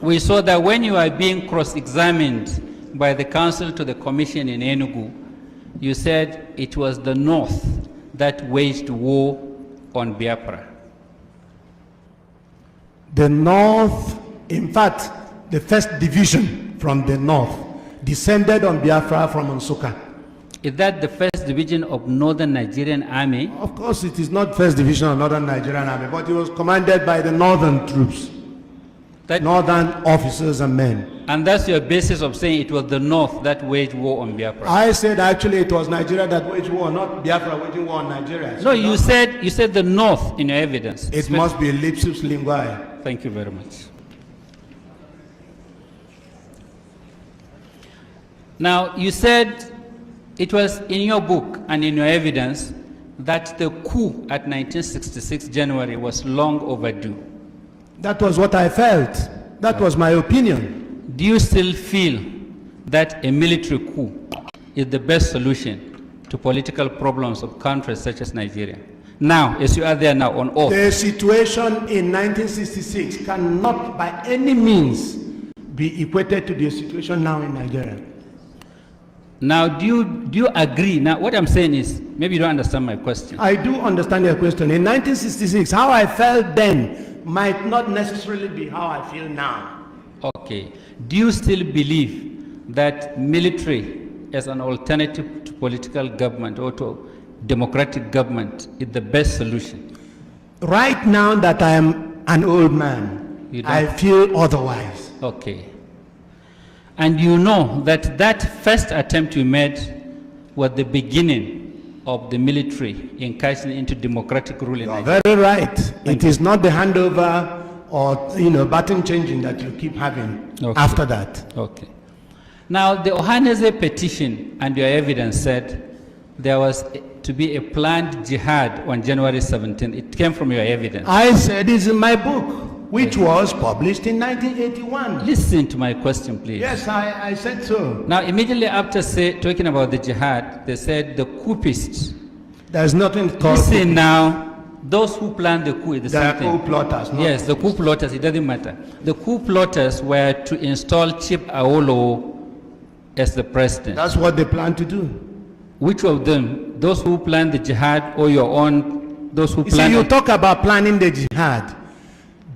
We saw that when you are being cross-examined by the council to the commission in Enugu, you said it was the North that waged war on Biafra. The North, in fact, the first division from the North descended on Biafra from Nsukka. Is that the first division of Northern Nigerian Army? Of course, it is not first division of Northern Nigerian Army, but it was commanded by the Northern troops, Northern officers and men. And that's your basis of saying it was the North that waged war on Biafra? I said actually it was Nigeria that waged war, not Biafra waging war on Nigeria. No, you said the North in your evidence. It must be lapsus linguae. Thank you very much. Now, you said it was in your book and in your evidence that the coup at 1966 January was long overdue. That was what I felt. That was my opinion. Do you still feel that a military coup is the best solution to political problems of countries such as Nigeria? Now, as you are there now on oath. The situation in 1966 cannot by any means be equated to the situation now in Nigeria. Now, do you agree? Now, what I'm saying is, maybe you don't understand my question. I do understand your question. In 1966, how I felt then might not necessarily be how I feel now. Okay. Do you still believe that military as an alternative to political government or to democratic government is the best solution? Right now that I am an old man, I feel otherwise. Okay. And you know that that first attempt you made was the beginning of the military incursion into democratic rule in Nigeria. Very right. It is not the handover or button changing that you keep having after that. Okay. Now the Ohanaeze petition and your evidence said there was to be a planned jihad on January 17th. It came from your evidence. I said it's in my book, which was published in 1981. Listen to my question, please. Yes, I said so. Now, immediately after talking about the jihad, they said the coupists. There's nothing called. Listen now, those who planned the coup is the same thing. The coup plotters. Yes, the coup plotters, it doesn't matter. The coup plotters were to install Chief Awolowo as the president. That's what they plan to do. Which of them? Those who planned the jihad or your own, those who planned... You talk about planning the jihad.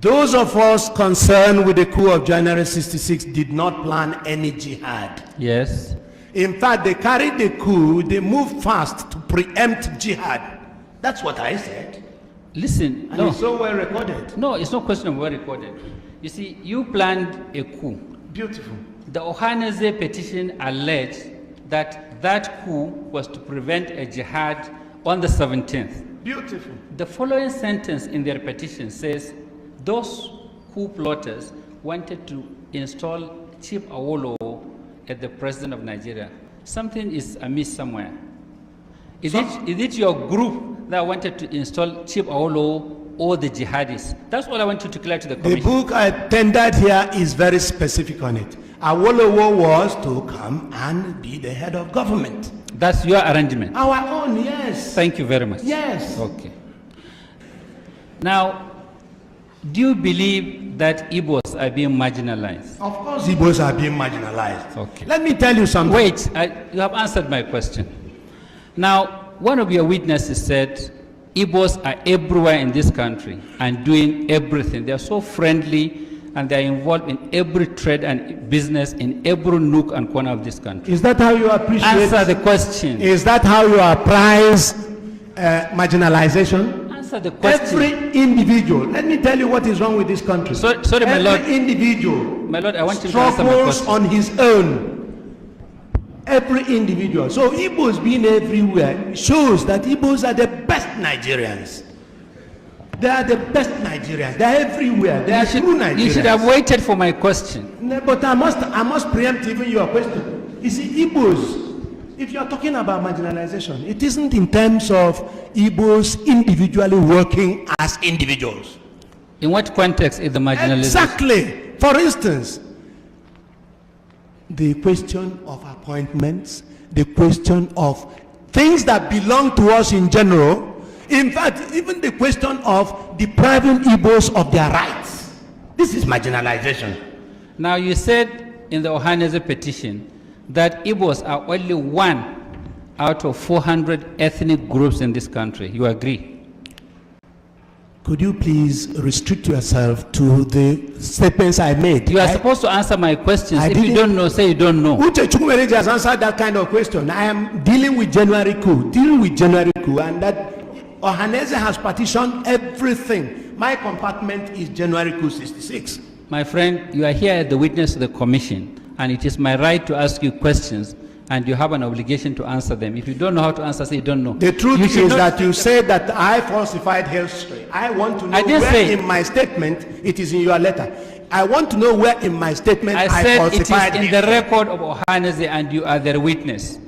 Those of us concerned with the coup of January 66 did not plan any jihad. Yes. In fact, they carried the coup, they moved fast to preempt jihad. That's what I said. Listen, and it's so well recorded. No, it's no question of well recorded. You see, you planned a coup. Beautiful. The Ohanaeze petition alleged that that coup was to prevent a jihad on the 17th. Beautiful. The following sentence in their petition says, those coup plotters wanted to install Chief Awolowo as the president of Nigeria. Something is amiss somewhere. Is it your group that wanted to install Chief Awolowo or the jihadists? That's what I want you to clear to the commission. The book I tendered here is very specific on it. Awolowo was to come and be the head of government. That's your arrangement? Our own, yes. Thank you very much. Yes. Okay. Now, do you believe that Igbos are being marginalized? Of course Igbos are being marginalized. Okay. Let me tell you something. Wait, you have answered my question. Now, one of your witnesses said Igbos are everywhere in this country and doing everything. They are so friendly and they are involved in every trade and business in every nook and corner of this country. Is that how you appreciate? Answer the question. Is that how you appraise marginalization? Answer the question. Every individual. Let me tell you what is wrong with this country. Sorry, my lord. Every individual. My lord, I want you to answer my question. On his own. Every individual. So Igbos being everywhere shows that Igbos are the best Nigerians. They are the best Nigerians. They are everywhere. They are true Nigerians. You should have waited for my question. No, but I must preempt even your question. You see, Igbos, if you are talking about marginalization, it isn't in terms of Igbos individually working as individuals. In what context is the marginalization? Exactly. For instance, the question of appointments, the question of things that belong to us in general, in fact, even the question of depriving Igbos of their rights. This is marginalization. Now, you said in the Ohanaeze petition that Igbos are only 1 out of 400 ethnic groups in this country. You agree? Could you please restrict yourself to the statements I made? You are supposed to answer my questions. If you don't know, say you don't know. Uche Chukwumereji has answered that kind of question. I am dealing with January coup, and that Ohanaeze has partitioned everything. My compartment is January coup 66. My friend, you are here as the witness of the commission, and it is my right to ask you questions, and you have an obligation to answer them. If you don't know how to answer, say you don't know. The truth is that you said that I falsified history. I want to know where in my statement, it is in your letter. I want to know where in my statement I falsified history. I said it is in the record of Ohanaeze, and you are their witness.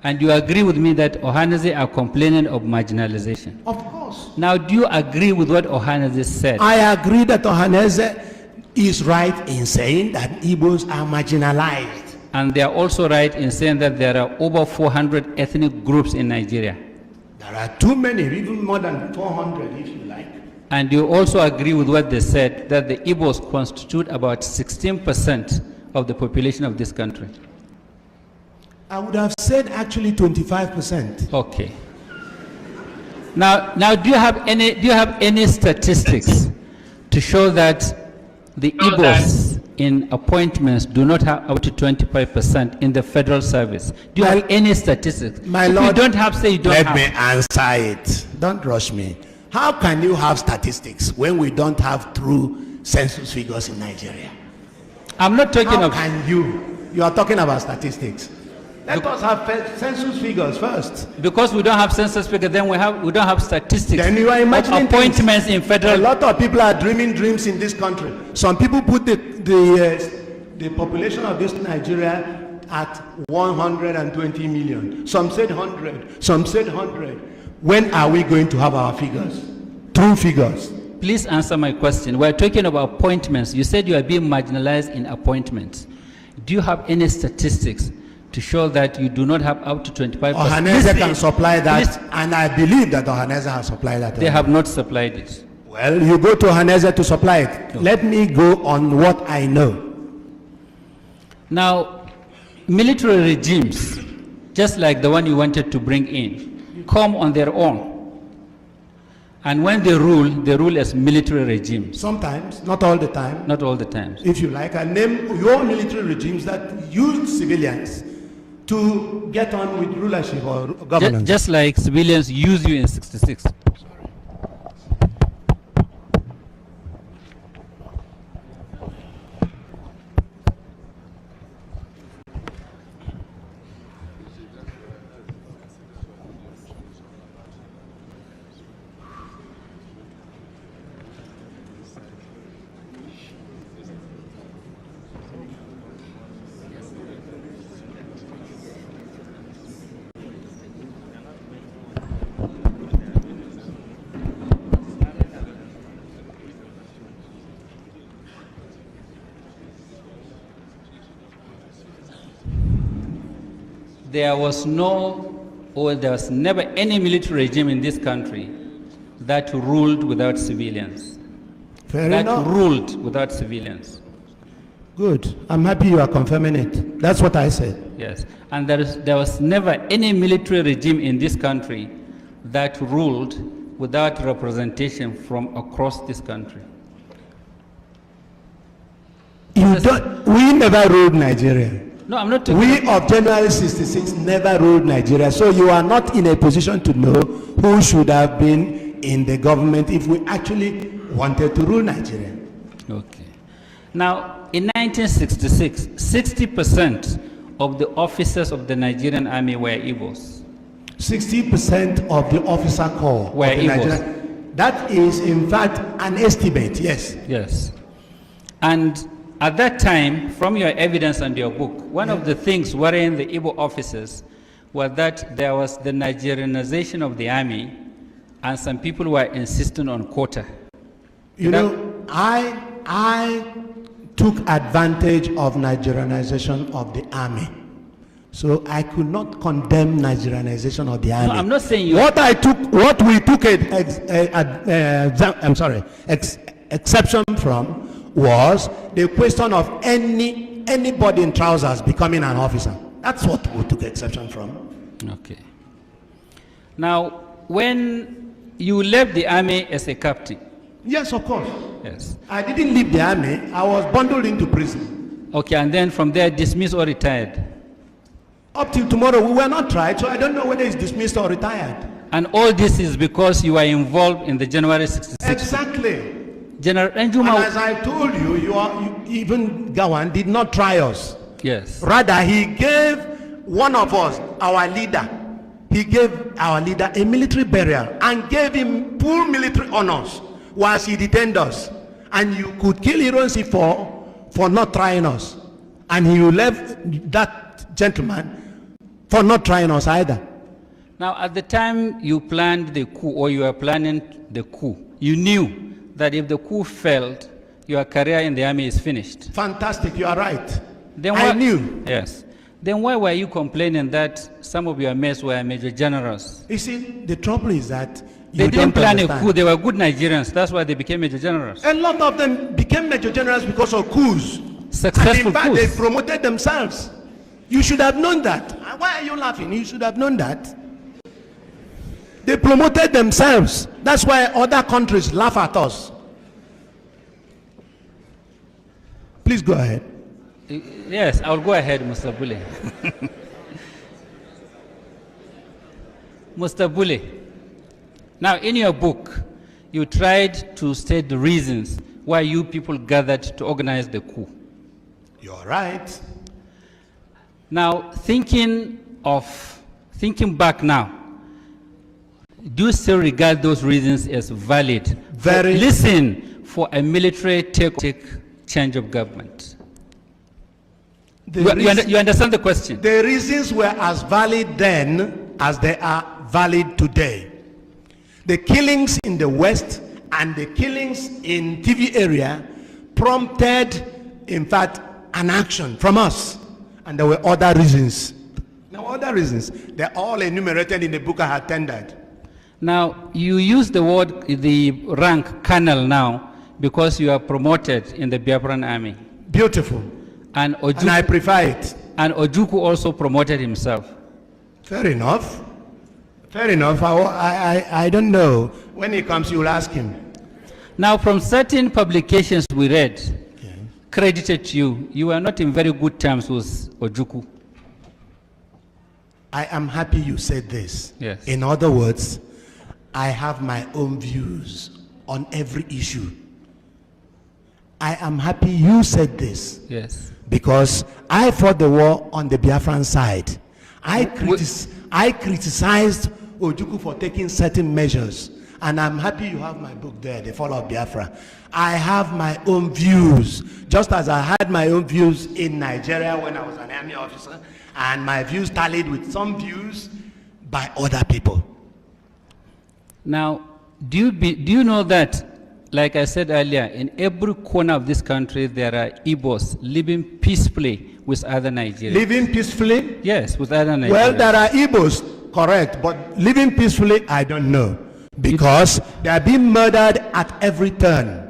And you agree with me that Ohanaeze are complaining of marginalization? Of course. Now, do you agree with what Ohanaeze said? I agree that Ohanaeze is right in saying that Igbos are marginalized. And they are also right in saying that there are over 400 ethnic groups in Nigeria. There are too many, even more than 400 if you like. And you also agree with what they said, that the Igbos constitute about 16% of the population of this country. I would have said actually 25%. Okay. Now, do you have any statistics to show that the Igbos in appointments do not have up to 25% in the federal service? Do you have any statistics? My if Lord, you don't have, say you don't have. Let me answer it. Don't rush me. How can you have statistics when we don't have true census figures in Nigeria? I'm not talking about. How can you? You are talking about statistics. Let us have census figures first. Because we don't have census figures, then we don't have statistics. Then you are imagining appointments in federal. A lot of people are dreaming dreams in this country. Some people put the population of this Nigeria at 120 million. Some said 100. Some said 100. When are we going to have our figures? True figures. Please answer my question. We're talking about appointments. You said you are being marginalized in appointments. Do you have any statistics to show that you do not have up to 25%? Ohanaeze can supply that, and I believe that Ohanaeze has supplied that. They have not supplied it. Well, you go to Ohanaeze to supply it. Okay. Let me go on what I know. Now, military regimes, just like the one you wanted to bring in, come on their own. And when they rule as military regimes. Sometimes, not all the time. Not all the time. If you like, I name your military regimes that use civilians to get on with rulership or governance. Just like civilians use you in 66. There was never any military regime in this country that ruled without civilians. Fair enough. That ruled without civilians. Good. I'm happy you are confirming it. That's what I said. Yes. And there was never any military regime in this country that ruled without representation from across this country. We never ruled Nigeria. No, I'm not talking. We of January 66 never ruled Nigeria, so you are not in a position to know who should have been in the government if we actually wanted to rule Nigeria. Okay. Now, in 1966, 60% of the officers of the Nigerian army were Igbos. 60% of the officer corps were Igbos. That is, in fact, an estimate, yes. Yes. And at that time, from your evidence and your book, one of the things worrying the Igbo officers was that there was the Nigerianization of the army, and some people were insisting on quota. You know, I took advantage of Nigerianization of the army. So I could not condemn Nigerianization of the army. No, I'm not saying you. What we took exception from was the question of anybody in trousers becoming an officer. That's what we took exception from. Okay. Now, when you left the army as a captain. Yes, of course. Yes. I didn't leave the army. I was bundled into prison. Okay, and then from there dismissed or retired? Up till tomorrow, we were not tried, so I don't know whether it's dismissed or retired. And all this is because you are involved in the January 66. Exactly. General Njuma. And as I told you, even Gawan did not try us. Yes. Rather, he gave one of us, our leader, he gave our leader a military burial and gave him full military honors whilst he detained us. And you could kill Ironsi for not trying us. And he left that gentleman for not trying us either. Now, at the time you planned the coup, or you were planning the coup, you knew that if the coup failed, your career in the army is finished. Fantastic, you are right. Then I knew. Yes. Then why were you complaining that some of your mates were major generals? You see, the trouble is that they didn't plan a coup. They were good Nigerians. That's why they became major generals. A lot of them became major generals because of coups. Successful and in fact, coups. they promoted themselves. You should have known that. Why are you laughing? You should have known that. They promoted themselves. That's why other countries laugh at us. Please go ahead. Yes, I'll go ahead, Mr. Bule. Mr. Bule, now in your book, you tried to state the reasons why you people gathered to organize the coup. You're right. Now, thinking back now, do you still regard those reasons as valid? Very. Listen, for a military take change of government. You understand the question? The reasons were as valid then as they are valid today. The killings in the West and the killings in TV area prompted, in fact, an action from us. And there were other reasons. Now, other reasons, they're all enumerated in the book I had tendered. Now, you use the rank colonel now because you are promoted in the Biafran army. Beautiful. And I prefer it. And Ojukwu also promoted himself. Fair enough. Fair enough. I don't know. When he comes, you'll ask him. Now, from certain publications we read, credited you were not in very good terms with Ojukwu. I am happy you said this. Yes. In other words, I have my own views on every issue. I am happy you said this. Yes. Because I fought the war on the Biafran side. I criticized Ojukwu for taking certain measures. And I'm happy you have my book there, The Fall of Biafra. I have my own views, just as I had my own views in Nigeria when I was an army officer, and my views tallied with some views by other people. Now, do you know that, like I said earlier, in every corner of this country there are Igbos living peacefully with other Nigerians? Living peacefully? Yes, with other Nigerians. Well, there are Igbos, correct, but living peacefully, I don't know. Because they are being murdered at every turn.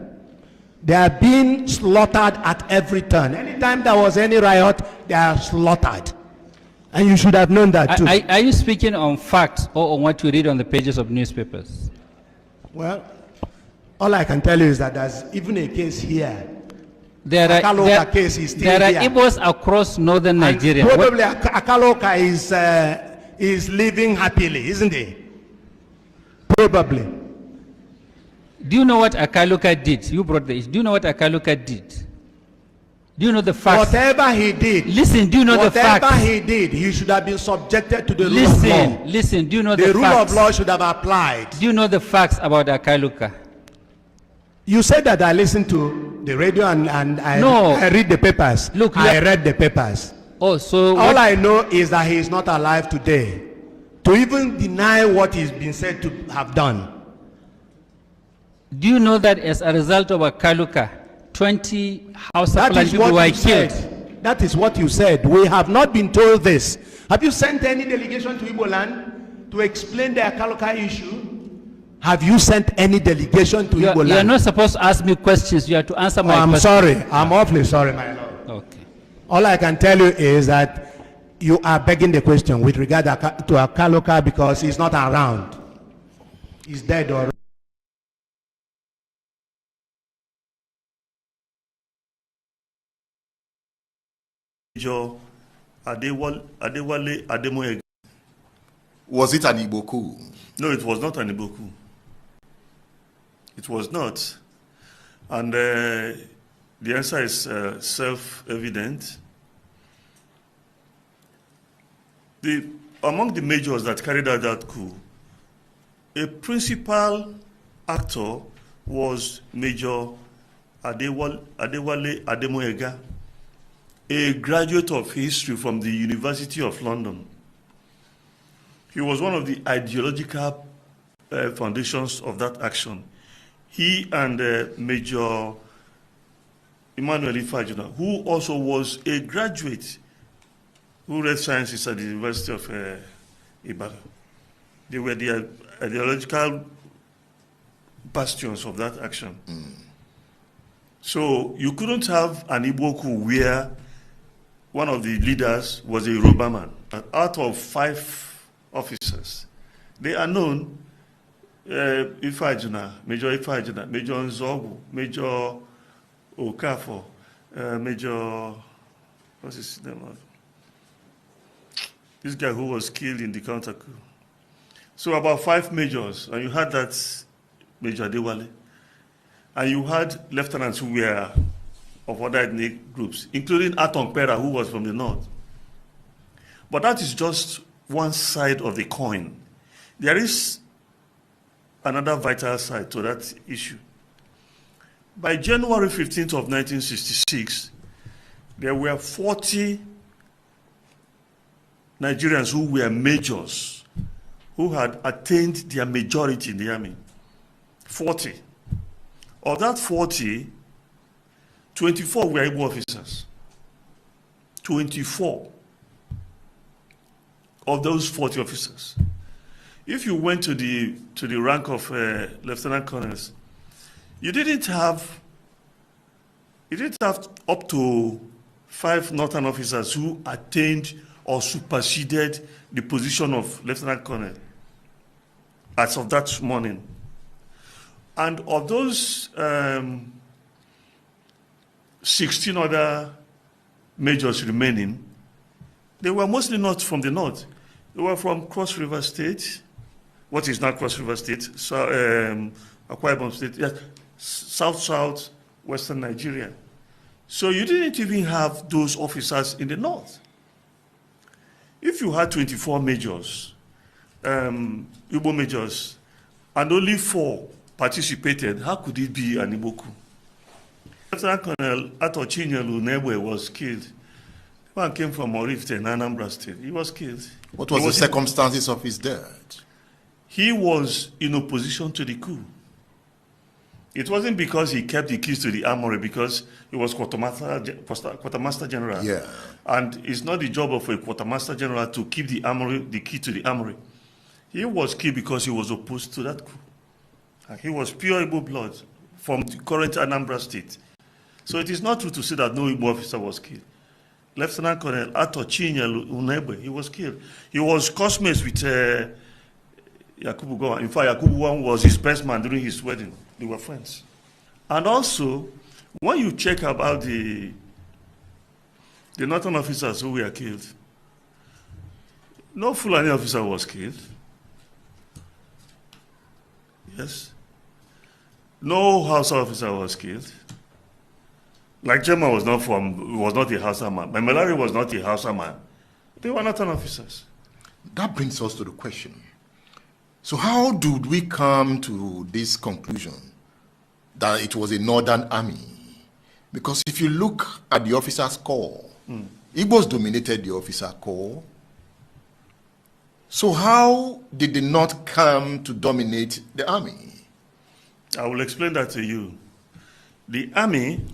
They are being slaughtered at every turn. Anytime there was any riot, they are slaughtered. And you should have known that too. Are you speaking on facts or on what you read on the pages of newspapers? Well, all I can tell you is that there's even a case here. There are Igbos across northern Nigeria. And probably Akaloka is living happily, isn't he? Probably. Do you know what Akaluka did? You brought the issue. Do you know what Akaluka did? Do you know the facts? Whatever he did. Listen, do you know the facts? Whatever he did, he should have been subjected to the rule of law. Listen, do you know the facts? The rule of law should have applied. Do you know the facts about Akaluka? You said that I listened to the radio and I read the papers. Look, I read the papers. Oh, so all I know is that he is not alive today to even deny what he's been said to have done. Do you know that as a result of Akaluka, 20 House of people were killed? That is what you said. We have not been told this. Have you sent any delegation to Igbo land to explain the Akaluka issue? Have you sent any delegation to Igbo land? You are not supposed to ask me questions. You have to answer my questions. I'm sorry. I'm awfully sorry, my lord. Okay. All I can tell you is that you are begging the question with regard to Akaloka because he's not around. He's dead already. Adewale Ademoye. Was it an Igbo coup? No, it was not an Igbo coup. It was not. And the answer is self-evident. Among the majors that carried out that coup, a principal actor was Major Adewale Ademoyega, a graduate of history from the University of London. He was one of the ideological foundations of that action. He and Major Emmanuel Ifajuna, who also was a graduate who read sciences at the University of Ibadan. They were the ideological bastions of that action. So you couldn't have an Igbo coup where one of the leaders was a Yoruba man. Out of 5 officers, they are known: Ifajuna, Major Ifajuna, Major Nzogu, Major Okafor, Major, what's his name? This guy who was killed in the counter coup. So about 5 majors, and you had that Major Adewale, and you had lieutenants who were of other ethnic groups, including Atong Pera, who was from the north. But that is just one side of the coin. There is another vital side to that issue. By January 15th of 1966, there were 40 Nigerians who were majors who had attained their majority in the army. 40. Of that 40, 24 were Igbo officers. 24 of those 40 officers. If you went to the rank of lieutenant colonels, you didn't have up to 5 northern officers who attained or superseded the position of lieutenant colonel as of that morning. And of those 16 other majors remaining, they were mostly not from the north. They were from Cross River State, what is now Cross River State, Akwa Ibom State, yes, South, Western Nigeria. So you didn't even have those officers in the north. If you had 24 majors, Igbo majors, and only 4 participated, how could it be an Igbo coup? Lieutenant Colonel Ato Chinyelu Nebwe was killed. The man came from Orifte in Anambra State. He was killed. What was the circumstances of his death? He was in opposition to the coup. It wasn't because he kept the keys to the armory, because he was quartermaster general. Yeah. And it's not the job of a quartermaster general to keep the key to the armory. He was killed because he was opposed to that coup. And he was pure Igbo blood from the current Anambra State. So it is not true to say that no Igbo officer was killed. Lieutenant Colonel Ato Chinyelu Unebe, he was killed. He was classmates with Yakubu Gowon. In fact, Yakubu Gowon was his best man during his wedding. They were friends. And also, when you check about the northern officers who were killed, no Fulani officer was killed. Yes. No Hausa officer was killed. Like Jema was not a Hausa man. Memelari was not a Hausa man. They were northern officers. That brings us to the question. So how did we come to this conclusion that it was a northern army? Because if you look at the officers' corps, Igbos dominated the officer corps. So how did they not come to dominate the army? I will explain that to you. The army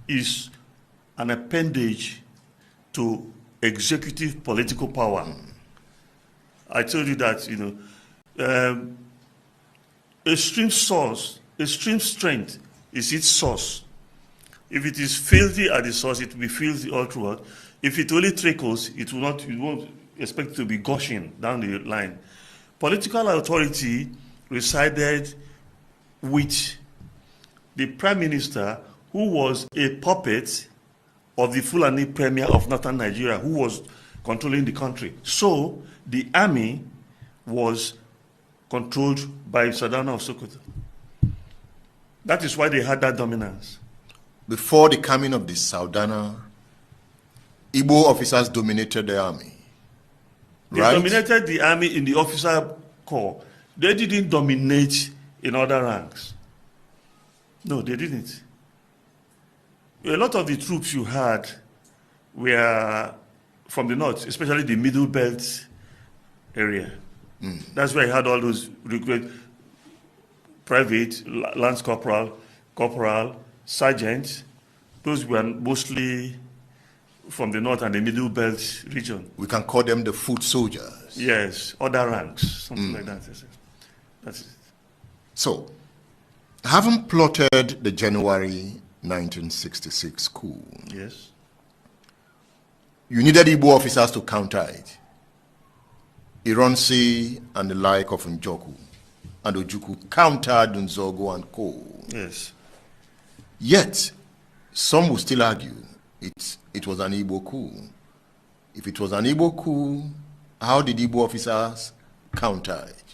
is an appendage to executive political power. I told you that, extreme strength is its source. If it is filthy at the source, it will be filthy all throughout. If it only trickles, it will not. You won't expect it to be gushing down the line. Political authority resided with the Prime Minister, who was a puppet of the Fulani Premier of Northern Nigeria, who was controlling the country. So the army was controlled by Sardana of Sokoto. That is why they had that dominance. Before the coming of the Sardana, Igbo officers dominated the army. They right? dominated the army in the officer corps. They didn't dominate in other ranks. No, they didn't. A lot of the troops you had were from the north, especially the Middle Belt area. That's where you had all those recruit private, lance corporal, sergeants. Those were mostly from the north and the Middle Belt region. We can call them the foot soldiers. Yes, other ranks, something like that. That's it. So, having plotted the January 1966 coup, Yes. you needed Igbo officers to counter it. Ironsi and the like of Njoku and Ojukwu countered Nzogo and Co. Yes. Yet, some will still argue it was an Igbo coup. If it was an Igbo coup, how did Igbo officers counter it?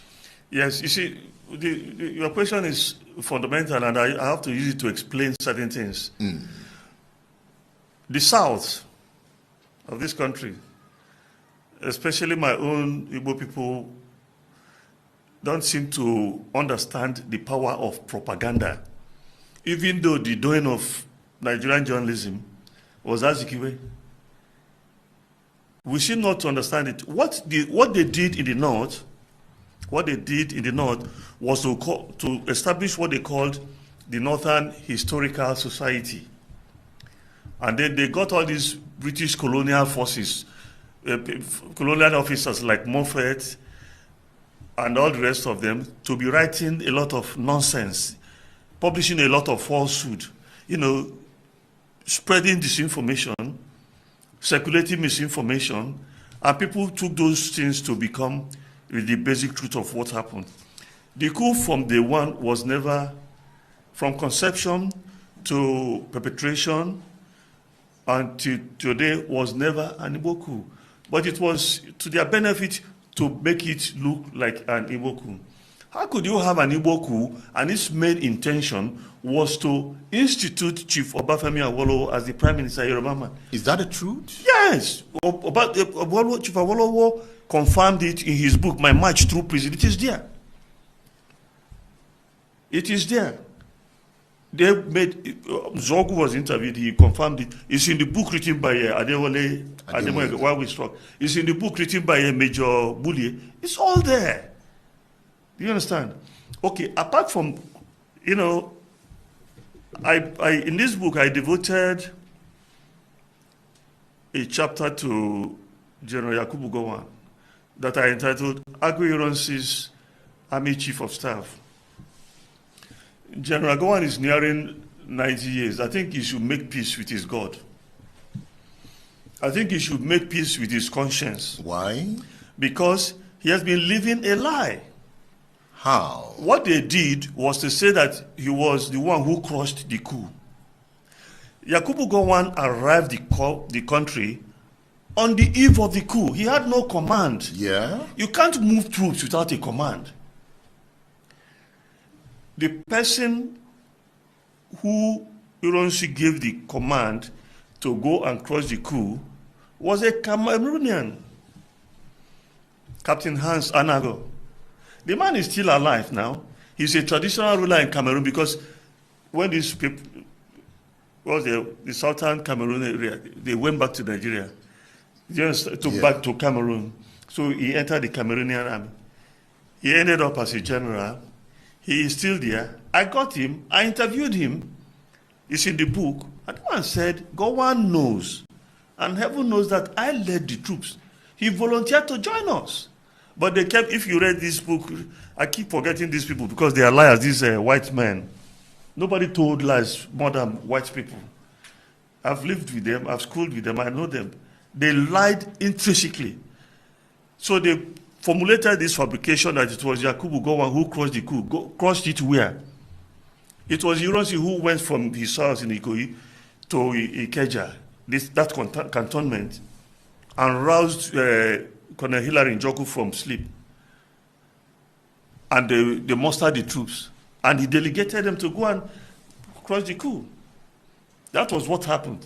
Yes, you see, your question is fundamental, and I have to use it to explain certain things. The south of this country, especially my own Igbo people, don't seem to understand the power of propaganda, even though the doing of Nigerian journalism was Azikiwe. We seem not to understand it. What they did in the north, was to establish what they called the Northern Historical Society. And then they got all these British colonial forces, colonial officers like Moffat and all the rest of them, to be writing a lot of nonsense, publishing a lot of falsehood, spreading disinformation, circulating misinformation, and people took those things to become the basic truth of what happened. The coup from day one was never, from conception to perpetration until today, was never an Igbo coup. But it was to their benefit to make it look like an Igbo coup. How could you have an Igbo coup and its main intention was to institute Chief Obafemi Awolowo as the Prime Minister of Yoruba man? Is that the truth? Yes. Chief Awolowo confirmed it in his book, My March Through Prison. It is there. It is there. They made, Zogu was interviewed, he confirmed it. It's in the book written by Adewale, Why We Struck. It's in the book written by Major Bullier. It's all there. Do you understand? Okay, apart from, in this book, I devoted a chapter to General Yakubu Gowon that I entitled Agui Ironsi's Army Chief of Staff. General Gowon is nearing 90 years. I think he should make peace with his God. I think he should make peace with his conscience. Why? Because he has been living a lie. How? What they did was to say that he was the one who crushed the coup. Yakubu Gowon arrived the country on the eve of the coup. He had no command. Yeah? You can't move troops without a command. The person who Ironsi gave the command to go and crush the coup was a Cameroonian, Captain Hans Anago. The man is still alive now. He's a traditional ruler in Cameroon because when these people, the southern Cameroon area, they went back to Nigeria, back to Cameroon. So he entered the Cameroonian army. He ended up as a general. He is still there. I got him. I interviewed him. It's in the book. And the man said, Gowon knows, and heaven knows that I led the troops. He volunteered to join us. But they kept, if you read this book, I keep forgetting these people because they are liars, these white men. Nobody told lies more than white people. I've lived with them, I've schooled with them, I know them. They lied intrinsically. So they formulated this fabrication that it was Yakubu Gowon who crossed the coup. Crossed it where? It was Ironsi who went from his house in Ikoyi to Ikeja, that cantonment, and roused Colonel Hilary Njoku from sleep. And they mustered the troops. And he delegated them to go and cross the coup. That was what happened.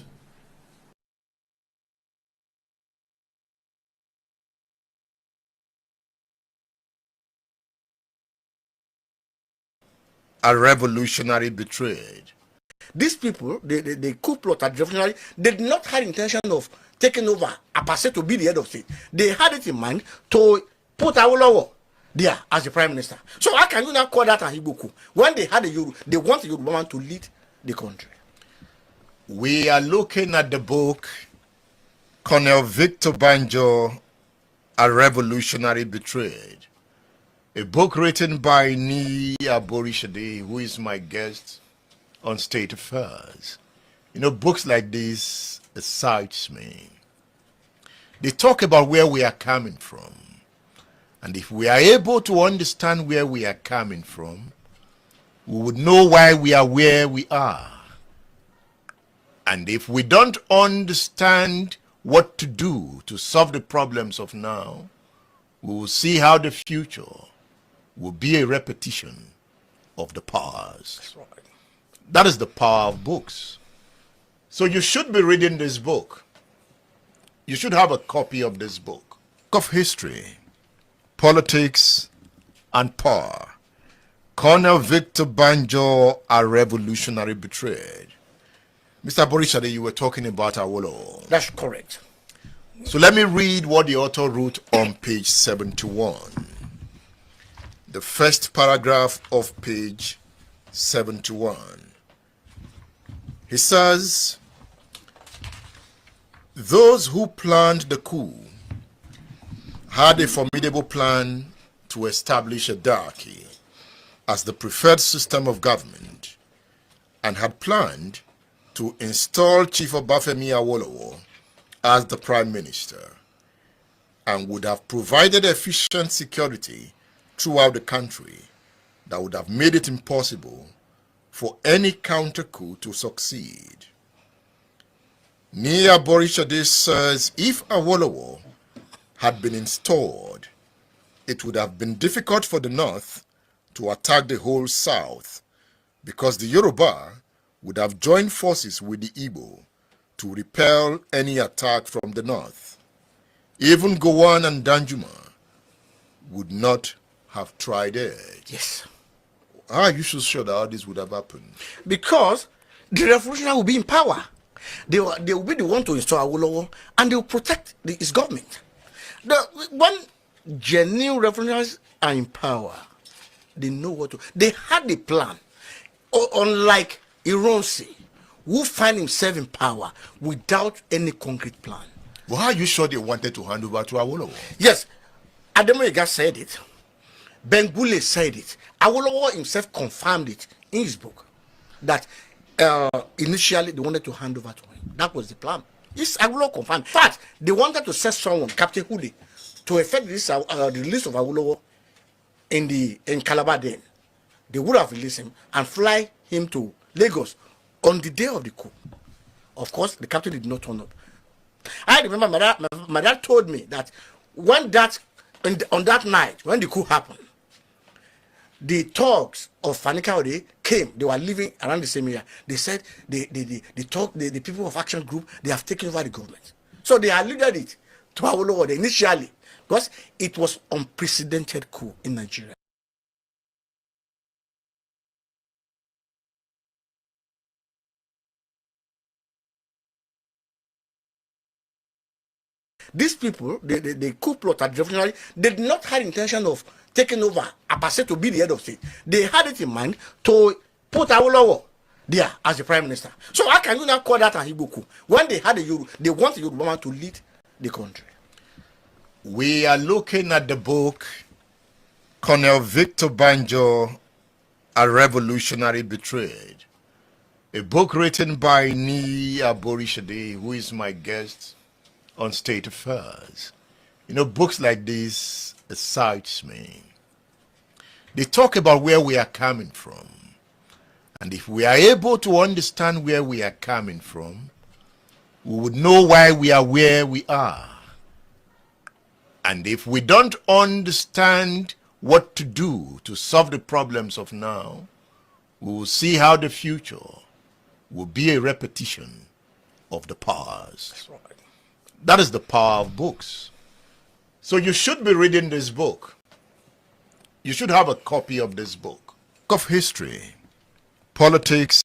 A revolutionary betrayed. These people, the coup plot at revolutionary, they did not have intention of taking over Apase to be the head of state. They had it in mind to put Awolowo there as the prime minister. So how can you now call that a Igbo coup? When they had they want the Yoruba man to lead the country. We are looking at the book Colonel Victor Banjo, A Revolutionary Betrayed. A book written by Ni Aborishade, who is my guest on State Affairs. You know, books like this excites me. They talk about where we are coming from. And if we are able to understand where we are coming from, we would know why we are where we are. And if we don't understand what to do to solve the problems of now, we will see how the future will be a repetition of the past. That's right. That is the power of books. So you should be reading this book. You should have a copy of this book. Of history, politics, and power. Colonel Victor Banjo, A Revolutionary Betrayed. Mr. Borishade, you were talking about Awolowo. That's correct. So let me read what the author wrote on page 71. The first paragraph of page 71. He says, those who planned the coup had a formidable plan to establish a diarchy as the preferred system of government and had planned to install Chief Obafemi Awolowo as the prime minister and would have provided efficient security throughout the country that would have made it impossible for any counter coup to succeed. Nia Borishade says if Awolowo had been installed, it would have been difficult for the North to attack the whole South because the Yoruba would have joined forces with the Igbo to repel any attack from the North. Even Gowon and Danjuma would not have tried it. Yes. How are you so sure that all this would have happened? Because the revolutionary will be in power. They will be the one to install Awolowo and they will protect his government. When genuine revolutionaries are in power, they know what to. They had a plan. Unlike Ironsi, who find himself in power without any concrete plan. Well, how are you sure they wanted to hand over to Awolowo? Yes, Ademoyega said it. Bengule said it. Awolowo himself confirmed it in his book that initially they wanted to hand over to him. That was the plan. Yes, Awolowo confirmed. In fact, they wanted to set someone, Captain Hude, to effect this the release of Awolowo in Calabar then. They would have released him and fly him to Lagos on the day of the coup. Of course, the captain did not turn up. I remember my dad told me that when on that night, when the coup happened, the thugs of Fanika came. They were living around the same area. They said the people of Action Group, they have taken over the government. So they alluded it to Awolowo initially because it was unprecedented coup in Nigeria. These people, the coup plot at revolutionary, they did not have intention of taking over Apase to be the head of state. They had it in mind to put Awolowo there as the prime minister. So how can you now call that a Igbo coup? When they want the Yoruba man to lead the country? We are looking at the book Colonel Victor Banjo, A Revolutionary Betrayed, a book written by Ni Aborishade, who is my guest on State Affairs. You know, books like this excites me. They talk about where we are coming from. And if we are able to understand where we are coming from, we would know why we are where we are. And if we don't understand what to do to solve the problems of now, we will see how the future will be a repetition of the past. That's right. That is the power of books. So you should be reading this book. You should have a copy of this book. Of history, politics,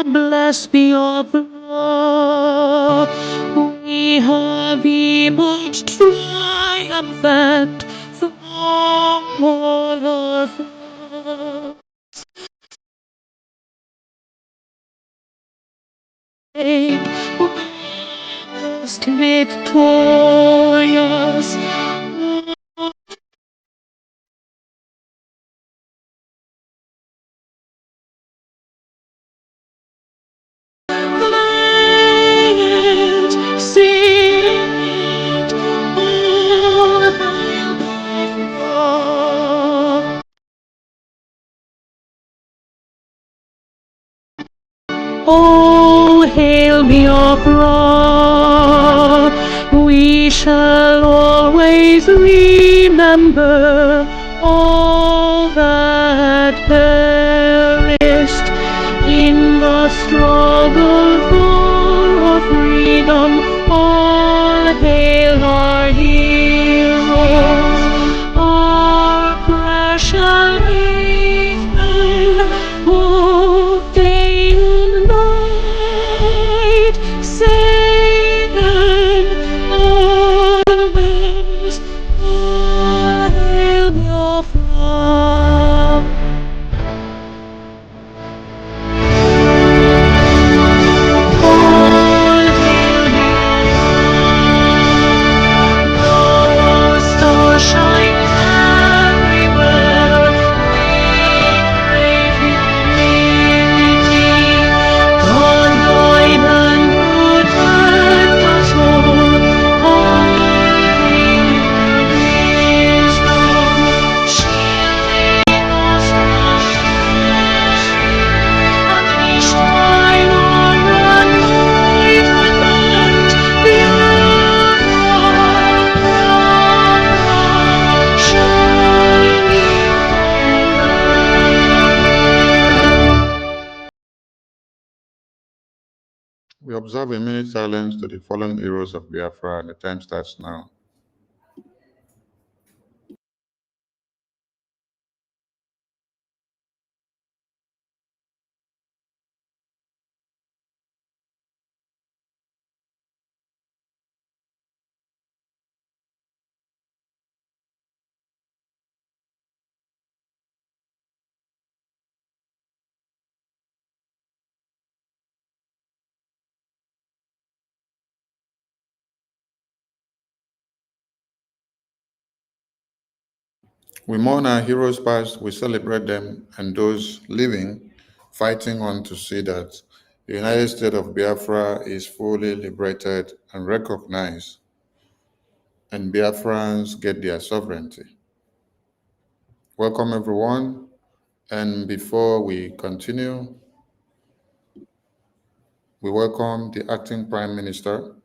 God bless Biafra. We have emerged triumphant from all of most victorious. Let sing all Biafra. Oh, hail Biafra! We shall always remember all that perished in the struggle for our freedom. All hail our heroes, our precious men who day and night say and always all hail Biafra. All hail Biafra. Star shines everywhere. We brave humanity. God guide and protect us all. All hail your wisdom, shielding us from unleashed by our enlightenment. Biafra, shining. We observe a minute silence to the fallen heroes of Biafra, and the time starts now. We mourn our heroes past, we celebrate them, and those living, fighting on to see that the United States of Biafra is fully liberated and recognized, and Biafrans get their sovereignty. Welcome, everyone. And before we continue, we welcome the acting Prime Minister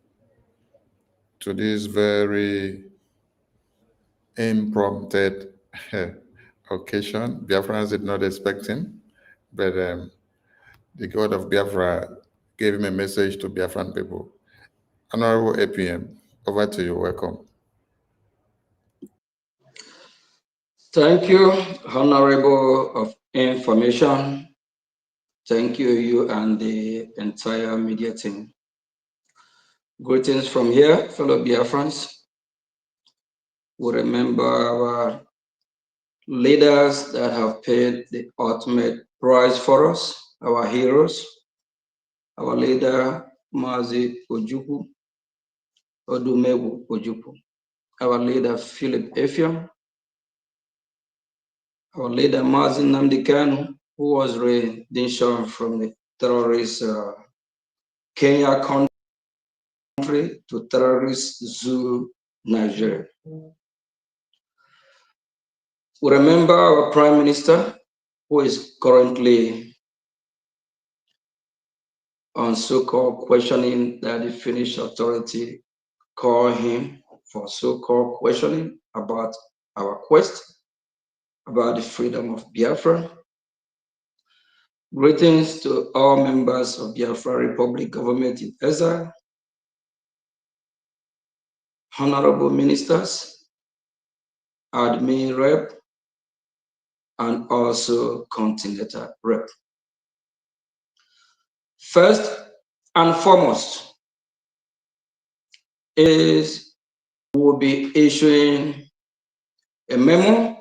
to this very impromptu occasion. Biafrans did not expect him, but the God of Biafra gave him a message to Biafran people. Honorable APM, over to you. Welcome. Thank you, Honorable of Information. Thank you, you and the entire media team. Greetings from here, fellow Biafrans. We remember our leaders that have paid the ultimate price for us, our heroes, our leader, Mazi Ojukwu, Odumegwu Ojukwu, our leader, Philip Effiong, our leader, Mazi Nnamdi Kanu, who was rendition from the terrorist Kenya country to terrorist zoo Nigeria. We remember our Prime Minister, who is currently on so-called questioning that the Finnish authority call him for so-called questioning about our quest about the freedom of Biafra. Greetings to all members of Biafra Republic government in exile, honorable ministers, admin rep, and also continental rep. First and foremost is we'll be issuing a memo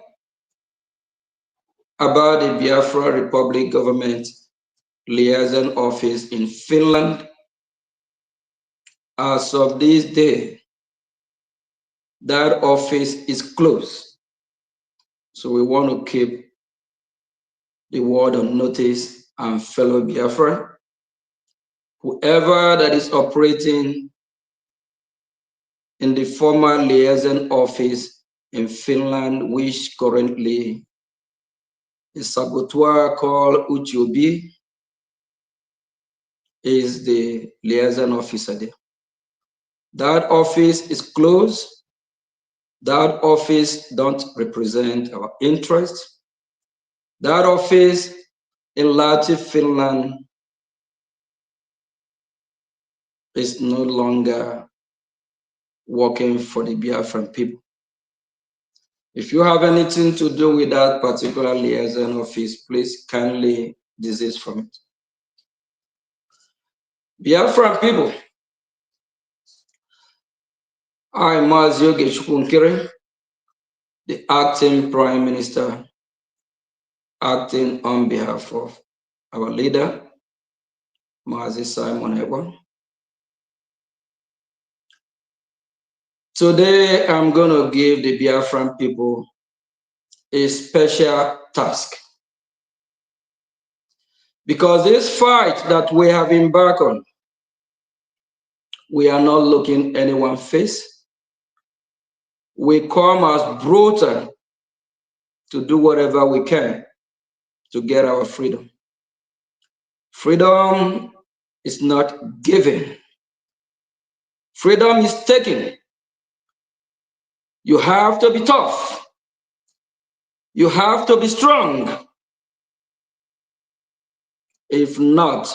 about the Biafra Republic Government Liaison Office in Finland. As of this day, that office is closed. So we want to keep the word on notice, and fellow Biafra, whoever that is operating in the former liaison office in Finland, which currently is saboteur called Uchiobi, is the liaison officer there. That office is closed. That office don't represent our interest. That office in Lahti, Finland is no longer working for the Biafran people. If you have anything to do with that particular liaison office, please kindly desist from it. Biafran people, I, Mazioge Chukwunkere, the acting Prime Minister, acting on behalf of our leader, Mazi Simon Ewa. Today, I'm going to give the Biafran people a special task. Because this fight that we have embarked on, we are not looking anyone face. We come as brutal to do whatever we can to get our freedom. Freedom is not given. Freedom is taken. You have to be tough. You have to be strong. If not,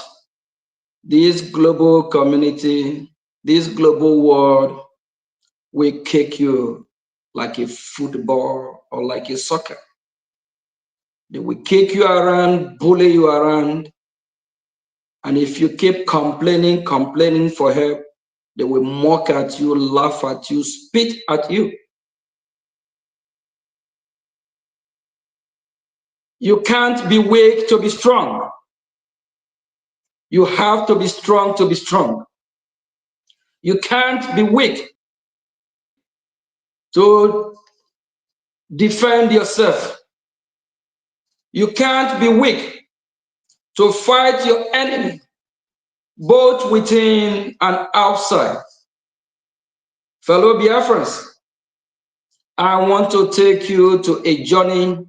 this global community, this global world will kick you like a football or like a soccer. They will kick you around, bully you around. And if you keep complaining for help, they will mock at you, laugh at you, spit at you. You can't be weak to be strong. You have to be strong to be strong. You can't be weak to defend yourself. You can't be weak to fight your enemy, both within and outside. Fellow Biafrans, I want to take you to a journey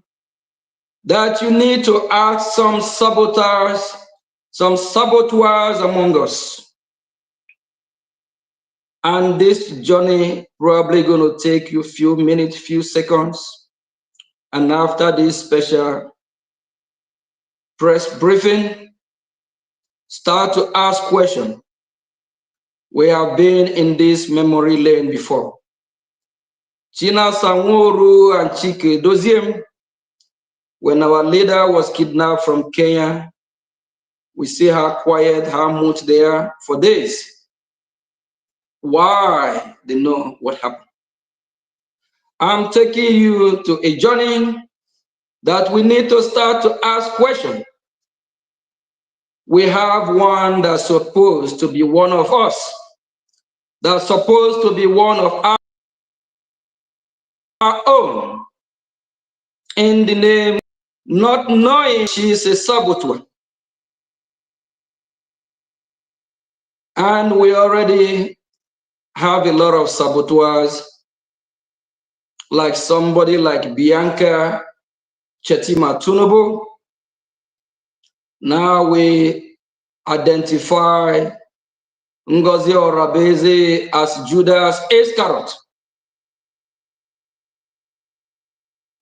that you need to ask some saboteurs among us. And this journey probably going to take you a few minutes, few seconds. And after this special press briefing, start to ask questions. We have been in this memory lane before. China Sanworu and Chike Doziem, when our leader was kidnapped from Kenya, we see how quiet, how much they are for days. Why? They know what happened. I'm taking you to a journey that we need to start to ask questions. We have one that's supposed to be one of us, that's supposed to be one of our own, in the name, not knowing she is a saboteur. And we already have a lot of saboteurs, like somebody like Bianca Chetima Tunubu. Now we identify Ngozi Orabeze as Judas Iscariot.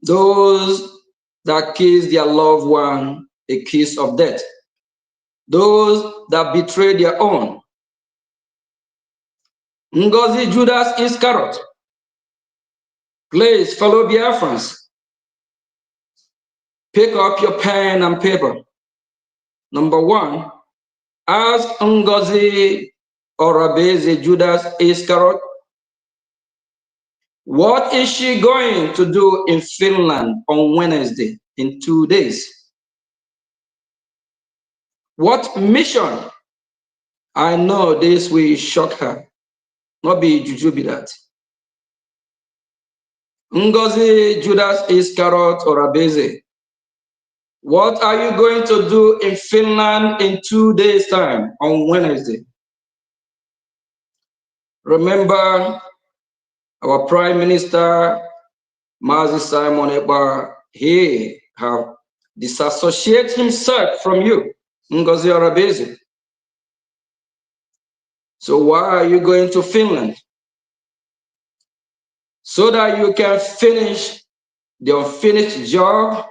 Those that kiss their loved one a kiss of death. Those that betray their own. Ngozi Judas Iscariot. Please, fellow Biafrans, pick up your pen and paper. Number one, Ask Ngozi Ohanaeze Judas Iscariot, what is she going to do in Finland on Wednesday in 2 days? What mission? I know this will shock her. Not be juju be that. Ngozi Judas Iscariot Ohanaeze, what are you going to do in Finland in 2 days' time on Wednesday? Remember, our Prime Minister, Mazi Simon Ekpa, he have disassociated himself from you, Ngozi Ohanaeze. So why are you going to Finland? So that you can finish the unfinished job?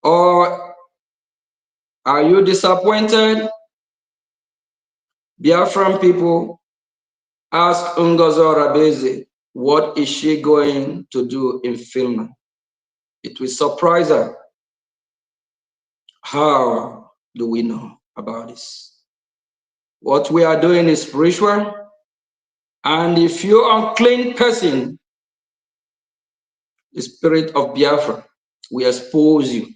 Or are you disappointed? Biafran people, ask Ngozi Ohanaeze, what is she going to do in Finland? It will surprise her. How do we know about this? What we are doing is spiritual. And if you're an unclean person, the spirit of Biafra will expose you.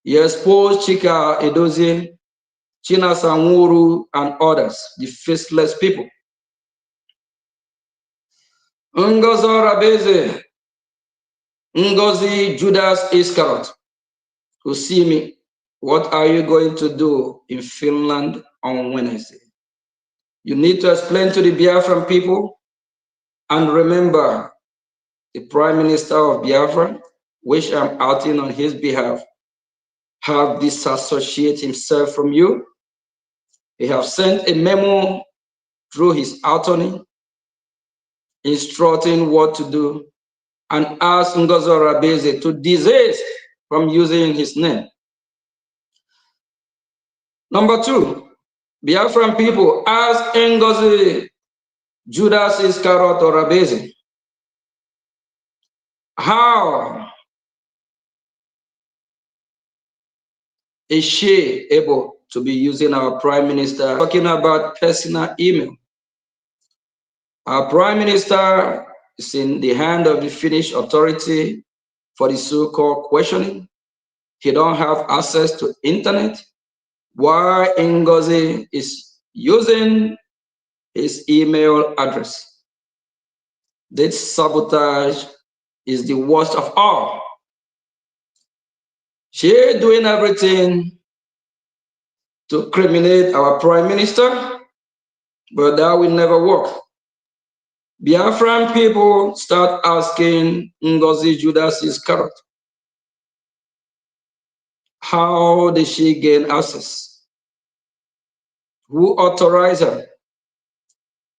He exposed Chika Edozie, China Sanwuru, and others, the faceless people. Ngozi Ohanaeze, Ngozi Judas Iscariot, who see me, what are you going to do in Finland on Wednesday? You need to explain to the Biafran people, and remember, the Prime Minister of Biafra, which I'm acting on his behalf, have disassociated himself from you. He have sent a memo through his attorney instructing what to do and asked Ngozi Ohanaeze to desist from using his name. Number two, Biafran people, ask Ngozi Judas Iscariot Ohanaeze, how is she able to be using our Prime Minister, talking about personal email? Our Prime Minister is in the hand of the Finnish authority for the so-called questioning. He don't have access to internet. Why Ngozi is using his email address? This sabotage is the worst of all. She doing everything to criminate our Prime Minister, but that will never work. Biafran people start asking Ngozi Judas Iscariot, how did she gain access? Who authorized her?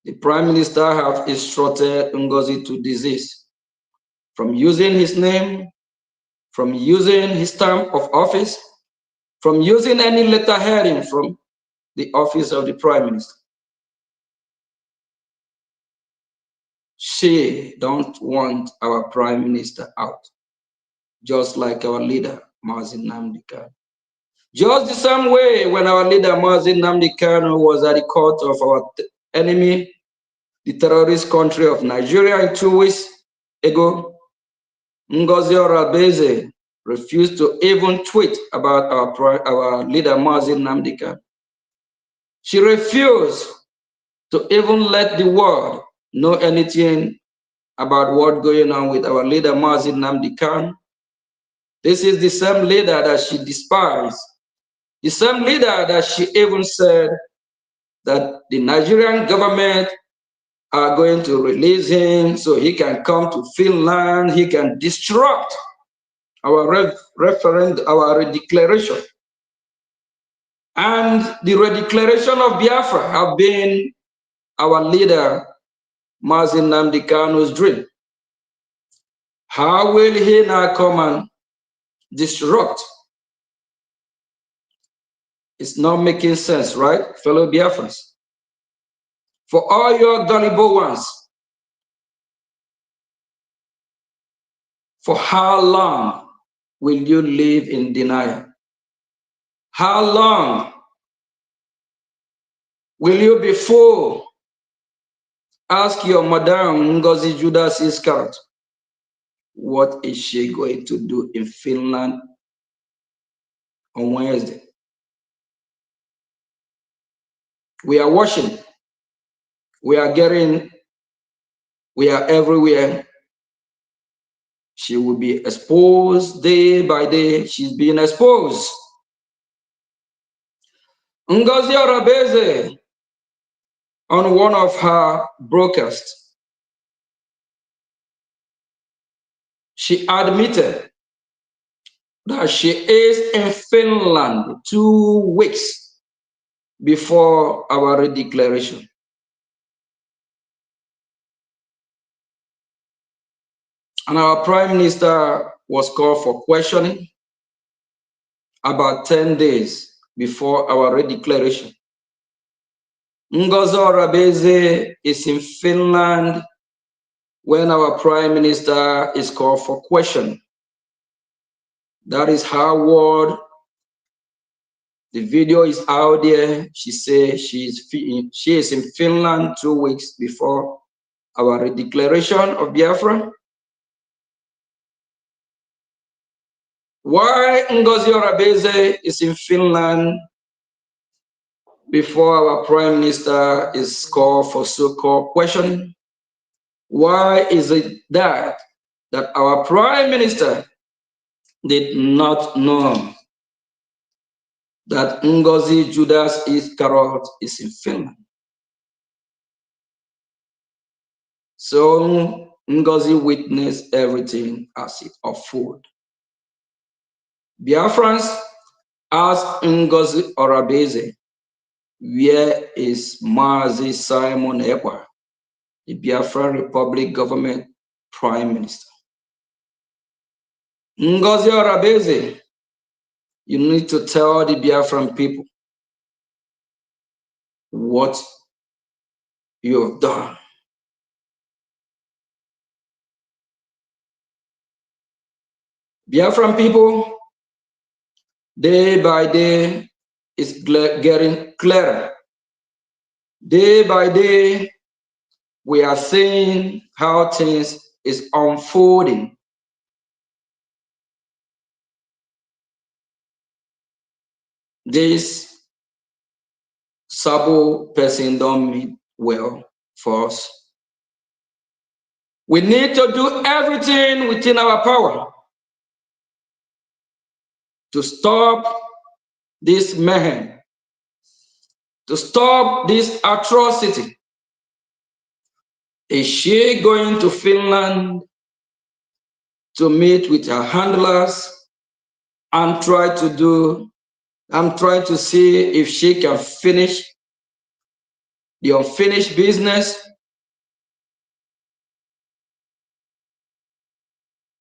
The Prime Minister have instructed Ngozi to desist from using his name, from using his stamp of office, from using any letter heading from the office of the Prime Minister. She don't want our Prime Minister out, just like our leader, Mazi Nnamdi Kanu. Just the same way when our leader, Mazi Nnamdi Kanu, was at the court of our enemy, the terrorist country of Nigeria, 2 weeks ago, Ngozi Ohanaeze refused to even tweet about our leader, Mazi Nnamdi Kanu. She refused to even let the world know anything about what's going on with our leader, Mazi Nnamdi Kanu. This is the same leader that she despised, the same leader that she even said that the Nigerian government are going to release him so he can come to Finland, he can disrupt our referendum, our redeclaration. And the redeclaration of Biafra have been our leader, Mazi Nnamdi Kanu's dream. How will he now come and disrupt? It's not making sense, right, fellow Biafrans? For all your gullible ones, for how long will you live in denial? How long Will you be full? Ask your Madam Ngozi Judas Iscariot, what is she going to do in Finland on Wednesday? We are watching. We are everywhere. She will be exposed day by day. She's being exposed. Ngozi Ohanaeze, on one of her broadcasts, she admitted that she is in Finland 2 weeks before our declaration. And our Prime Minister was called for questioning about 10 days before our declaration. Ngozi Ohanaeze is in Finland when our Prime Minister is called for questioning. That is her word. The video is out there. She says she is in Finland 2 weeks before our declaration of Biafra. Why Ngozi Ohanaeze is in Finland before our Prime Minister is called for so-called questioning? Why is it that our Prime Minister did not know that Ngozi Judas Iscariot is in Finland? So Ngozi witnessed everything as it unfolded. Biafrans asked Ngozi Ohanaeze, where is Mazi Simon Ekpa, the Biafra Republic government prime minister? Ngozi Ohanaeze, you need to tell the Biafran people what you have done. Biafran people, day by day, is getting clearer. Day by day, we are seeing how things is unfolding. This Sabo person don't mean well for us. We need to do everything within our power to stop this mayhem, to stop this atrocity. Is she going to Finland to meet with her handlers and try to see if she can finish the unfinished business?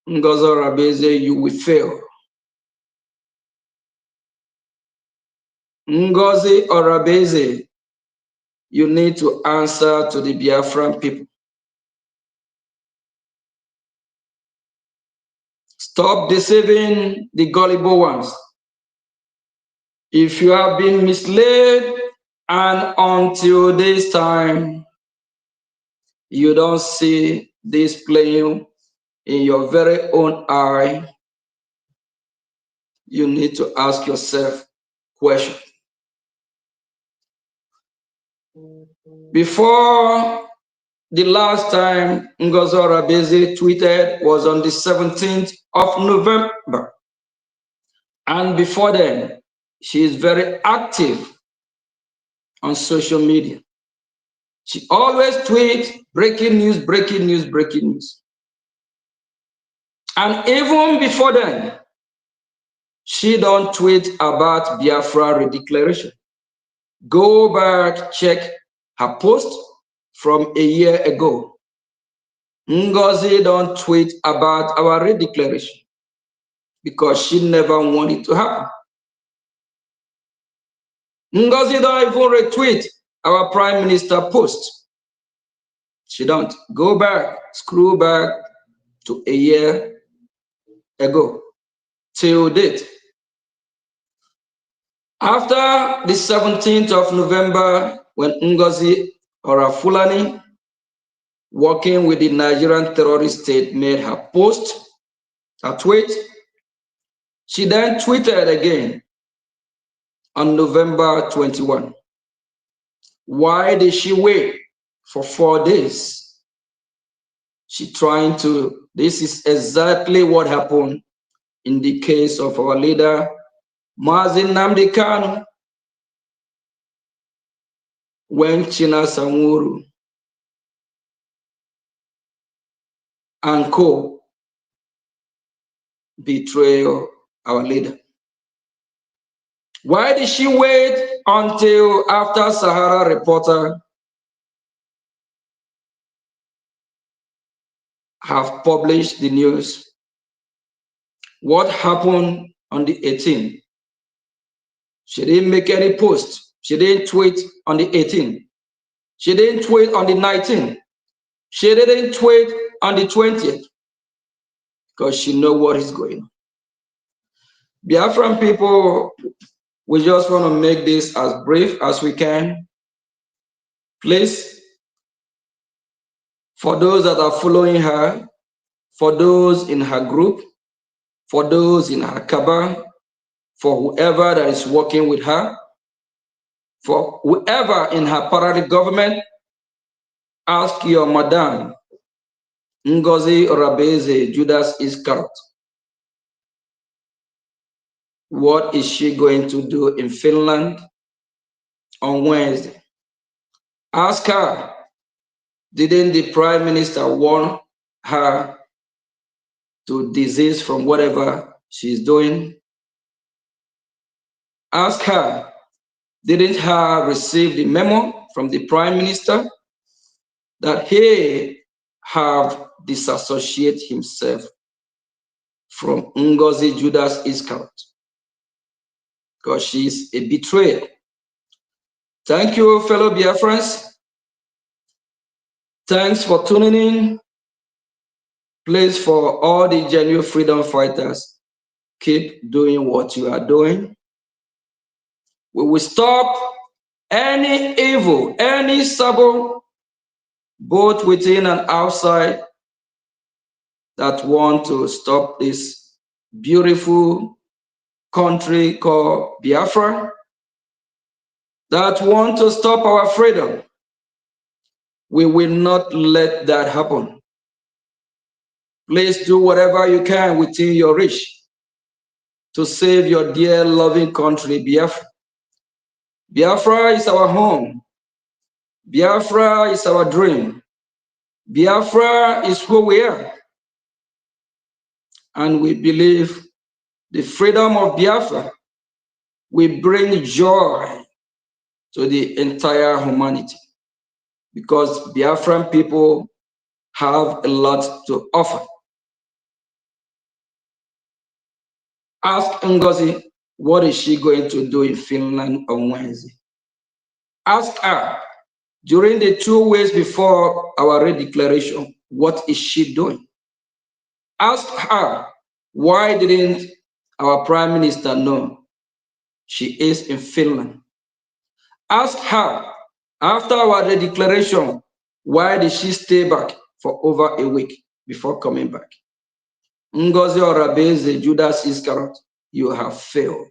Ngozi Ohanaeze, you will fail. Ngozi Ohanaeze, you need to answer to the Biafran people. Stop deceiving the gullible ones. If you have been misled and until this time you don't see this playing in your very own eye, you need to ask yourself questions. Before the last time Ngozi Ohanaeze tweeted was on the 17th of November. And before then, she is very active on social media. She always tweets breaking news, breaking news, breaking news. And even before then, she don't tweet about Biafra redeclaration. Go back, check her post from a year ago. Ngozi don't tweet about our redeclaration because she never wanted it to happen. Ngozi don't even retweet our Prime Minister post. She don't. Go back, scroll back to a year ago, till date. After the 17th of November, when Ngozi Orafulani, working with the Nigerian terrorist state, made her post, her tweet. She then tweeted again on November 21. Why did she wait for 4 days? This is exactly what happened in the case of our leader, Mazi Nnamdi Kanu, when China Sanguru and co betrayed our leader. Why did she wait until after Sahara Reporter have published the news? What happened on the 18th? She didn't make any post. She didn't tweet on the 18th. She didn't tweet on the 19th. She didn't tweet on the 20th because she knows what is going on. Biafran people, we just want to make this as brief as we can. Please, for those that are following her, for those in her group, for those in her cabal, for whoever that is working with her, for whoever in her parallel government, ask your madam, Ngozi Ohanaeze Judas Iscariot, what is she going to do in Finland on Wednesday? Ask her, didn't the Prime Minister warn her to desist from whatever she's doing? Ask her, didn't her receive the memo from the Prime Minister that he have disassociated himself from Ngozi Judas Iscariot because she's a betrayer. Thank you, fellow Biafrans. Thanks for tuning in. Please, for all the genuine freedom fighters, keep doing what you are doing. We will stop any evil, any sabot, both within and outside, that want to stop this beautiful country called Biafra, that want to stop our freedom. We will not let that happen. Please do whatever you can within your reach to save your dear loving country, Biafra. Biafra is our home. Biafra is our dream. Biafra is who we are. And we believe the freedom of Biafra will bring joy to the entire humanity, because Biafran people have a lot to offer. Ask Ngozi, what is she going to do in Finland on Wednesday? Ask her, during the 2 weeks before our redeclaration, what is she doing? Ask her, why didn't our Prime Minister know she is in Finland? Ask her, after our redeclaration, why did she stay back for over a week before coming back? Ngozi Ohanaeze Judas Iscariot, you have failed.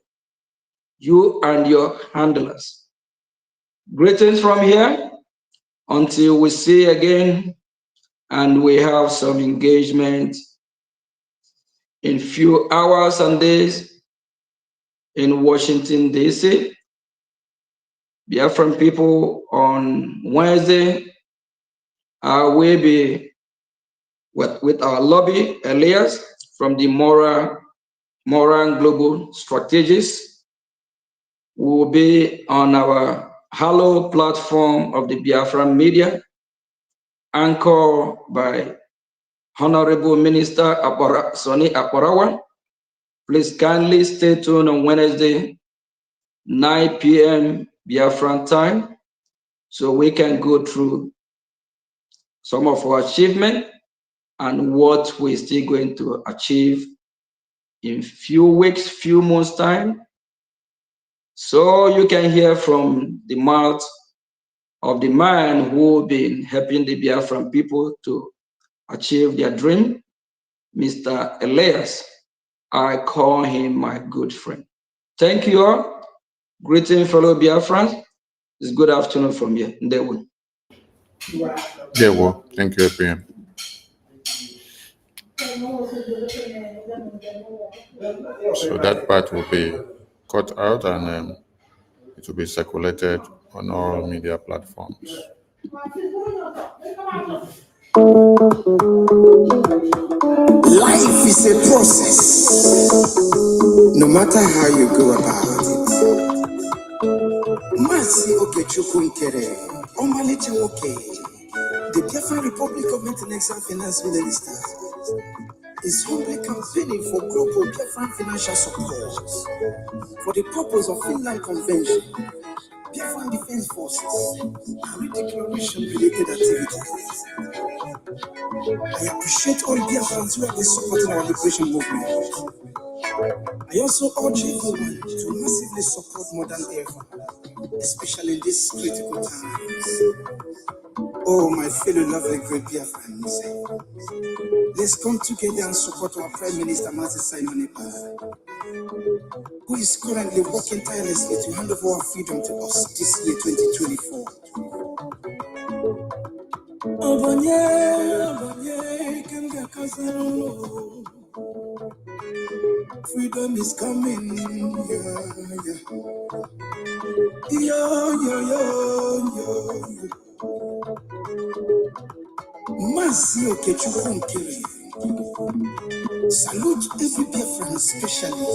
You and your handlers. Greetings from here until we see again and we have some engagement in few hours and days in Washington, D.C. Biafran people, on Wednesday, will be with our lobby, Elias, from the Moran Global Strategies. We will be on our Hello platform of the Biafran media, anchored by Honorable Minister Sonny Akparawa. Please kindly stay tuned on Wednesday, 9 p.m. Biafran time, so we can go through some of our achievements and what we're still going to achieve in few weeks, few months time. So you can hear from the mouth of the man who been helping the Biafran people to achieve their dream, Mr. Elias. I call him my good friend. Thank you all. Greeting, fellow Biafrans. It's good afternoon from here. Ndewo. Ndewo. Thank you, APM. So that part will be cut out and it will be circulated on all media platforms. Life is a process, no matter how you go about it. Masi Okechukwu Nkere, Omalicha Oke, the Biafra Republic Government Exam Finance Minister, is humbly campaigning for global Biafran financial support for the purpose of Finland Convention, Biafran Defense Forces, and redeclaration-related activities. I appreciate all Biafrans who have been supporting our liberation movement. I also urge everyone to massively support more than ever, especially in these critical times. Oh, my fellow lovely great Biafrans, let's come together and support our Prime Minister, Simon Ekpa, who is currently working tirelessly to hand over our freedom to us this year, 2024. Freedom is coming, Masi Okechukwu Nkere, salute every Biafran especially.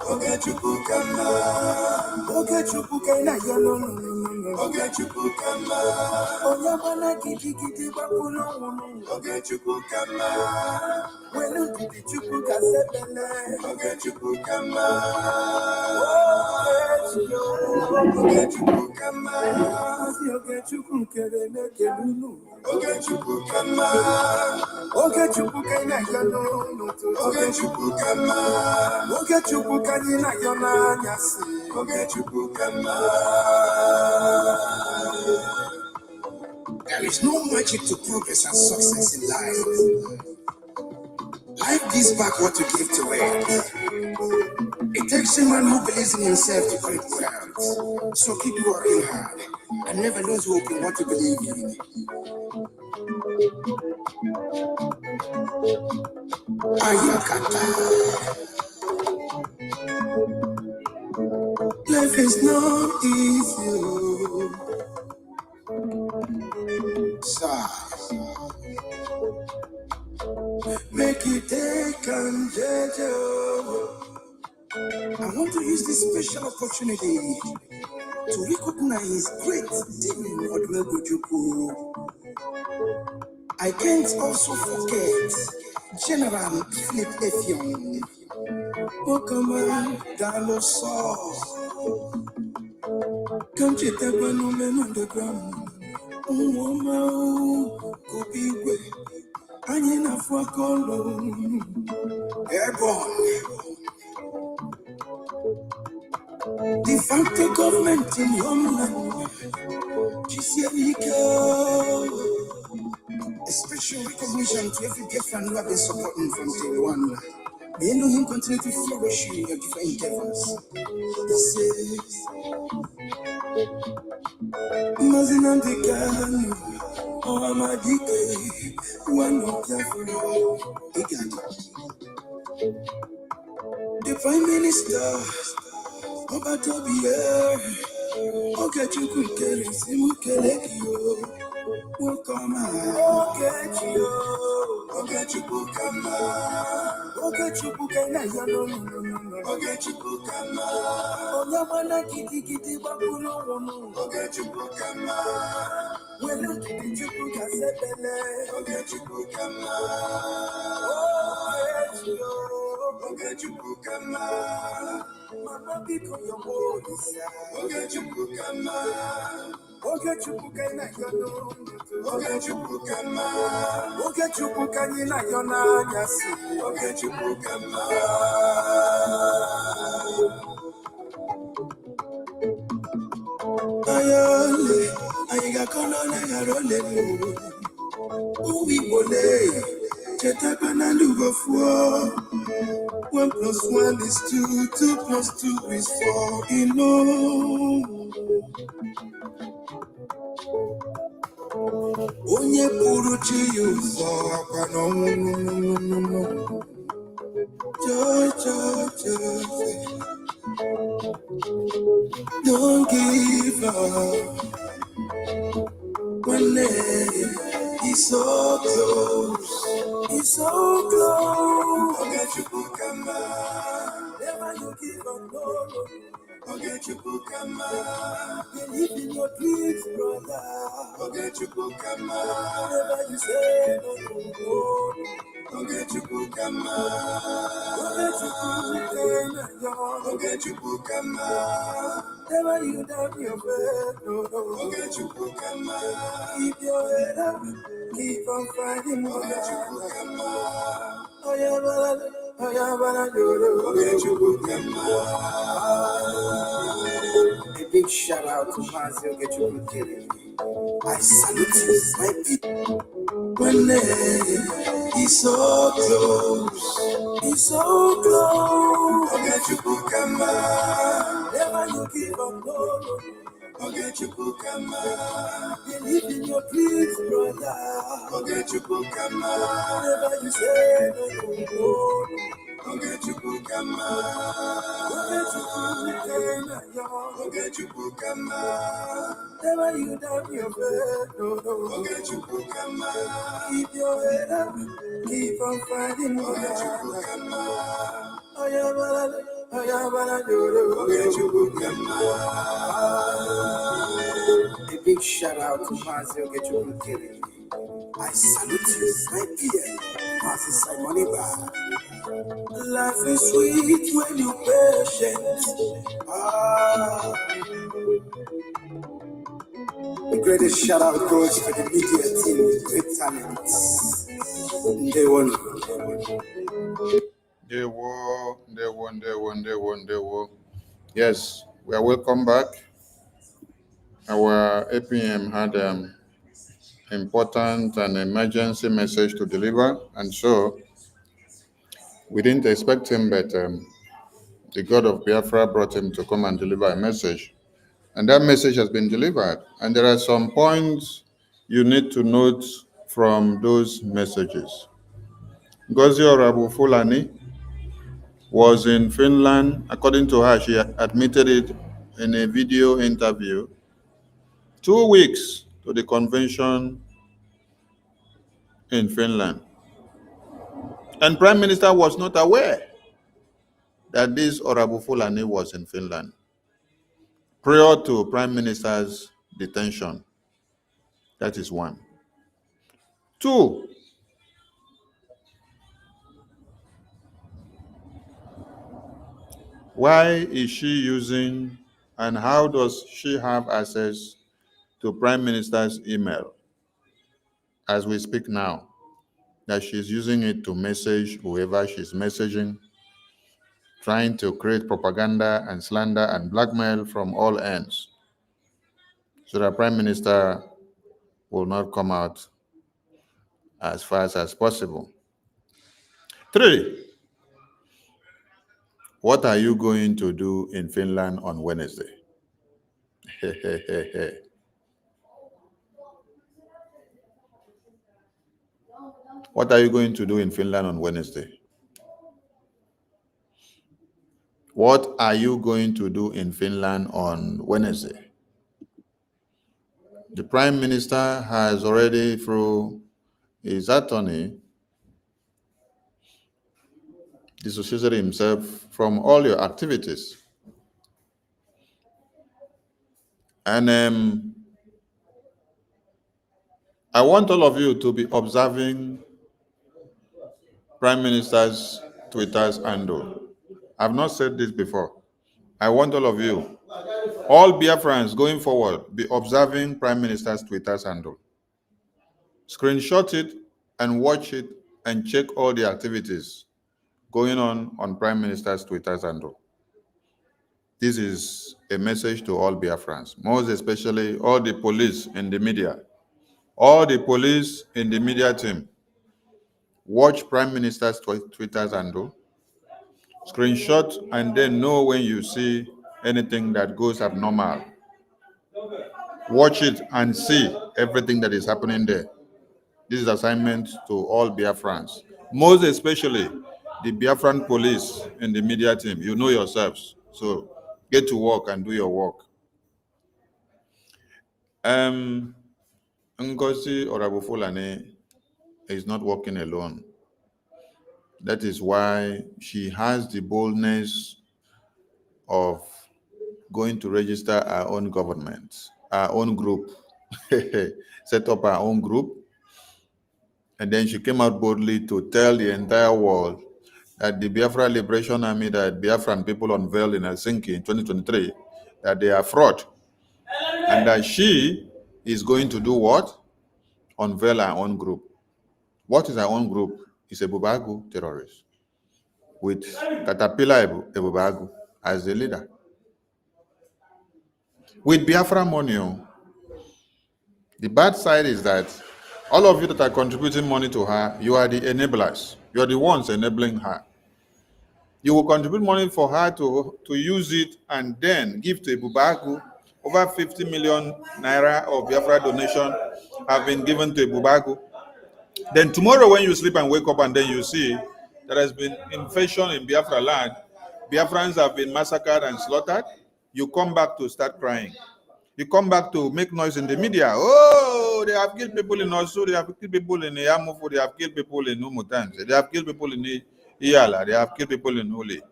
Okechukwu Kama, Okechukwu Kaina Yano, Okechukwu Kama, Oyabana Kiki Bakuno, Okechukwu Kama, Wenu Chukwu Kasebele, Okechukwu Kama, Okechukwu Kama, Okechukwu Nkere Nekelunu, Okechukwu Kama, Okechukwu Kaina Yano, Okechukwu Kama, Okechukwu Kaina Yona Nyasi, Okechukwu Kama. There is no magic to progress and success in life. Life gives back what you give to it. It takes a man who believes in himself to create wealth. So keep working hard and never lose hope in what you believe in. Ayakata. Life is not easy. Make it take and judge. I want to use this special opportunity to recognize great Dini Odumegojukwu. I can't also forget General Philip Effiong, Okama Daloso, Kanchitabanumen underground, Umoma Kubigwe, Anina Fuakolo, Airborne. The facto government in homeland, a special recognition to every Biafran who have been supporting from day one. May you know him continue to flourish in your different endeavors. He says, Mazinandekano, Oamadike, one of Biafra, the Prime Minister, Obatobie, Okechukwu Nkere, Simukelekio, Okama, Okechukwu Kama, Okechukwu Kaina Yano, Okechukwu Kama, Oyabana Kiti Bakuno, Okechukwu Kama, Wenu Chukwu Kasebele, Okechukwu Kama, Okechukwu Kama. Mama biko yomo isa. Oge chukukama. Oge chukukana yono. Oge chukukama. Oge chukukana yona yasi. Oge chukukama. Ayole, ayiga kono na garole mu. Uwi bole, chetakana ndugo fuo. 1 plus 1 is 2, 2 plus 2 is 4. You know. Onye puru chi yuzo akwa no. Joy. Don't give up. One day, he's so close. He's so close. Forget your book, never you give up, no. Forget your book, believe in your dreams, brother. Forget your book, never you say no. Forget your book, forget your book, never you down your bed, no. Forget your book, keep your head up, keep on fighting, forget your book, oh yeah, forget your book, a big shout out to Mazio, get your book, I salute you, my people. When he's so close, he's so close. Forget your book, never you give up, no. Forget your book, believe in your dreams, brother. Forget your book, never you say no. Forget your book, forget your book, never you down your bed, no. Forget your book, keep your head up, keep on fighting, forget your book, oh yeah, forget your book, a big shout out to Mazio, get your book, I salute you, my dear, Mazio Simon Bar. Life is sweet when you're patient. The greatest shout out goes to the media team with great talents. They won. Yes, we are welcome back. Our APM had important and emergency message to deliver, and so we didn't expect him, but the God of Biafra brought him to come and deliver a message. And that message has been delivered. And there are some points you need to note from those messages. Ngozi Orabu Fulani was in Finland. According to her, she admitted it in a video interview 2 weeks to the convention in Finland. And Prime Minister was not aware that this Orabu Fulani was in Finland prior to Prime Minister's detention. That is one. 2, why is she using and how does she have access to Prime Minister's email as we speak now? That she's using it to message whoever she's messaging, trying to create propaganda and slander and blackmail from all ends, so that Prime Minister will not come out as fast as possible. 3, what are you going to do in Finland on Wednesday? What are you going to do in Finland on Wednesday? What are you going to do in Finland on Wednesday? The Prime Minister has already, through his attorney, dissociated himself from all your activities. And I want all of you to be observing Prime Minister's Twitter's handle. I've not said this before. I want all of you, all Biafrans going forward, be observing Prime Minister's Twitter handle. Screenshot it and watch it and check all the activities going on Prime Minister's Twitter handle. This is a message to all Biafrans, most especially all the police and the media. All the police in the media team, watch Prime Minister's Twitter handle, screenshot, and then know when you see anything that goes abnormal. Watch it and see everything that is happening there. This is assignment to all Biafrans, most especially the Biafran police and the media team. You know yourselves, so get to work and do your work. Ngozi Orabufulane is not working alone. That is why she has the boldness of going to register our own government, our own group, set up our own group. And then she came out boldly to tell the entire world that the Biafra Liberation Army that Biafran people unveiled in Helsinki in 2023, that they are fraud. And that she is going to do what? Unveil our own group. What is our own group? It's a Bubagu terrorist with Caterpillar Ebubagu as the leader. With Biafra money, the bad side is that all of you that are contributing money to her, you are the enablers. You are the ones enabling her. You will contribute money for her to use it and then give to Ebubagu. Over 50 million naira of Biafra donation have been given to Ebubagu. Then tomorrow when you sleep and wake up and then you see there has been infection in Biafra land, Biafrans have been massacred and slaughtered, you come back to start crying. You come back to make noise in the media. Oh, they have killed people in Osu, they have killed people in Yamufu, they have killed people in Umutanze, they have killed people in Iyala, they have killed people in Uli.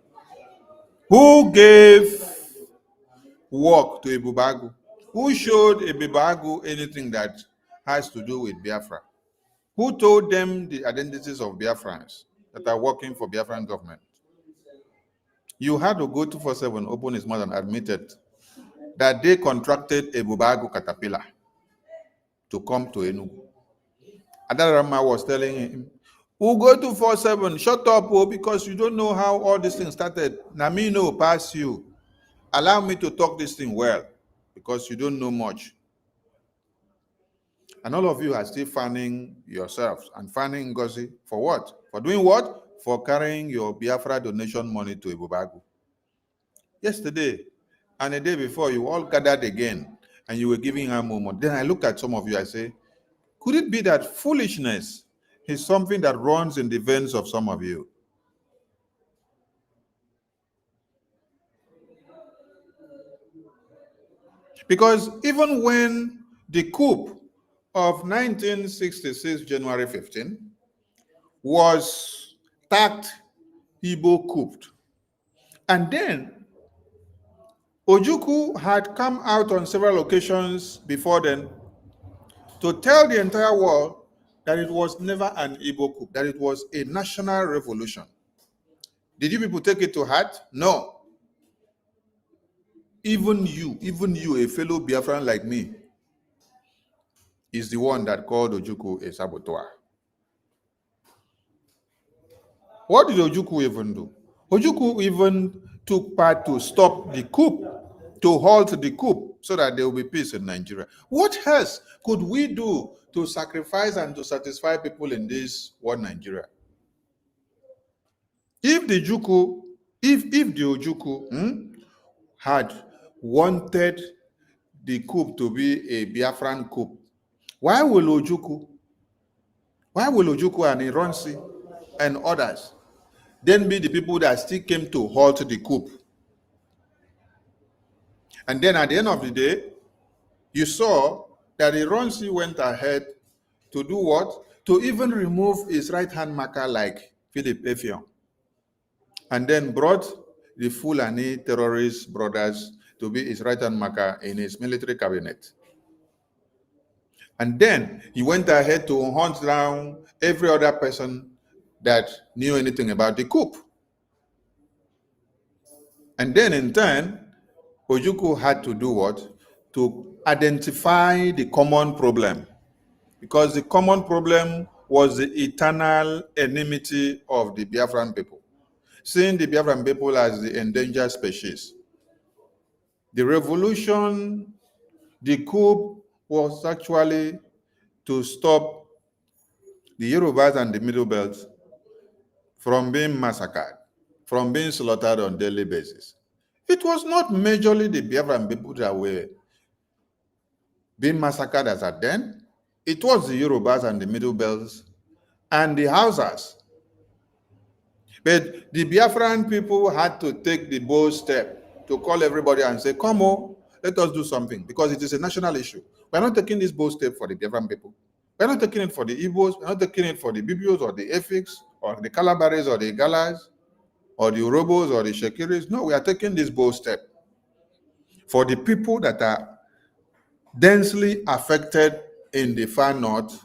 Who gave work to Ebubagu? Who showed Ebubagu anything that has to do with Biafra? Who told them the identities of Biafrans that are working for Biafran government? You had to go 247, open his mouth and admitted that they contracted Ebubagu Caterpillar to come to Enugu. Adarama was telling him, we'll go 247, shut up, because you don't know how all this thing started. Namino pass you. Allow me to talk this thing well, because you don't know much. And all of you are still fanning yourselves and fanning Ngozi for what? For doing what? For carrying your Biafra donation money to Ebubagu. Yesterday and a day before, you all gathered again and you were giving her more money. Then I look at some of you, I say, could it be that foolishness is something that runs in the veins of some of you? Because even when the coup of 1966, January 15, was tagged Igbo coup, and then Ojukwu had come out on several occasions before then to tell the entire world that it was never an Igbo coup, that it was a national revolution. Did you people take it to heart? No. Even you, a fellow Biafran like me, is the one that called Ojukwu a saboteur. What did Ojukwu even do? Ojukwu even took part to stop the coup, to halt the coup, so that there will be peace in Nigeria. What else could we do to sacrifice and to satisfy people in this one Nigeria? If the Ojukwu had wanted the coup to be a Biafran coup, why will Ojukwu and Ironsi and others then be the people that still came to halt the coup? And then at the end of the day, you saw that Ironsi went ahead to do what? To even remove his right-hand marker like Philip Effiong. And then brought the Fulani terrorist brothers to be his right-hand marker in his military cabinet. And then he went ahead to hunt down every other person that knew anything about the coup. And then in turn, Ojukwu had to do what? To identify the common problem. Because the common problem was the eternal enmity of the Biafran people. Seeing the Biafran people as the endangered species. The revolution, the coup was actually to stop the Yorubas and the Middle Belt from being massacred, from being slaughtered on a daily basis. It was not majorly the Biafran people that were being massacred as at then. It was the Yorubas and the Middle Belts and the Hausas. But the Biafran people had to take the bold step to call everybody and say, come on, let us do something, because it is a national issue. We're not taking this bold step for the Biafran people. We're not taking it for the Igbos. We're not taking it for the Bibios or the Efiks or the Calabares or the Galas or the Urobos or the Shekiris. No, we are taking this bold step for the people that are densely affected in the far north,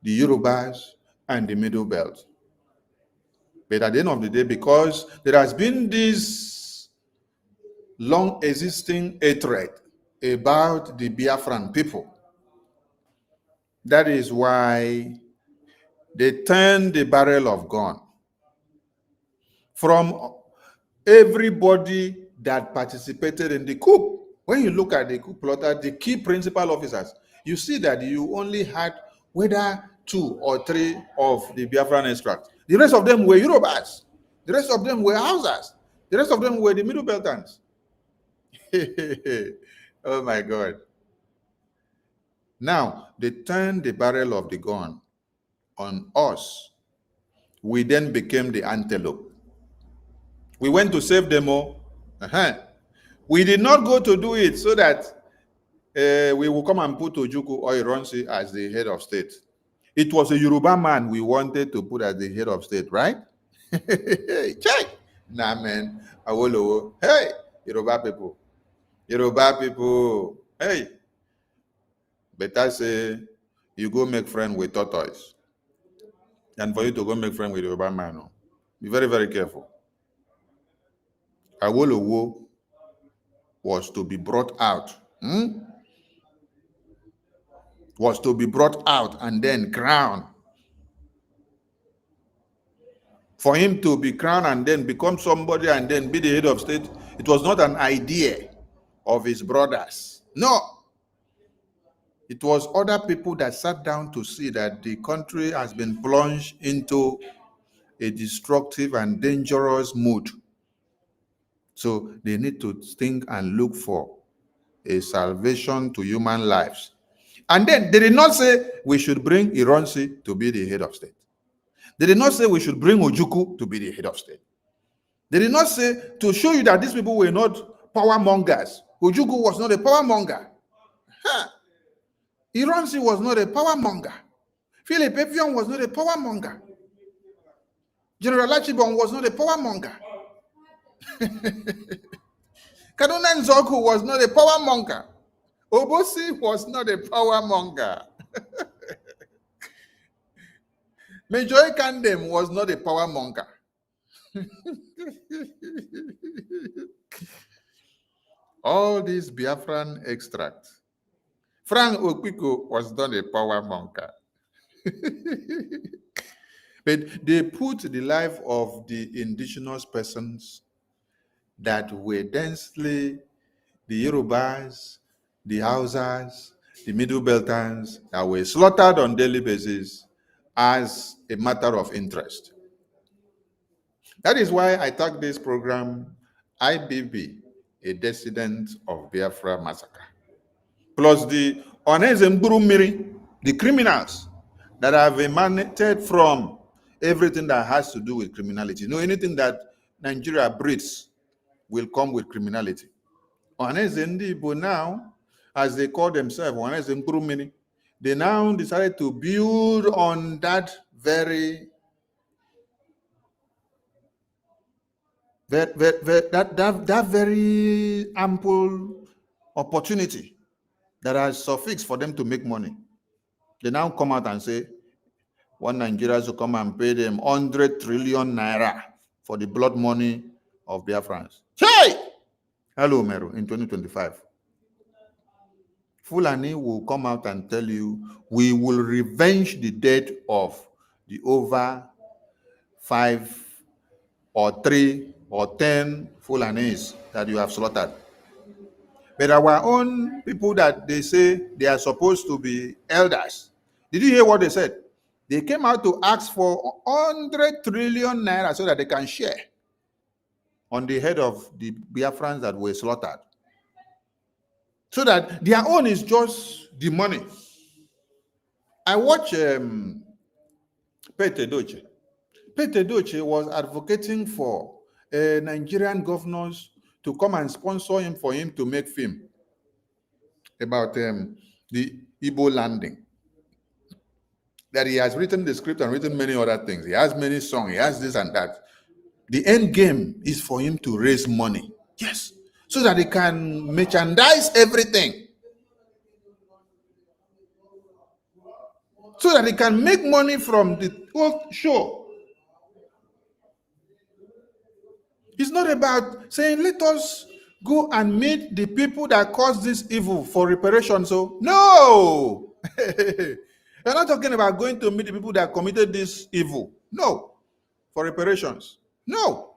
the Yorubas and the Middle Belt. But at the end of the day, because there has been this long existing hatred about the Biafran people, that is why they turned the barrel of gun from everybody that participated in the coup. When you look at the coup plotter, the key principal officers, you see that you only had whether 2 or 3 of the Biafran extracts. The rest of them were Yorubas. The rest of them were Hausas. The rest of them were the Middle Beltans. Oh my God. Now, they turned the barrel of the gun on us. We then became the antelope. We went to save them all. We did not go to do it so that we will come and put Ojukwu or Ironsi as the head of state. It was a Yoruba man we wanted to put as the head of state, right? Check. Nah, man. Awolowo. Hey, Yoruba people. Yoruba people. Hey. Better say you go make friend with tortoise than for you to go make friend with Yoruba man. No. Be very, very careful. Awolowo was to be brought out. Was to be brought out and then crowned. For him to be crowned and then become somebody and then be the head of state, it was not an idea of his brothers. No. It was other people that sat down to see that the country has been plunged into a destructive and dangerous mood. So they need to think and look for a salvation to human lives. And then they did not say we should bring Ironsi to be the head of state. They did not say we should bring Ojukwu to be the head of state. They did not say to show you that these people were not power mongers. Ojukwu was not a power monger. Ironsi was not a power monger. Philip Epion was not a power monger. General Achibon was not a power monger. Kaduna Nzoku was not a power monger. Obosi was not a power monger. Major Kandem was not a power monger. All these Biafran extracts. Frank Okpiko was not a power monger. But they put the life of the indigenous persons that were densely the Yorubas, the Hausas, the Middle Beltans that were slaughtered on daily basis as a matter of interest. That is why I tag this program IBB, a Decedent of Biafra Massacre. Plus the Ohanaeze Ndigbo, the criminals that have emanated from everything that has to do with criminality. No, anything that Nigeria breeds will come with criminality. Ohanaeze Ndigbo now, as they call themselves, Ohanaeze Ndigbo, they now decided to build on that very very ample opportunity that has suffixed for them to make money. They now come out and say, one Nigerians will come and pay them 100 trillion naira for the blood money of Biafrans. Chai! Hello, Meru, in 2025. Fulani will come out and tell you, we will revenge the death of the over 5 or 3 or 10 Fulanis that you have slaughtered. But our own people that they say they are supposed to be elders, did you hear what they said? They came out to ask for 100 trillion naira so that they can share on the head of the Biafrans that were slaughtered. So that their own is just the money. I watch Pete Doche. Pete Doche was advocating for Nigerian governors to come and sponsor him for him to make film about the Igbo landing. That he has written the script and written many other things. He has many songs, he has this and that. The end game is for him to raise money. Yes. So that he can merchandise everything. So that he can make money from the whole show. It's not about saying, let us go and meet the people that caused this evil for reparation. So, no! We're not talking about going to meet the people that committed this evil. No. For reparations. No.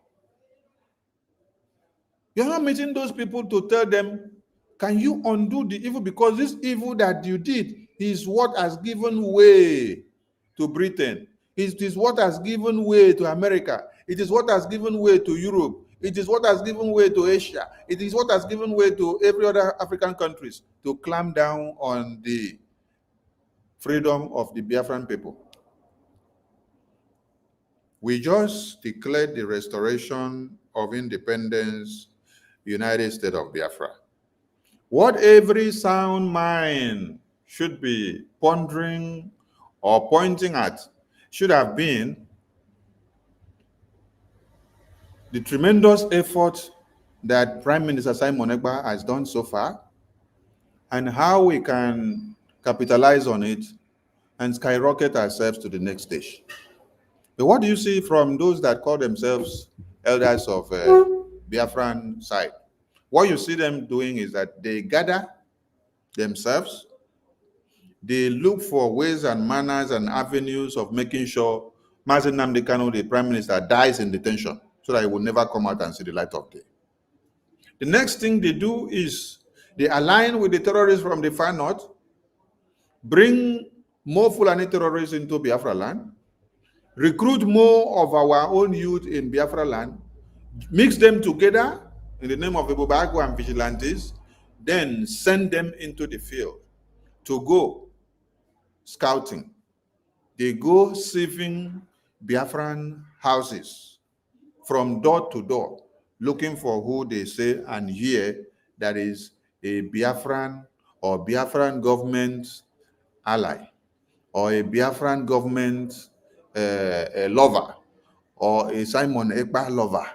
You're not meeting those people to tell them, can you undo the evil? Because this evil that you did is what has given way to Britain. It is what has given way to America. It is what has given way to Europe. It is what has given way to Asia. It is what has given way to every other African countries to clamp down on the freedom of the Biafran people. We just declared the restoration of independence, United States of Biafra. What every sound mind should be pondering or pointing at should have been the tremendous effort that Prime Minister Simon Ekpa has done so far and how we can capitalize on it and skyrocket ourselves to the next stage. But what do you see from those that call themselves elders of Biafran side? What you see them doing is that they gather themselves, they look for ways and manners and avenues of making sure Mazi Nnamdi Kanu, the Prime Minister, dies in detention so that he will never come out and see the light of day. The next thing they do is they align with the terrorists from the far north, bring more Fulani terrorists into Biafra land, recruit more of our own youth in Biafra land, mix them together in the name of Ebobago and vigilantes, then send them into the field to go scouting. They go sieving Biafran houses from door to door, looking for who they say and hear that is a Biafran or Biafran government ally, or a Biafran government lover, or a Simon Ekpa lover,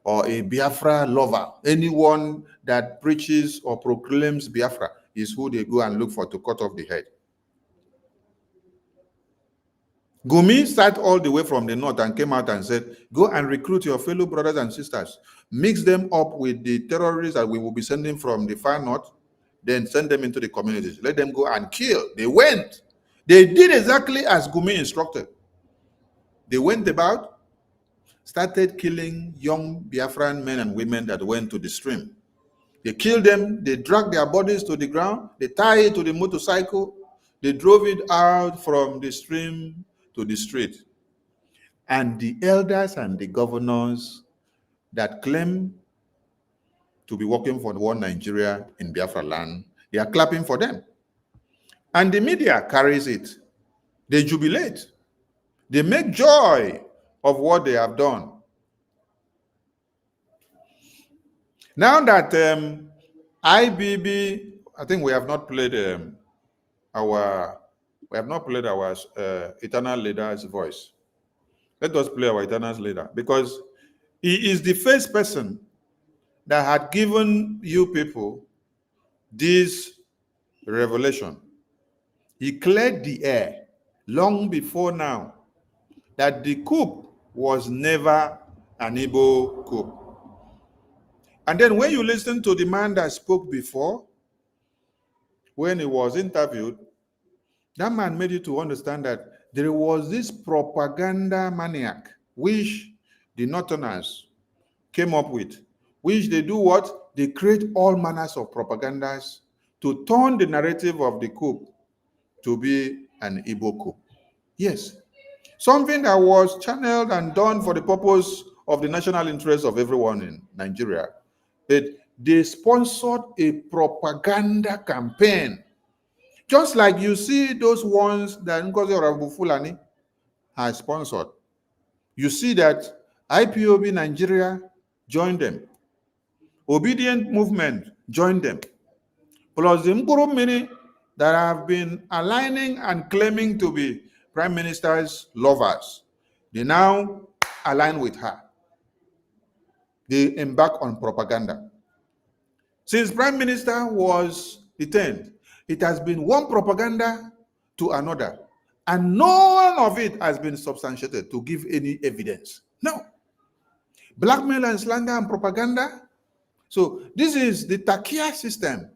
or a Biafra lover. Anyone that preaches or proclaims Biafra is who they go and look for to cut off the head. Gumi sat all the way from the north and came out and said, go and recruit your fellow brothers and sisters, mix them up with the terrorists that we will be sending from the far north, then send them into the communities. Let them go and kill. They went. They did exactly as Gumi instructed. They went about, started killing young Biafran men and women that went to the stream. They killed them, they dragged their bodies to the ground, they tied it to the motorcycle, they drove it out from the stream to the street. And the elders and the governors that claim to be working for one Nigeria in Biafra land, they are clapping for them. And the media carries it. They jubilate. They make joy of what they have done. Now that IBB, I think we have not played our eternal leader's voice. Let us play our eternal leader, because he is the first person that had given you people this revelation. He cleared the air long before now that the coup was never an Igbo coup. And then when you listen to the man that spoke before, when he was interviewed, that man made you to understand that there was this propaganda maniac, which the Northerners came up with, which they do what? They create all manners of propagandas to turn the narrative of the coup to be an Igbo coup. Yes. Something that was channeled and done for the purpose of the national interest of everyone in Nigeria. But they sponsored a propaganda campaign. Just like you see those ones that Ngozi Oravufulani has sponsored. You see that IPOB Nigeria joined them. Obedient Movement joined them. Plus the Mkuru Mini that have been aligning and claiming to be Prime Minister's lovers. They now align with her. They embark on propaganda. Since Prime Minister was detained, it has been one propaganda to another. And none of it has been substantiated to give any evidence. No. Blackmail and slander and propaganda. So this is the Takia system.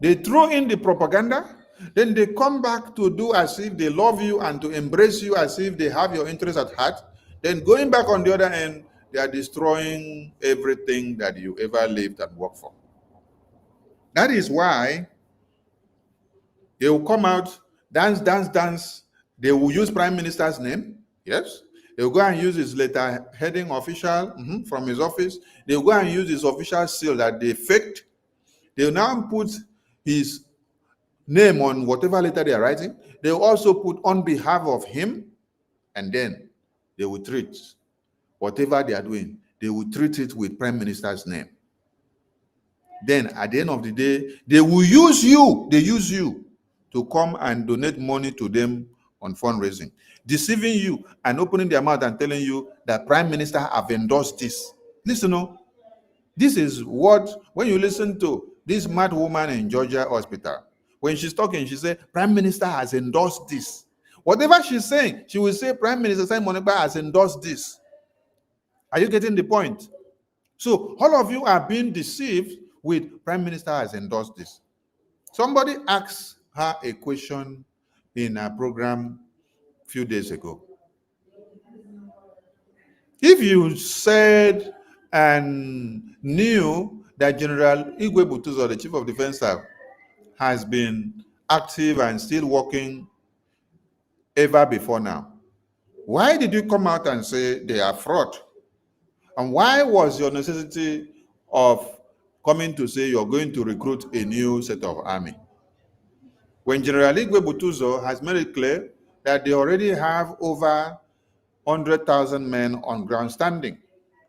They throw in the propaganda, then they come back to do as if they love you and to embrace you as if they have your interest at heart. Then going back on the other end, they are destroying everything that you ever lived and worked for. That is why they will come out, dance, dance, dance. They will use Prime Minister's name. Yes. They will go and use his letter heading official from his office. They will go and use his official seal that they faked. They will now put his name on whatever letter they are writing. They will also put on behalf of him, and then they will treat whatever they are doing. They will treat it with Prime Minister's name. Then at the end of the day, they will use you. They use you to come and donate money to them on fundraising, deceiving you and opening their mouth and telling you that Prime Minister have endorsed this. Listen, no, this is what, when you listen to this mad woman in Georgia hospital, when she's talking, she said, Prime Minister has endorsed this. Whatever she's saying, she will say, Prime Minister Simon Ekpa has endorsed this. Are you getting the point? So all of you are being deceived with Prime Minister has endorsed this. Somebody asked her a question in a program a few days ago. If you said and knew that General Igwe Butuzo, the Chief of Defense Staff, has been active and still working ever before now, why did you come out and say they are fraud? And why was your necessity of coming to say you're going to recruit a new set of army? When General Igwe Butuzo has made it clear that they already have over 100,000 men on ground standing,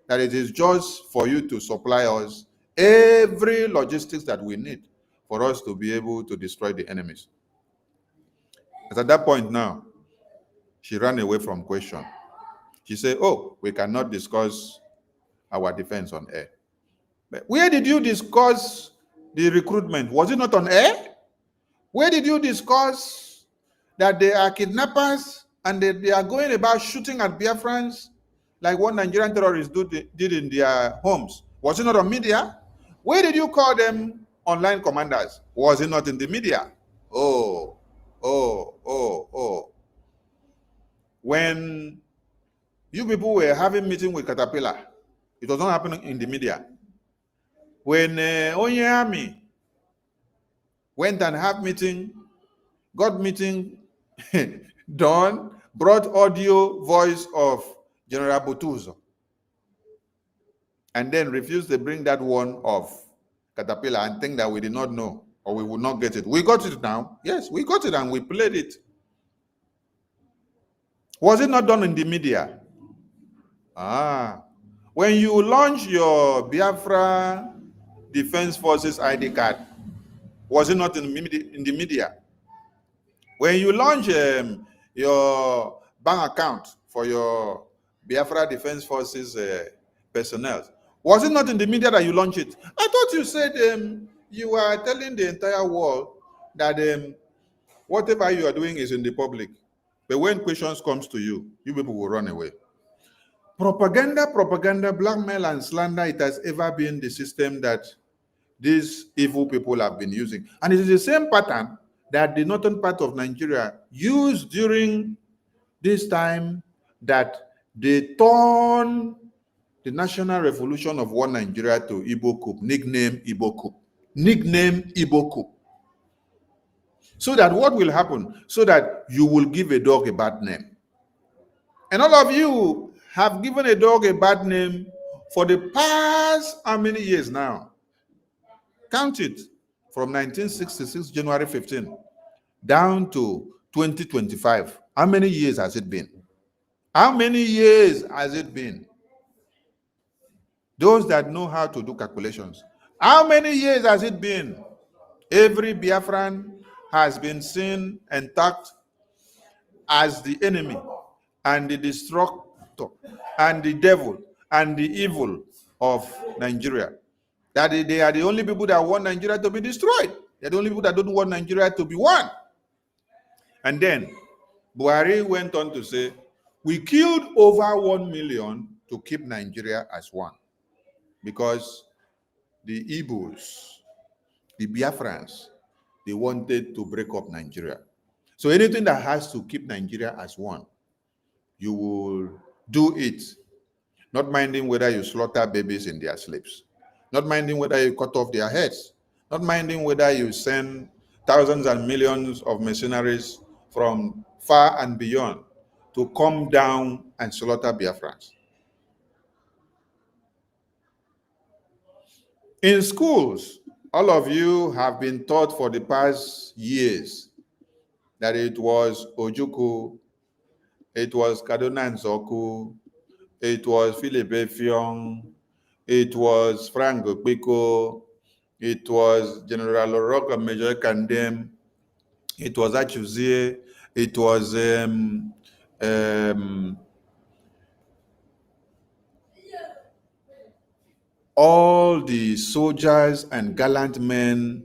that it is just for you to supply us every logistics that we need for us to be able to destroy the enemies. But at that point now, she ran away from question. She said, oh, we cannot discuss our defense on air. But where did you discuss the recruitment? Was it not on air? Where did you discuss that they are kidnappers and they are going about shooting at Biafrans like what Nigerian terrorists did in their homes? Was it not on media? Where did you call them online commanders? Was it not in the media? Oh. When you people were having meeting with Caterpillar, it was not happening in the media. When Onye Army went and had meeting, got meeting done, brought audio voice of General Butuzo, and then refused to bring that one of Caterpillar and think that we did not know or we would not get it. We got it now. Yes, we got it and we played it. Was it not done in the media? When you launch your Biafra Defense Forces ID card, was it not in the media? When you launch your bank account for your Biafra Defense Forces personnel, was it not in the media that you launched it? I thought you said you were telling the entire world that whatever you are doing is in the public. But when questions comes to you, you people will run away. Propaganda, blackmail, and slander, it has ever been the system that these evil people have been using. And it is the same pattern that the northern part of Nigeria used during this time that they turned the national revolution of one Nigeria to Igbo coup, nickname Igbo coup. Nickname Igbo coup. So that what will happen? So that you will give a dog a bad name. And all of you have given a dog a bad name for the past how many years now? Count it from 1966, January 15, down to 2025. How many years has it been? How many years has it been? Those that know how to do calculations. How many years has it been? Every Biafran has been seen and tagged as the enemy and the destructor and the devil and the evil of Nigeria. That they are the only people that want Nigeria to be destroyed. They're the only people that don't want Nigeria to be won. And then Buhari went on to say, we killed over 1 million to keep Nigeria as one. Because the Igbos, the Biafrans, they wanted to break up Nigeria. So anything that has to keep Nigeria as one, you will do it, not minding whether you slaughter babies in their sleeps, not minding whether you cut off their heads, not minding whether you send thousands and millions of mercenaries from far and beyond to come down and slaughter Biafrans. In schools, all of you have been taught for the past years that it was Ojukwu, it was Kaduna Nzoku, it was Philip Effiong, it was Frank Okpiko, it was General Oroka Major Kandem, it was Achuzie, it was all the soldiers and gallant men.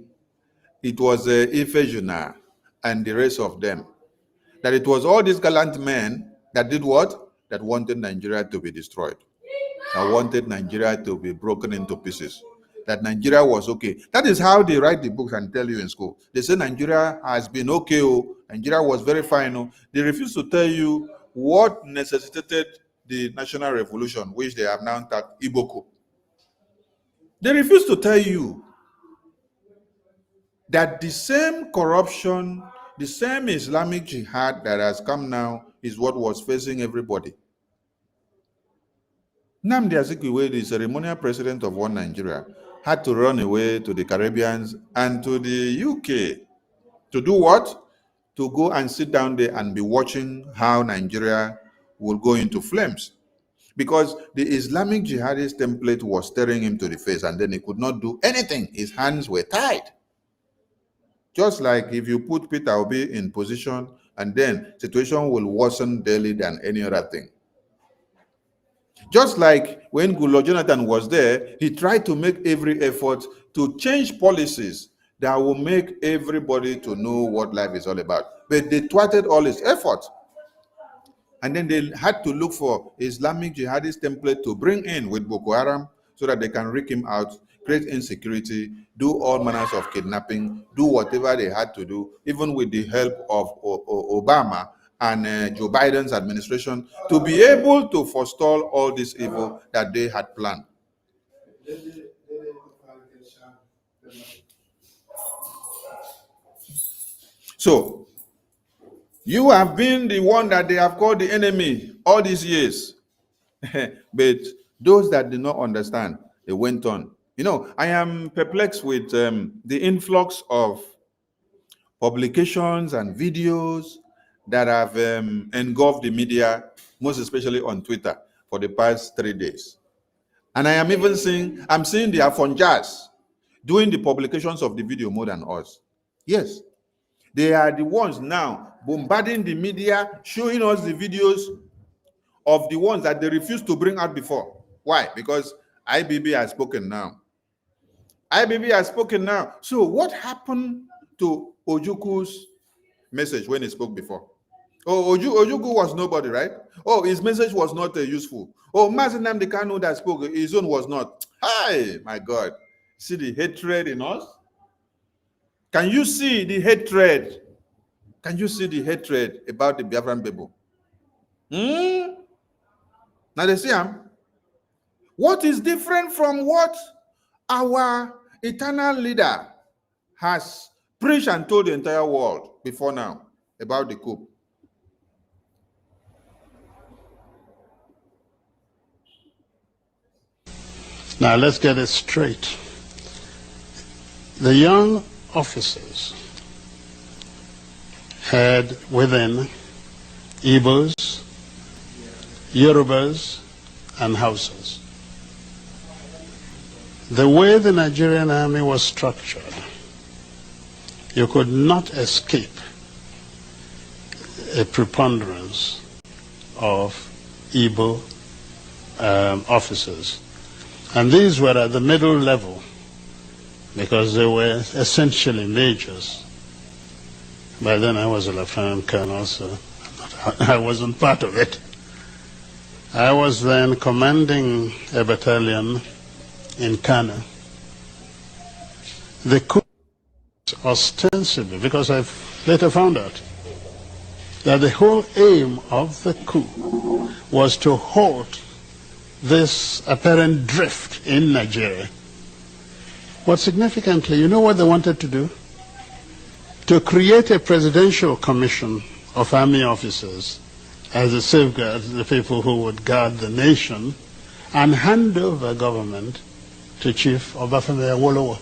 It was Ifejuna and the rest of them. That it was all these gallant men that did what? That wanted Nigeria to be destroyed. That wanted Nigeria to be broken into pieces. That Nigeria was okay. That is how they write the books and tell you in school. They say Nigeria has been okay. Oh, Nigeria was very fine. Oh. They refuse to tell you what necessitated the national revolution, which they have now tagged Igbo coup. They refuse to tell you that the same corruption, the same Islamic jihad that has come now is what was facing everybody. Nnamdi Azikiwe, the ceremonial president of One Nigeria, had to run away to the Caribbeans and to the UK. To do what? To go and sit down there and be watching how Nigeria will go into flames. Because the Islamic jihadist template was staring him to the face and then he could not do anything. His hands were tied. Just like if you put Peter Obi in position and then situation will worsen daily than any other thing. Just like when Goodluck Jonathan was there, he tried to make every effort to change policies that will make everybody to know what life is all about. But they thwarted all his efforts. And then they had to look for Islamic jihadist template to bring in with Boko Haram so that they can rig him out, create insecurity, do all manners of kidnapping, do whatever they had to do, even with the help of Obama and Joe Biden's administration, to be able to forestall all this evil that they had planned. So, you have been the one that they have called the enemy all these years. But those that did not understand, they went on. You know, I am perplexed with the influx of publications and videos that have engulfed the media, most especially on Twitter, for the past 3 days. And I am even seeing the Afonjas doing the publications of the video more than us. Yes, they are the ones now bombarding the media, showing us the videos of the ones that they refused to bring out before. Why? Because IBB has spoken now. IBB has spoken now. So what happened to Ojuku's message when he spoke before? Oh, Ojugu was nobody, right? Oh, his message was not useful. Oh, Mazi Nnamdi Kanu that spoke, his own was not. Hi, my God. See the hatred in us? Can you see the hatred? Can you see the hatred about the Biafran people? Now they see what is different from what our eternal leader has preached and told the entire world before now about the coup? Now let's get it straight. The young officers had within Igbos, Yorubas, and Hausas. The way the Nigerian army was structured, you could not escape a preponderance of Igbo officers. And these were at the middle level because they were essentially majors. By then I was a lieutenant colonel, so I wasn't part of it. I was then commanding a battalion in Kano. The coup ostensibly, because I've later found out that the whole aim of the coup was to halt this apparent drift in Nigeria. But significantly, you know what they wanted to do? To create a presidential commission of army officers as a safeguard, the people who would guard the nation, and hand over government to Chief Obafemi Awolowo.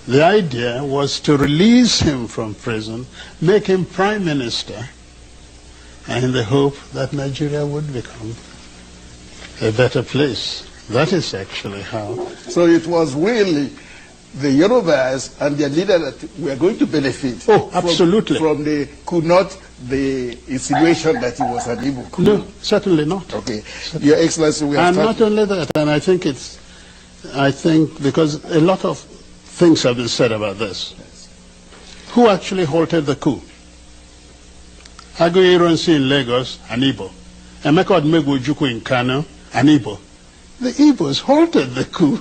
The idea was to release him from prison, make him prime minister, and in the hope that Nigeria would become a better place. That is actually how. So it was really the Yorubas and their leader that were going to benefit. Oh, absolutely. From the coup, not the insinuation that he was an Igbo coup. No, certainly not. Okay. Your Excellency, we have And not only that, and I think because a lot of things have been said about this. Who actually halted the coup? Aguiyi Ironsi in Lagos, an Igbo. Emeka Odumegwu Ojukwu in Kano, an Igbo. The Igbos halted the coup.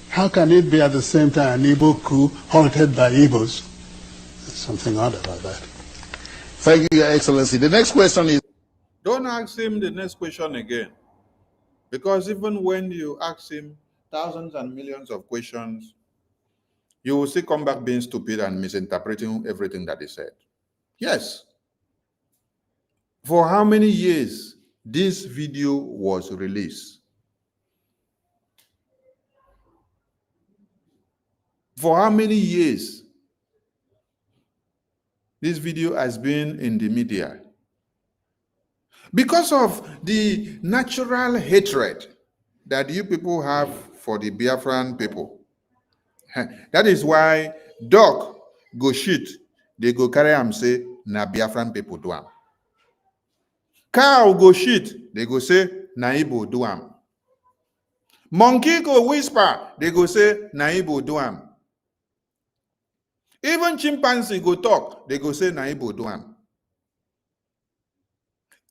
How can it be at the same time an Igbo coup halted by Igbos? There's something odd about that. Thank you, Your Excellency. The next question is... Don't ask him the next question again. Because even when you ask him thousands and millions of questions, you will still come back being stupid and misinterpreting everything that he said. Yes. For how many years this video was released? For how many years this video has been in the media? Because of the natural hatred that you people have for the Biafran people. That is why dog go shit, they go carry am say, na Biafran people do am. Cow go shit, they go say, na Igbo do am. Monkey go whisper, they go say, na Igbo do am. Even chimpanzee go talk, they go say, na Igbo do am.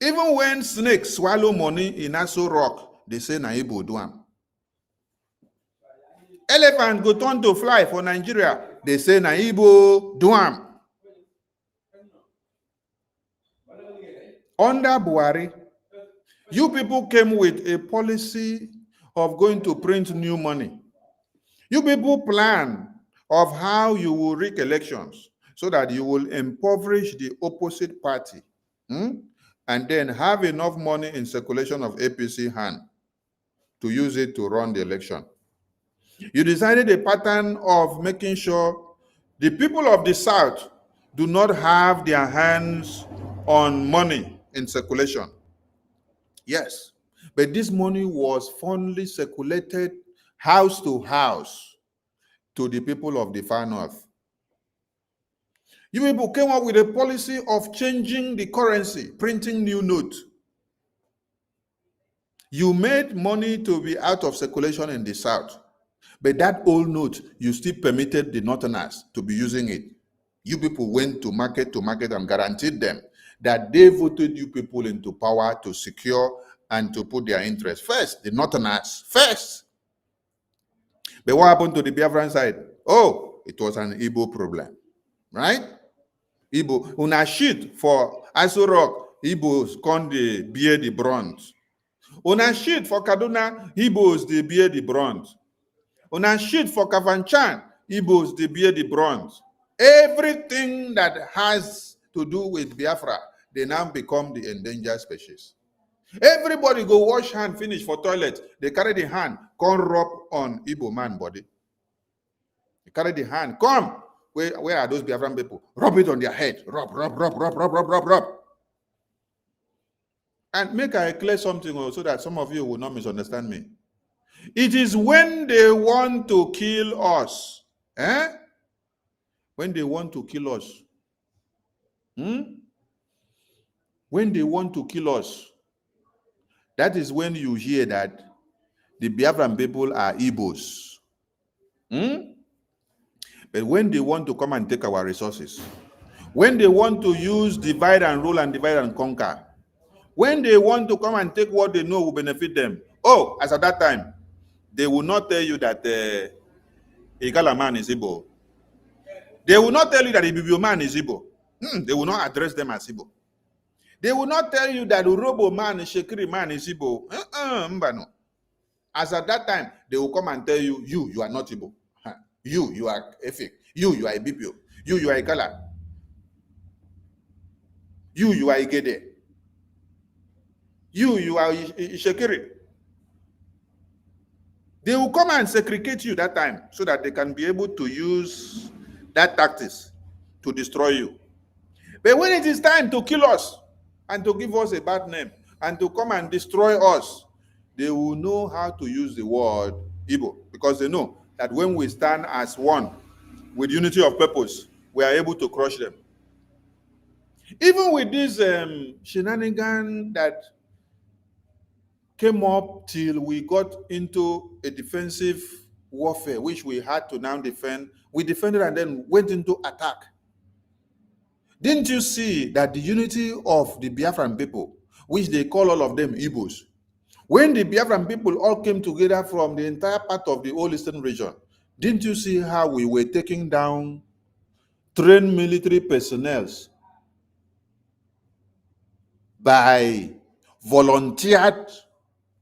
Even when snakes swallow money in Aso Rock, they say, na Igbo do am. Elephant go turn to fly for Nigeria, they say, na Igbo do am. Under Buhari, you people came with a policy of going to print new money. You people plan of how you will rig elections so that you will impoverish the opposite party and then have enough money in circulation of APC hand to use it to run the election. You decided a pattern of making sure the people of the South do not have their hands on money in circulation. Yes, but this money was fondly circulated house to house to the people of the far north. You people came up with a policy of changing the currency, printing new notes. You made money to be out of circulation in the south, but that old note, you still permitted the northerners to be using it. You people went to market and guaranteed them that they voted you people into power to secure and to put their interests first, the Northerners first. But what happened to the Biafran side? Oh, it was an Igbo problem, right? Igbo, una shit for Aso Rock, Igbos con the bear the bronze. Una shit for Kaduna, Igbos the bear the bronze. Una shit for Kavanchan, Igbos the bear the bronze. Everything that has to do with Biafra, they now become the endangered species. Everybody go wash hand, finish for toilet. They carry the hand, come rub on Igbo man body. They carry the hand, come. Where are those Biafran people? Rub it on their head. Rub, rub, rub, rub, rub, rub, rub, rub. And make I clear something so that some of you will not misunderstand me. It is when they want to kill us. When they want to kill us. When they want to kill us. That is when you hear that the Biafran people are Igbos. But when they want to come and take our resources, when they want to use divide and rule and divide and conquer, when they want to come and take what they know will benefit them, oh, as at that time, they will not tell you that Igala man is Igbo. They will not tell you that Ibibio man is Igbo. They will not address them as Igbo. They will not tell you that Urobo man, Shekiri man is Igbo. No. As at that time, they will come and tell you, you are not Igbo. You are Efik. You are Ibibio. You are Igala. You are Igede. You are Shekiri. They will come and segregate you that time so that they can be able to use that tactics to destroy you. But when it is time to kill us and to give us a bad name and to come and destroy us, they will know how to use the word Igbo, because they know that when we stand as one with unity of purpose, we are able to crush them. Even with this shenanigan that came up till we got into a defensive warfare, which we had to now defend. We defended and then went into attack. Didn't you see that the unity of the Biafran people, which they call all of them Igbos, when the Biafran people all came together from the entire part of the whole eastern region, didn't you see how we were taking down trained military personnel by volunteered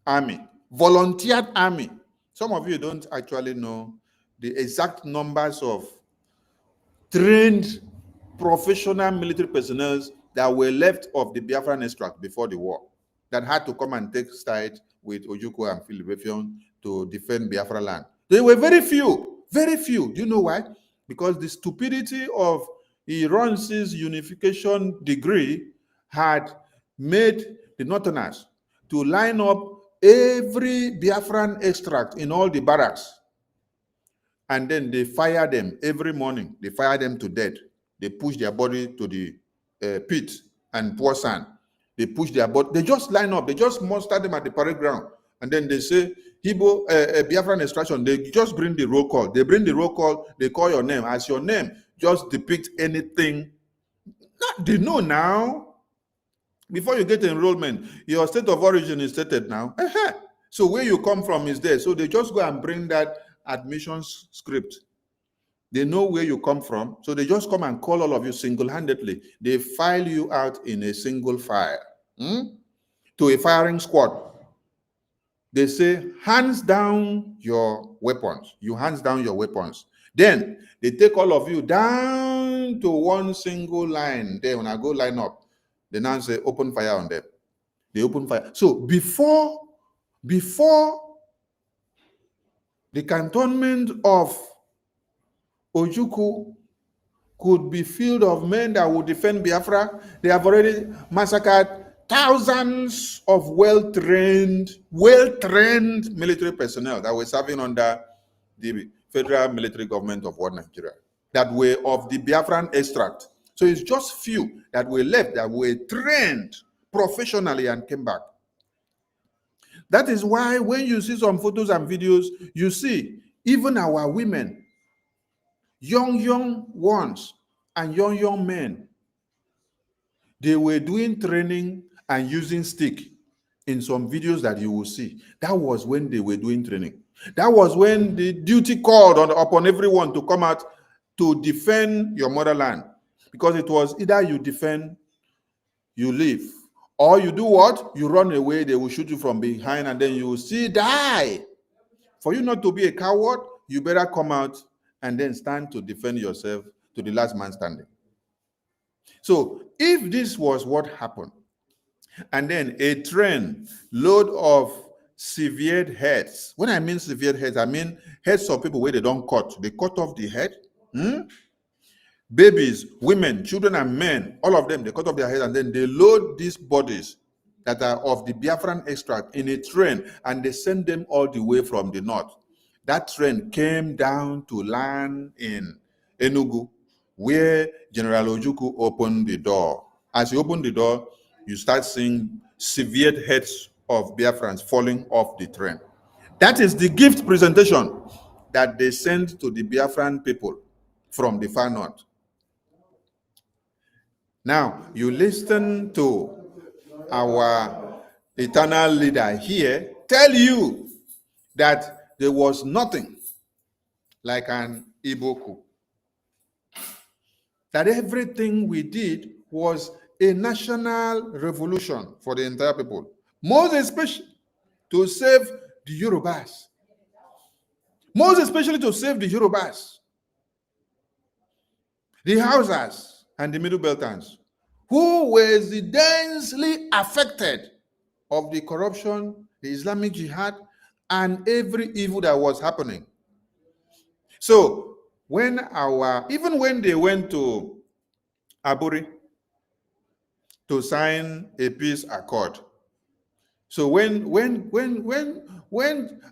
army? Volunteered army. Some of you don't actually know the exact numbers of trained professional military personnel that were left of the Biafran extract before the war, that had to come and take side with Ojukwu and Philippe to defend Biafra land. They were very few, very few. Do you know why? Because the stupidity of Iran's unification degree had made the Northerners to line up every Biafran extract in all the barracks. And then they fire them every morning. They fire them to death. They push their body to the pit and pour sand. They push their body. They just line up. They just muster them at the parade ground. And then they say, Igbo, Biafran extraction. They just bring the roll call. They bring the roll call. They call your name. As your name just depict anything. They know now. Before you get enrollment, your state of origin is stated now. So where you come from is there. So they just go and bring that admissions script. They know where you come from. So they just come and call all of you single-handedly. They file you out in a single file to a firing squad. They say, hands down your weapons. You hands down your weapons. Then they take all of you down to one single line. Then when I go line up, they now say, open fire on them. They open fire. So before the cantonment of Ojukwu could be filled of men that would defend Biafra, they have already massacred thousands of well-trained military personnel that were serving under the federal military government of one Nigeria, that were of the Biafran extract. So it's just few that were left that were trained professionally and came back. That is why when you see some photos and videos, you see even our women, young ones and young men, They were doing training and using stick in some videos that you will see. That was when they were doing training. That was when the duty called upon everyone to come out to defend your motherland. Because it was either you defend, you live, or you do what? You run away, they will shoot you from behind, and then you will see die. For you not to be a coward, you better come out and then stand to defend yourself to the last man standing. So if this was what happened, and then a train load of severed heads. When I mean severed heads, I mean heads of people where they don't cut. They cut off the head. Babies, women, children, and men, all of them, they cut off their heads, and then they load these bodies that are of the Biafran extract in a train, and they send them all the way from the north. That train came down to land in Enugu, where General Ojukwu opened the door. As he opened the door, you start seeing severed heads of Biafrans falling off the train. That is the gift presentation that they sent to the Biafran people from the far north. Now, you listen to our eternal leader here tell you that there was nothing like an Igbo coup. That everything we did was a national revolution for the entire people, most especially to save the Yorubas. Most especially to save the Yorubas, the Hausas, and the Middle Beltans, who were the densely affected of the corruption, the Islamic Jihad, and every evil that was happening. So even when they went to Aburi to sign a peace accord, so when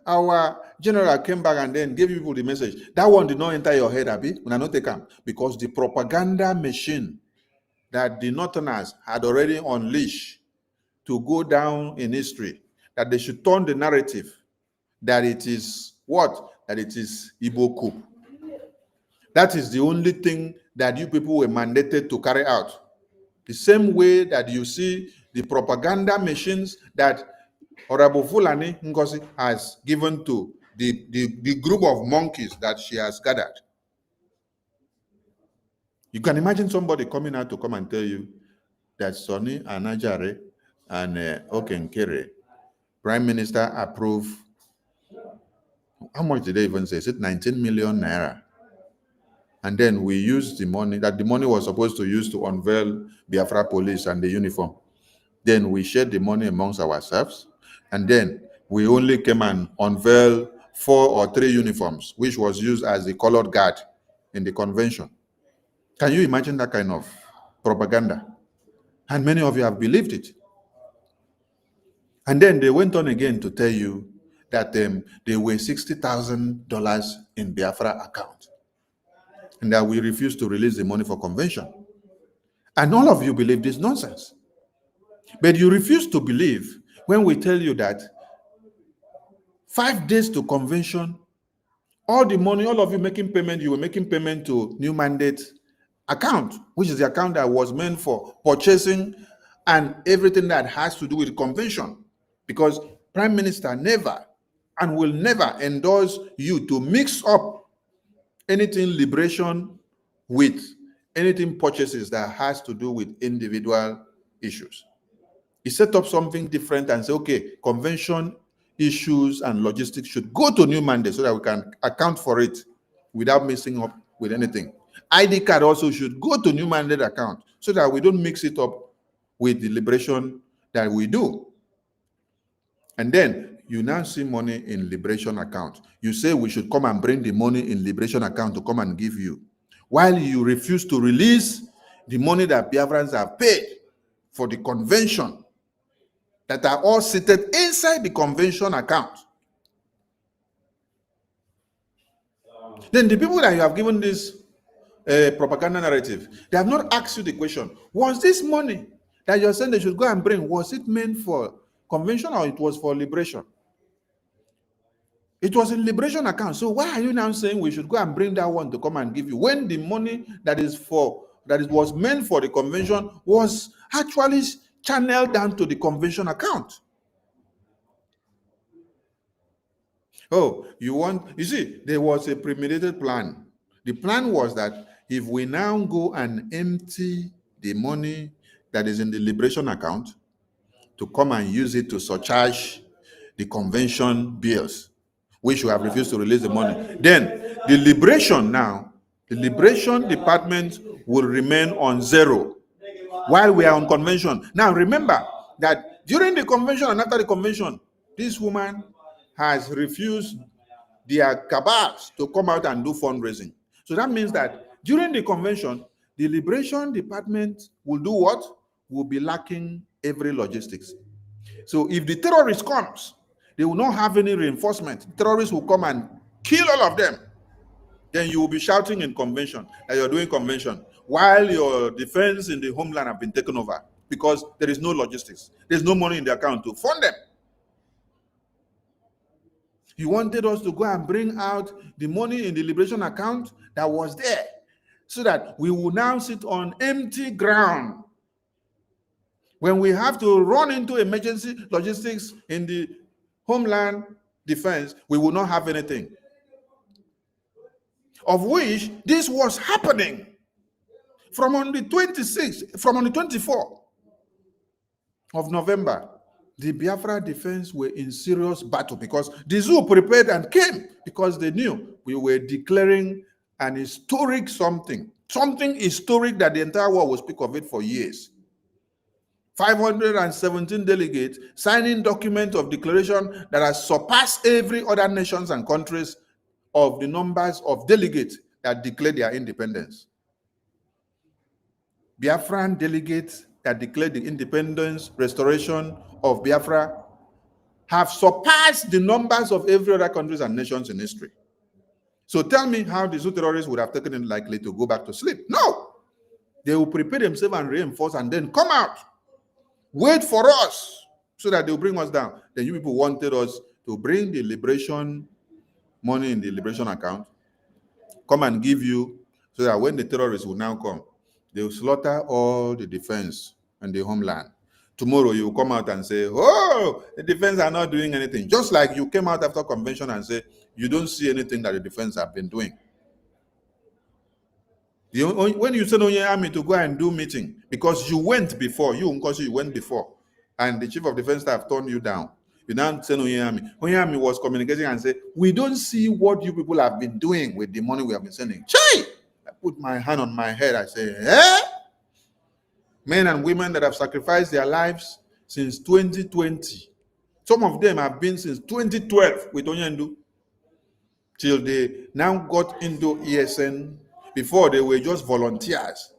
our general came back and then gave people the message, that one did not enter your head, Abi, when I not take him, because the propaganda machine that the Northerners had already unleashed to go down in history, that they should turn the narrative that it is what? That it is Igbo coup. That is the only thing that you people were mandated to carry out. The same way that you see the propaganda machines that Honorable Fulani Ngozi has given to the group of monkeys that she has gathered. You can imagine somebody coming out to come and tell you that Sonny Anajare and Okenkere, Prime Minister, approved. How much did they even say? Is it 19 million naira? And then we used the money that the money was supposed to use to unveil Biafra police and the uniform. Then we shared the money amongst ourselves. And then we only came and unveiled 4 or 3 uniforms, which was used as the colored guard in the convention. Can you imagine that kind of propaganda? And many of you have believed it. And then they went on again to tell you that there were $60,000 in Biafra account, and that we refused to release the money for convention. And all of you believe this nonsense. But you refuse to believe when we tell you that 5 days to convention, all the money, all of you making payment, you were making payment to New Mandate account, which is the account that was meant for purchasing and everything that has to do with convention. Because Prime Minister never and will never endorse you to mix up anything liberation with anything purchases that has to do with individual issues. He set up something different and say, okay, convention issues and logistics should go to New Mandate so that we can account for it without mixing up with anything. ID card also should go to New Mandate account so that we don't mix it up with the liberation that we do. And then you now see money in liberation account. You say we should come and bring the money in liberation account to come and give you, while you refuse to release the money that Biafrans have paid for the convention that are all seated inside the convention account. Then the people that you have given this propaganda narrative, they have not asked you the question, was this money that you're saying they should go and bring, was it meant for convention or it was for liberation? It was in liberation account. So why are you now saying we should go and bring that one to come and give you, when the money that is for that it was meant for the convention was actually channeled down to the convention account. Oh, you see, there was a premeditated plan. The plan was that if we now go and empty the money that is in the liberation account to come and use it to surcharge the convention bills, we should have refused to release the money. Then the liberation department will remain on zero while we are on convention. Now remember that during the convention and after the convention, this woman has refused their cabals to come out and do fundraising. So that means that during the convention, the liberation department will do what? Will be lacking every logistics. So if the terrorist comes, they will not have any reinforcement. Terrorists will come and kill all of them. Then you will be shouting in convention that you're doing convention while your defense in the homeland have been taken over because there is no logistics. There's no money in the account to fund them. You wanted us to go and bring out the money in the liberation account that was there so that we will now sit on empty ground. When we have to run into emergency logistics in the homeland defense, we will not have anything. Of which this was happening from on the 24th of November. The Biafra defense were in serious battle because the zoo prepared and came because they knew we were declaring an historic something historic that the entire world will speak of it for years. 517 delegates signing document of declaration that has surpassed every other nations and countries of the numbers of delegates that declared their independence. Biafran delegates that declared the independence, restoration of Biafra have surpassed the numbers of every other countries and nations in history. So tell me how the Zoo terrorists would have taken it likely to go back to sleep. No! They will prepare themselves and reinforce and then come out. Wait for us so that they'll bring us down. Then you people wanted us to bring the liberation money in the liberation account, come and give you, so that when the terrorists will now come, they will slaughter all the defense and the homeland. Tomorrow you will come out and say, oh, the defense are not doing anything. Just like you came out after convention and say, you don't see anything that the defense have been doing. When you send on your army to go and do meeting, because you went before, you went before, and the chief of defense staff turned you down. You now send on your army was communicating and say, we don't see what you people have been doing with the money we have been sending. Chai! I put my hand on my head. I say, eh? Men and women that have sacrificed their lives since 2020. Some of them have been since 2012 with Onyendu. Till they now got into ESN. Before they were just volunteers.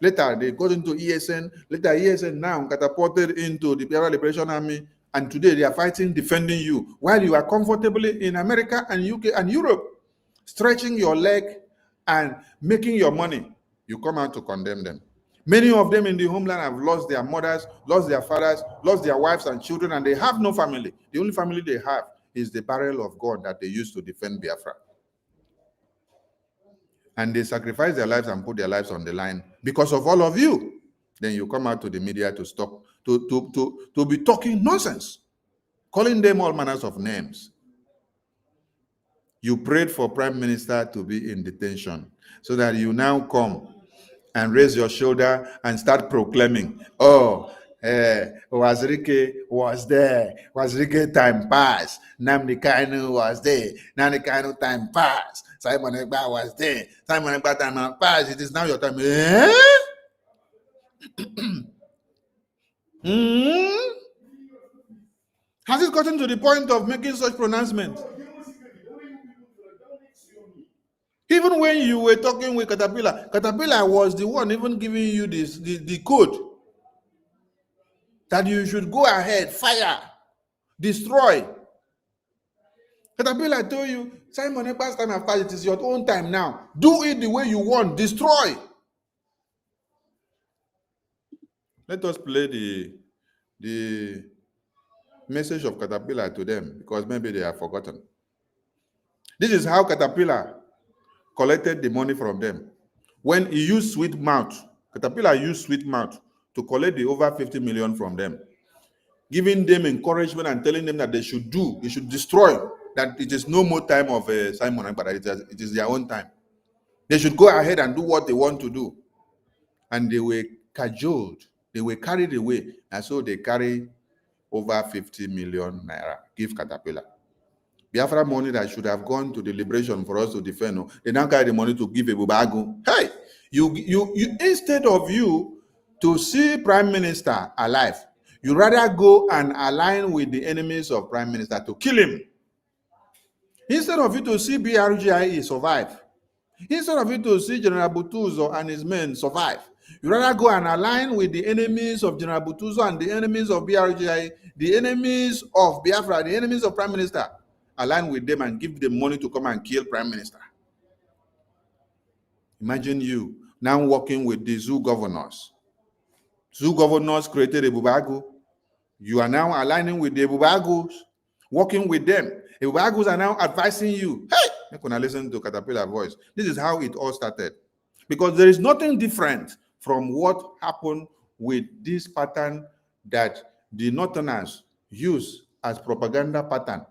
Later they got into ESN. Later ESN now catapulted into the Biafra Liberation Army. And today they are fighting, defending you. While you are comfortably in America and UK and Europe, stretching your leg and making your money. You come out to condemn them. Many of them in the homeland have lost their mothers, lost their fathers, lost their wives and children, and they have no family. The only family they have is the barrel of gun that they used to defend Biafra. And they sacrifice their lives and put their lives on the line because of all of you. Then you come out to the media to stop, to be talking nonsense, calling them all manners of names. You prayed for Prime Minister to be in detention so that you now come and raise your shoulder and start proclaiming, oh, Wazirike was there. Wazirike time passed. Nnamdi Kanu was there. Nnamdi Kanu time passed. Simon Ekpa was there. Simon Ekpa time passed. It is now your time. Has it gotten to the point of making such pronouncements? Even when you were talking with Caterpillar was the one even giving you this the code that you should go ahead, fire, destroy. Caterpillar told you, Simon Ekpa's time have passed, it is your own time now. Do it the way you want, destroy. Let us play the message of Caterpillar to them, because maybe they have forgotten. This is how Caterpillar collected the money from them. when he used sweet mouth, Caterpillar used sweet mouth to collect the over 50 million from them, giving them encouragement and telling them that they should destroy, that it is no more time of Simon, but it is their own time. They should go ahead and do what they want to do. And they were cajoled, they were carried away, and so they carry over 50 million naira, give Caterpillar. Biafra money that should have gone to the liberation for us to defend, no, they now carry the money to give a bubago. Hey, you instead of you to see Prime Minister alive, you rather go and align with the enemies of Prime Minister to kill him. Instead of you to see BRGIE survive, instead of you to see General Butuzo and his men survive, you rather go and align with the enemies of General Butuzo and the enemies of BRGIE, the enemies of Biafra, the enemies of Prime Minister. Align with them and give them money to come and kill Prime Minister. Imagine you now working with the zoo governors. Zoo governors created a bubago. You are now aligning with the bubagos, working with them. The bubagos are now advising you, hey, you're going to listen to Caterpillar voice. This is how it all started. Because there is nothing different from what happened with this pattern that the Northerners use as propaganda pattern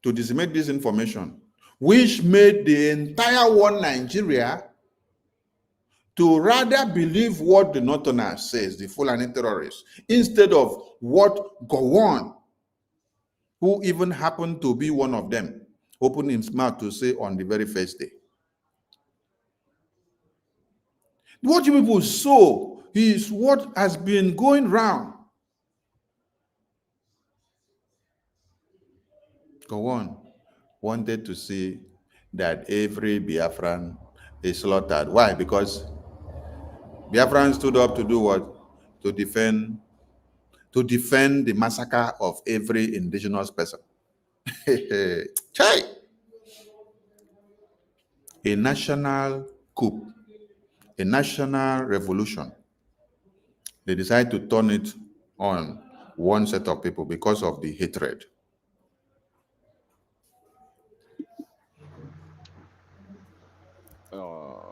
to disseminate this information, which made the entire one Nigeria to rather believe what the Northerners says, the Fulani terrorists, instead of what Gowon, who even happened to be one of them, opened his mouth to say on the very first day. What you people saw is what has been going round. Gowon wanted to see that every Biafran is slaughtered. Why? Because Biafran stood up to do what? To defend the massacre of every indigenous person. Chai! A national coup, a national revolution. They decide to turn it on one set of people because of the hatred.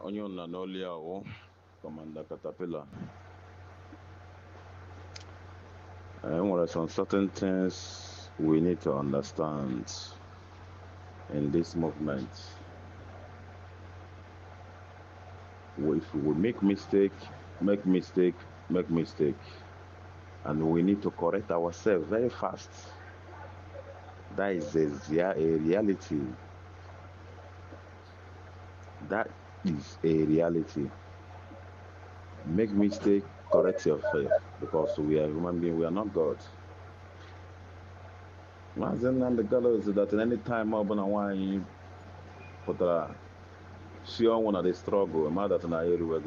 Onion Nanolia, Commander Caterpillar. And there are some certain things we need to understand in this movement. If we make mistake, and we need to correct ourselves very fast. That is a reality. That is a reality. Make mistake, correct yourself, because we are human beings, we are not God. Imagine and the gallows that in any time I want to see one of the struggle, that in area.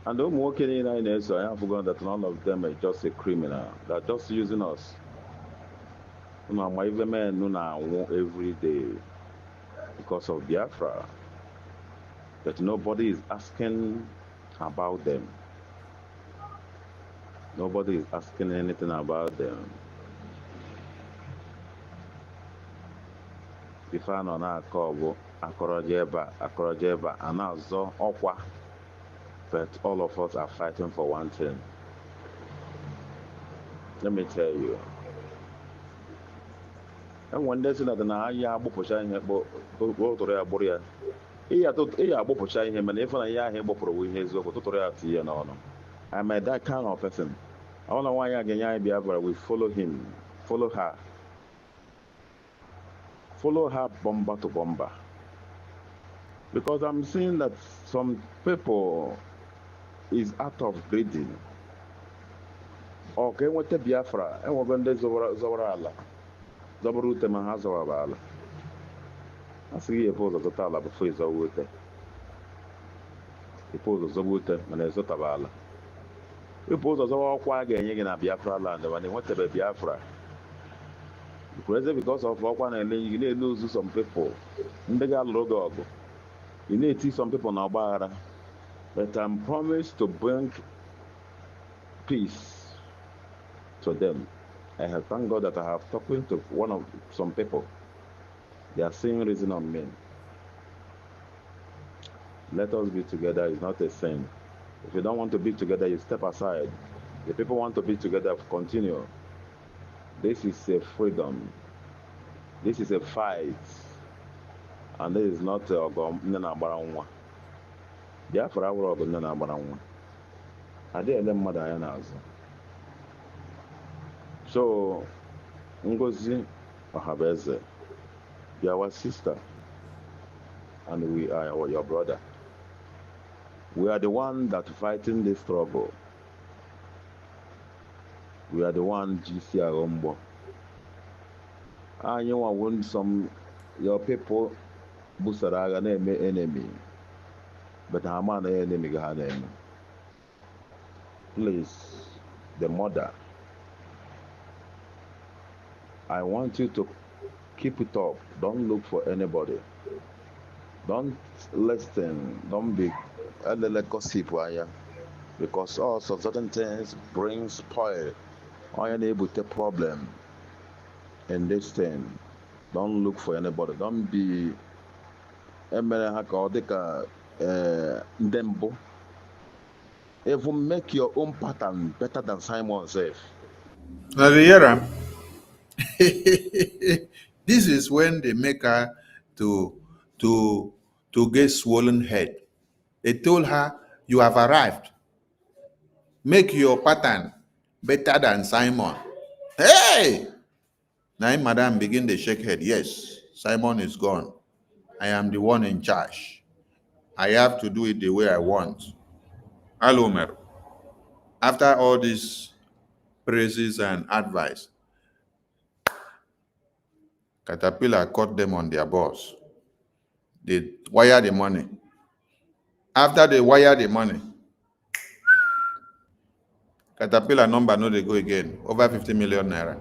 And I'm working in INS, so I have forgotten that none of them are just a criminal. They're just using us. My even men know every day because of Biafra. That nobody is asking about them. Nobody is asking anything about them. If I know now, Akorojeba, and now Okwa. But all of us are fighting for one thing. Let me tell you. And one day, I ya pushing him, go to Boria. I pushing him, and if I him for his to I'm that kind of person. I don't know why Biafra we follow him, follow her. Follow her bomber to bomber. Because I'm seeing that some people is out of breeding. Okay, what the Biafra? And we're going to Zorala. Zabarute Mahazawabala. I see a pose of the Tala before he's over there. He poses Zabute and there's Zotabala. We pose as all quiet again at Biafra land when they want to be Biafra. Because of one and then you need to lose some people. In the logo. You need to see some people now, but I'm promised to bring peace to them. I have thank God that I have talked to some people. They are seeing reason on me. Let us be together is not a sin. If you don't want to be together, you step aside. The people want to be together, continue. This is a freedom. This is a fight. And this is not a Biafra were ọgụ nne na-agbara nwa. Adịghị ele mmadụ anya n'azụ. So, Ngozi Ohanaeze, you are our sister, and we are your brother. We are the one that fighting this struggle. We are the one GC Arombo. And you want some your people busaraga name enemy. But Haman enemy Gahanem. Please, the mother, I want you to keep it up. Don't look for anybody. Don't listen. Don't be gossip, because also certain things bring spoil. Or unable to problem in this thing. Don't look for anybody. Don't be Ndembo. Even make your own pattern better than Simon says. Nariera, this is when they make her to get swollen head. They told her, you have arrived. Make your pattern better than Simon. Hey! Now Madam begin to shake head. Yes, Simon is gone. I am the one in charge. I have to do it the way I want. Hello, Mer. After all these praises and advice, Caterpillar caught them on their boss. They wire the money. After they wire the money, Caterpillar number no they go again. Over 50 million naira.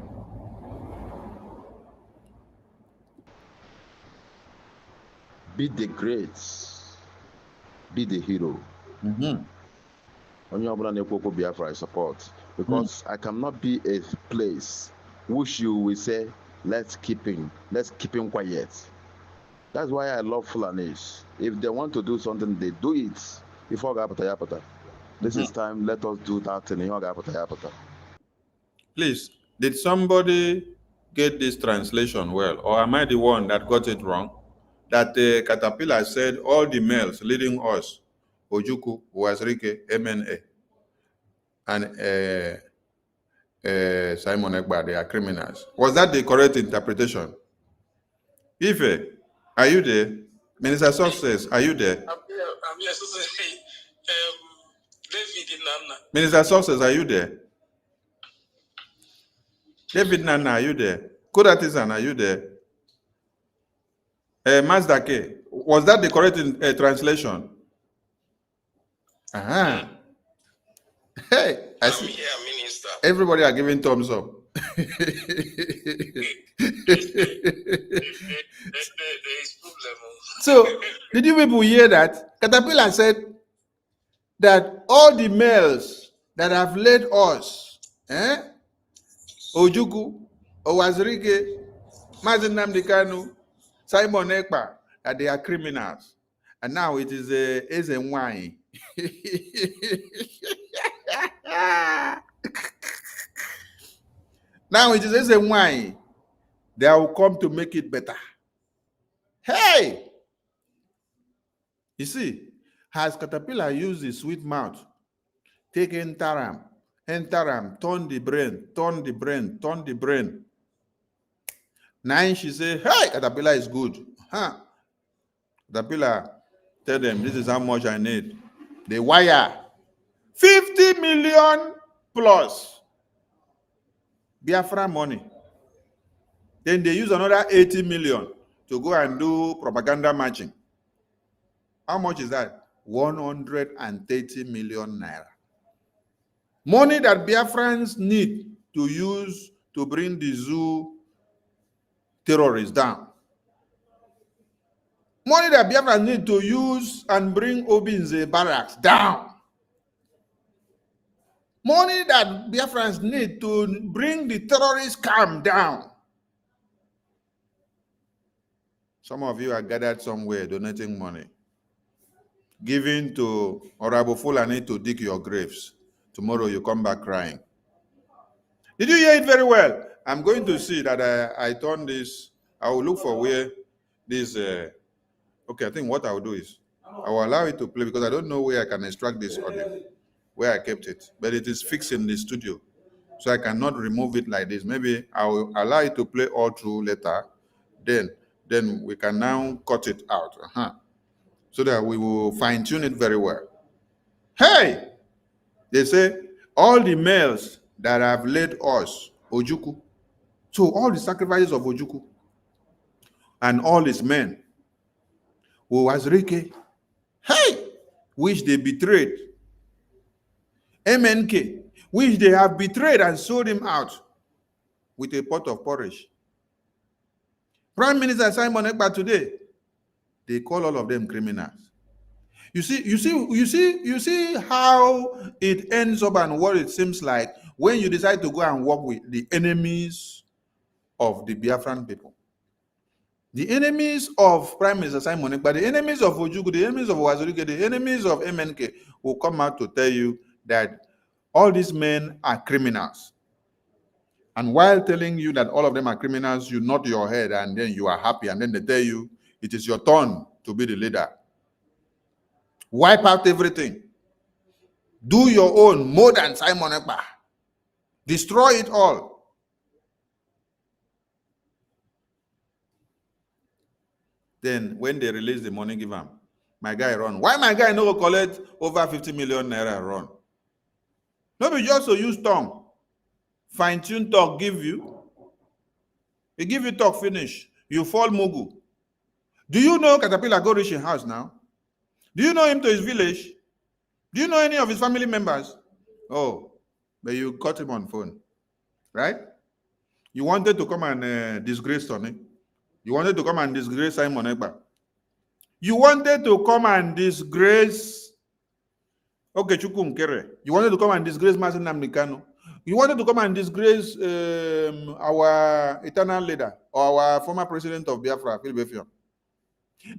Be the great. Be the hero. Onye ọbụla na-ekwu Biafra I support, because I cannot be a place which you will say let's keep him quiet. That's why I love Fulanis. If they want to do something, they do it. Before yapata. This is time. Let us do that in yapata. Please, did somebody get this translation well, or am I the one that got it wrong? That Caterpillar said all the males leading us, Ojuku, Uwazirike, MNA, and Simon Ekpa, they are criminals. Was that the correct interpretation? Ife, are you there? Minister Success, are you there? I'm here. David Nana. Minister Success, are you there? David Nana, are you there? Kodatizan, are you there? Mazdake, was that the correct translation? Hey, I see. Here, Minister. Everybody are giving thumbs up. There is problem. So, did you people hear that? Caterpillar said that all the males that have led us, Ojuku, Owazirike, Mazi Nnamdi Kanu, Simon Ekpa, that they are criminals. And now it is Ezenwai. Now it is Ezenwai. They will come to make it better. Hey! You see, has Caterpillar used his sweet mouth, take entaram, turn the brain. Now she say, hey, Caterpillar is good. Caterpillar, tell them this is how much I need. They wire 50 million plus Biafra money. Then they use another 80 million to go and do propaganda matching. How much is that? 130 million naira. Money that Biafrans need to use to bring the zoo terrorists down. Money that Biafrans need to use and bring Obinze barracks down. Money that Biafrans need to bring the terrorist camp down. Some of you are gathered somewhere donating money. given to Honorable Fulani to dig your graves. Tomorrow you come back crying. Did you hear it very well? I'm going to see that I turn this. I will look for where this. Okay, I think what I will do is I will allow it to play because I don't know where I can extract this audio, where I kept it, but it is fixed in the studio, so I cannot remove it like this. Maybe I will allow it to play all through later. Then we can now cut it out, so that we will fine tune it very well. Hey, they say all the males that have led us, Ojuku, so all the sacrifices of Ojuku and all his men who was Rike, hey, which they betrayed, MNK, which they have betrayed and sold him out with a pot of porridge. Prime Minister Simon Ekpa today, they call all of them criminals. You see how it ends up and what it seems like when you decide to go and work with the enemies of the Biafran people. The enemies of Prime Minister Simon Ekpa, the enemies of Ojuku, the enemies of Wazirike, the enemies of MNK will come out to tell you that all these men are criminals. And while telling you that all of them are criminals, you nod your head and then you are happy. And then they tell you it is your turn to be the leader. Wipe out everything. Do your own more than Simon Ekpa. Destroy it all. Then when they release the money, give him. My guy run. Why my guy no collect over 50 million naira run? No be just to use tongue. Fine-tune talk give you. He give you talk finish. You fall mugu. Do you know Caterpillar go reach his house now? Do you know him to his village? Do you know any of his family members? Oh, but you caught him on phone, right? You wanted to come and disgrace Tony. You wanted to come and disgrace Simon Ekpa. You wanted to come and disgrace Okechukwu Nkere. You wanted to come and disgrace Mazi Nnamdi Kanu. You wanted to come and disgrace our eternal leader or our former president of Biafra, Philip Effiong.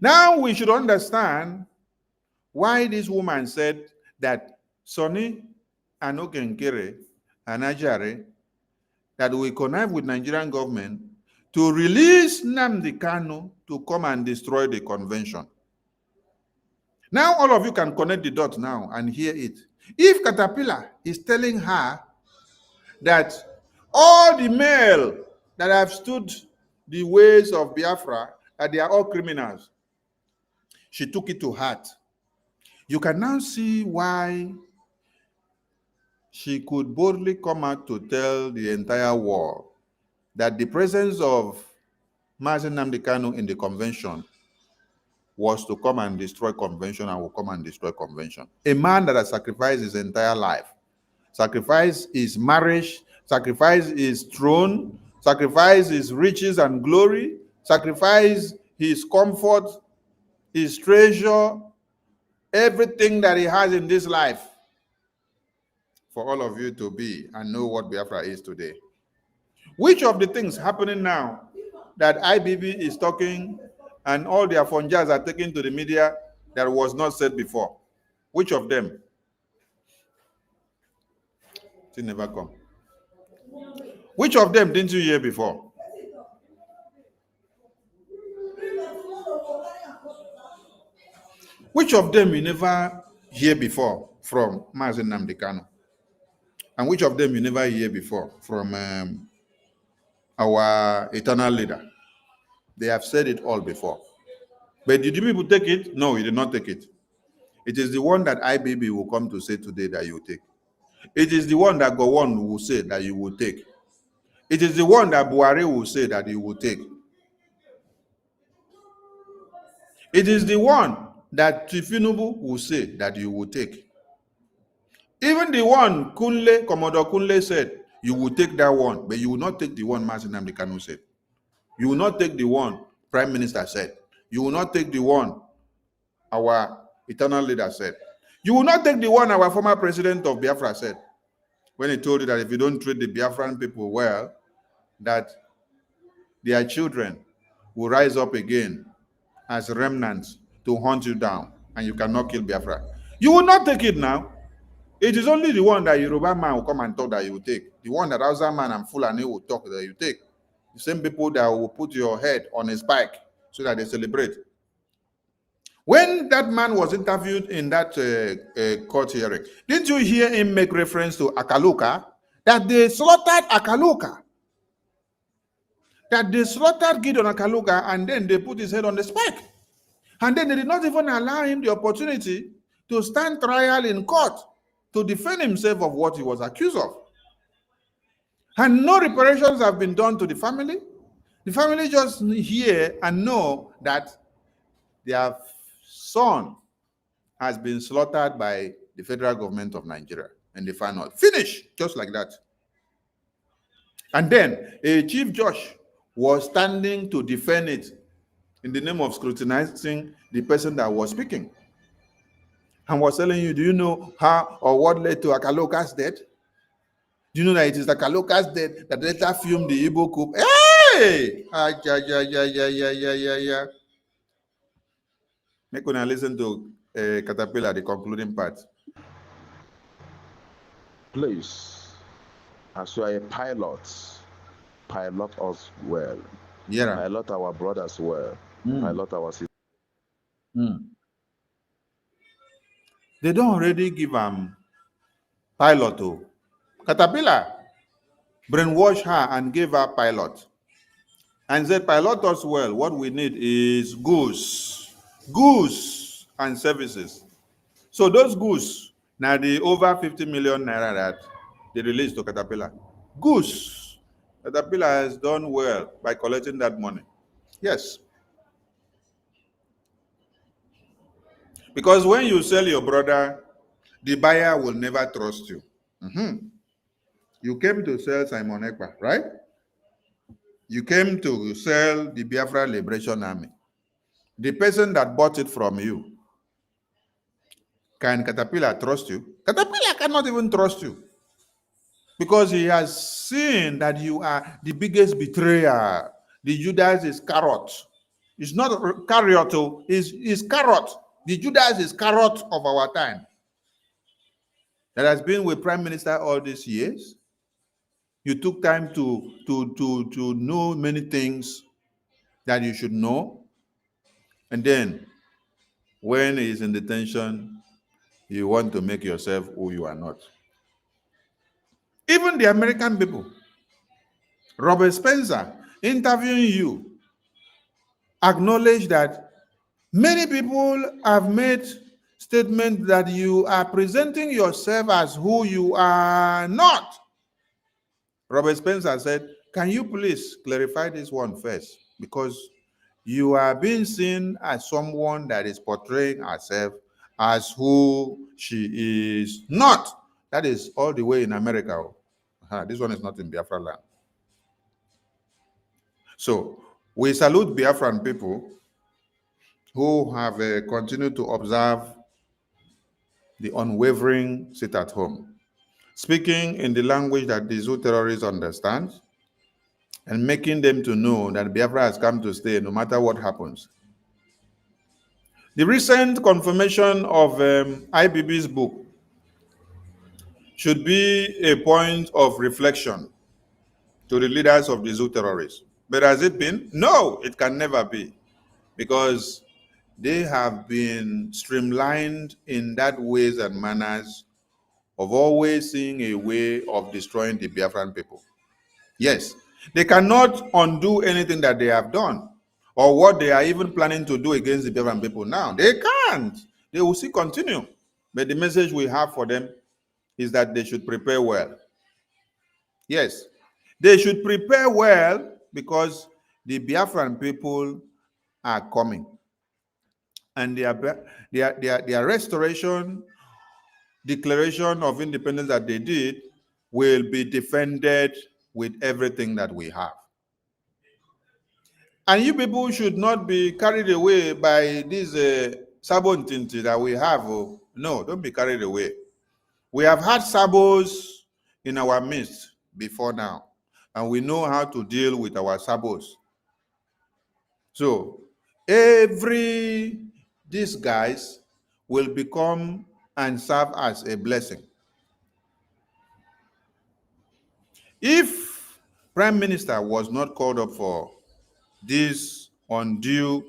Now we should understand why this woman said that Sonny and Okenkere and Ajare that we connive with Nigerian government to release Nnamdi Kanu to come and destroy the convention. Now all of you can connect the dots now and hear it. If Caterpillar is telling her that all the male that have stood the ways of Biafra, that they are all criminals, she took it to heart. You can now see why she could boldly come out to tell the entire world that the presence of Mazi Nnamdi Kanu in the convention was to come and destroy convention and will come and destroy convention. A man that has sacrificed his entire life, sacrificed his marriage, sacrificed his throne, sacrificed his riches and glory, sacrificed his comfort, his treasure, everything that he has in this life for all of you to be and know what Biafra is today. Which of the things happening now that IBB is talking and all their funjas are taken to the media that was not said before? Which of them? It never come. Which of them didn't you hear before? Which of them you never hear before from Mazi Nnamdi Kanu? And which of them you never hear before from our eternal leader? They have said it all before. But did you people take it? No, you did not take it. It is the one that IBB will come to say today that you take. It is the one that Gowon will say that you will take. It is the one that Buhari will say that you will take. It is the one that Tinubu will say that you will take. Even the one Commodore Kunle said, you will take that one, but you will not take the one Mazi Nnamdi Kanu said. You will not take the one Prime Minister said. You will not take the one our eternal leader said. You will not take the one our former president of Biafra said, when he told you that if you don't treat the Biafran people well, that their children will rise up again as remnants to hunt you down and you cannot kill Biafra. You will not take it now. It is only the one that Yoruba man will come and talk that you will take. The one that Hausa man and Fulani will talk that you take. The same people that will put your head on a spike so that they celebrate. When that man was interviewed in that court hearing, didn't you hear him make reference to Akaluka? That they slaughtered Akaluka. That they slaughtered Gideon Akaluka and then they put his head on the spike. And then they did not even allow him the opportunity to stand trial in court to defend himself of what he was accused of. And no reparations have been done to the family. The family just hear and know that their son has been slaughtered by the federal government of Nigeria. And they find out. Finish, just like that. And then a chief judge was standing to defend it in the name of scrutinizing the person that was speaking. And was telling you, do you know how or what led to Akaluka's death? Do you know that it is Akaluka's death that later filmed the Igbo coup? Hey! Yeah. Make una listen to Caterpillar, the concluding part. Please, as you are a pilot us well. Yeah. Pilot our brothers well. Pilot our sisters. They don't already give pilot to Caterpillar. Brainwash her and give her pilot. And said, pilot us well. What we need is goods and services. So those goods, now the over 50 million naira that they released to Caterpillar. Goods. Caterpillar has done well by collecting that money. Yes. Because when you sell your brother, the buyer will never trust you. You came to sell Simon Ekpa, right? You came to sell the Biafra Liberation Army. The person that bought it from you, can Caterpillar trust you? Caterpillar cannot even trust you. Because he has seen that you are the biggest betrayer. The Judas Iscariot. It's not Carrot, it's Carrot. The Judas Iscariot of our time. That has been with Prime Minister all these years. You took time to know many things that you should know. And then, when he is in detention, you want to make yourself who you are not. Even the American people, Robert Spencer, interviewing you, acknowledge that many people have made statements that you are presenting yourself as who you are not. Robert Spencer said, can you please clarify this one first? Because you are being seen as someone that is portraying herself as who she is not. That is all the way in America. This one is not in Biafra land. So we salute Biafran people who have continued to observe the unwavering sit at home, speaking in the language that the Zoo terrorists understand, and making them to know that Biafra has come to stay no matter what happens. The recent confirmation of IBB's book should be a point of reflection to the leaders of the Zoo terrorists. But has it been? No, it can never be, because they have been streamlined in that ways and manners of always seeing a way of destroying the Biafran people. Yes, they cannot undo anything that they have done or what they are even planning to do against the Biafran people now. They can't. They will still continue. But the message we have for them is that they should prepare well. Yes, they should prepare well because the Biafran people are coming. And their restoration, declaration of independence that they did will be defended with everything that we have. And you people should not be carried away by this sabontinti that we have. No, don't be carried away. We have had sabos in our midst before now, and we know how to deal with our sabos. So these guys will become and serve as a blessing. If Prime Minister was not called up for this undue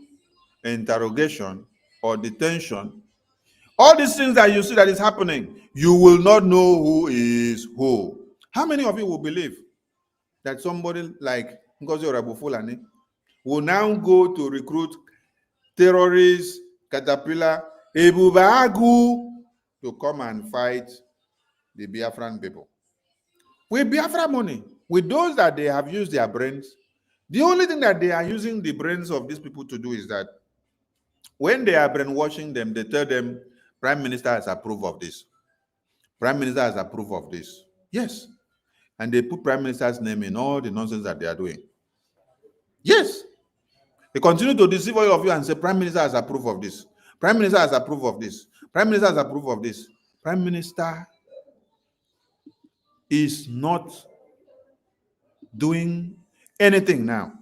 interrogation or detention, all these things that you see that is happening, you will not know who is who. How many of you will believe that somebody like Ngozi Orabufulani will now go to recruit terrorists, Caterpillar, Ebubagu to come and fight the Biafran people? With Biafra money, with those that they have used their brains, the only thing that they are using the brains of these people to do is that when they are brainwashing them, they tell them, Prime Minister has approved of this. Prime Minister has approved of this. Yes. And they put Prime Minister's name in all the nonsense that they are doing. Yes. They continue to deceive all of you and say, Prime Minister has approved of this. Prime Minister has approved of this. Prime Minister has approved of this. Prime Minister is not doing anything now.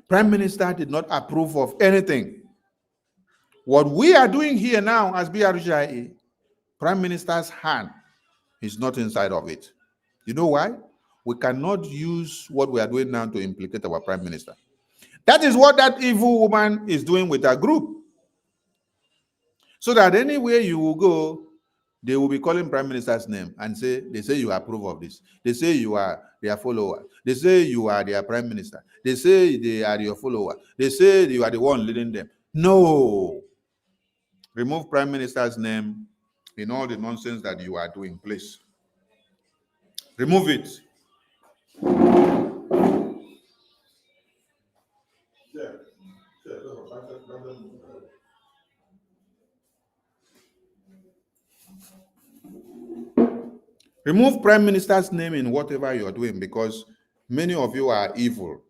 Prime Minister did not approve of anything. What we are doing here now as BRGIA, Prime Minister's hand is not inside of it. You know why? We cannot use what we are doing now to implicate our Prime Minister. That is what that evil woman is doing with her group. So that anywhere you will go, they will be calling Prime Minister's name and say, they say you approve of this. They say you are their follower. They say you are their Prime Minister. They say they are your follower. They say you are the one leading them. No. Remove Prime Minister's name in all the nonsense that you are doing, please. Remove it. Remove Prime Minister's name in whatever you are doing, because many of you are evil.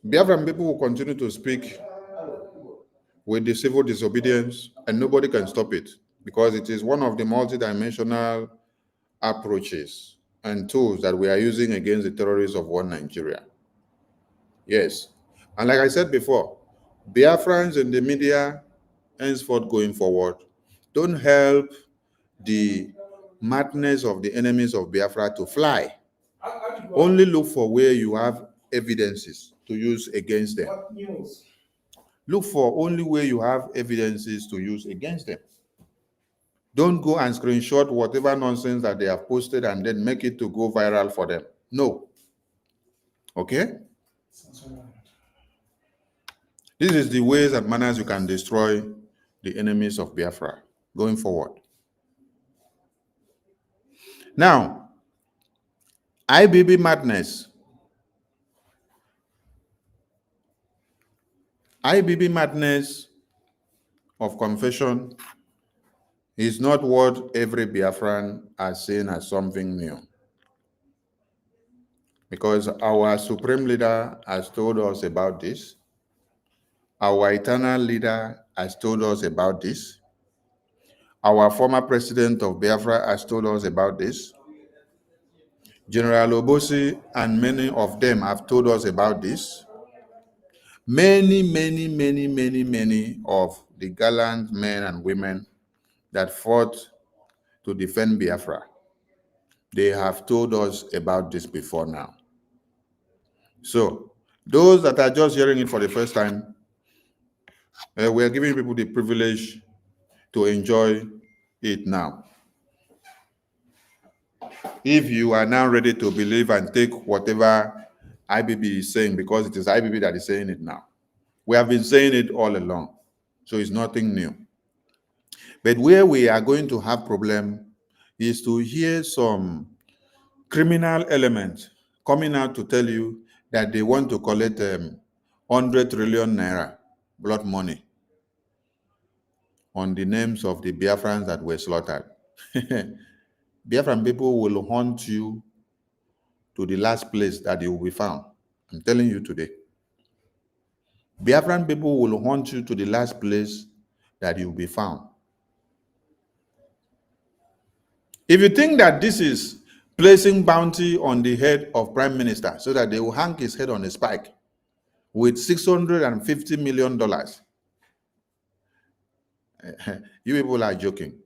Biafran people will continue to speak with the civil disobedience, and nobody can stop it, because it is one of the multidimensional approaches and tools that we are using against the terrorists of one Nigeria. Yes. And like I said before, Biafrans in the media, henceforth going forward, don't help the madness of the enemies of Biafra to fly. Only look for where you have evidences to use against them. Look for only where you have evidences to use against them. Don't go and screenshot whatever nonsense that they have posted and then make it to go viral for them. No. Okay? This is the ways and manners you can destroy the enemies of Biafra going forward. Now, IBB madness. IBB madness of confession is not what every Biafran has seen as something new. Because our supreme leader has told us about this. Our eternal leader has told us about this. Our former president of Biafra has told us about this. General Obosi and many of them have told us about this. Many of the gallant men and women that fought to defend Biafra, they have told us about this before now. So, those that are just hearing it for the first time, we are giving people the privilege to enjoy it now. If you are now ready to believe and take whatever IBB is saying, because it is IBB that is saying it now. We have been saying it all along, so it's nothing new. But where we are going to have problem is to hear some criminal element coming out to tell you that they want to collect 100 trillion naira blood money on the names of the Biafrans that were slaughtered. Biafran people will hunt you to the last place that you will be found. I'm telling you today. Biafran people will hunt you to the last place that you will be found. If you think that this is placing bounty on the head of prime minister so that they will hang his head on a spike with $650 million. You people are joking.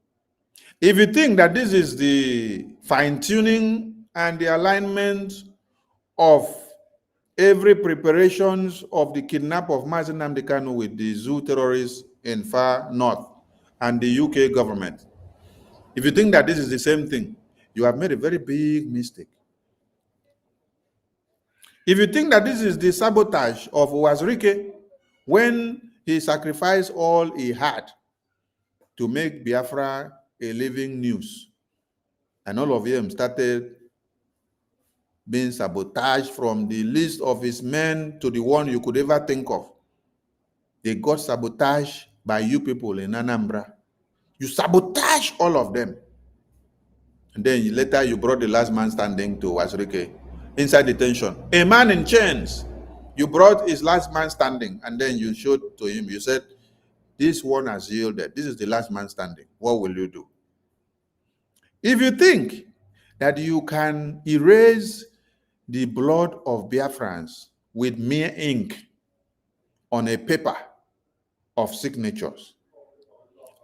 If you think that this is the fine-tuning and the alignment of every preparations of the kidnap of Mazi Nnamdi Kanu with the zoo terrorists in far north and the UK government, if you think that this is the same thing, you have made a very big mistake. If you think that this is the sabotage of Wazirike when he sacrificed all he had to make Biafra a living news, and all of them started being sabotaged from the list of his men to the one you could ever think of. They got sabotaged by you people in Anambra. You sabotage all of them. And then later you brought the last man standing to Wazirike inside detention. A man in chains. You brought his last man standing, and then you showed to him, you said, this one has yielded. This is the last man standing. What will you do? If you think that you can erase the blood of Biafrans with mere ink on a paper of signatures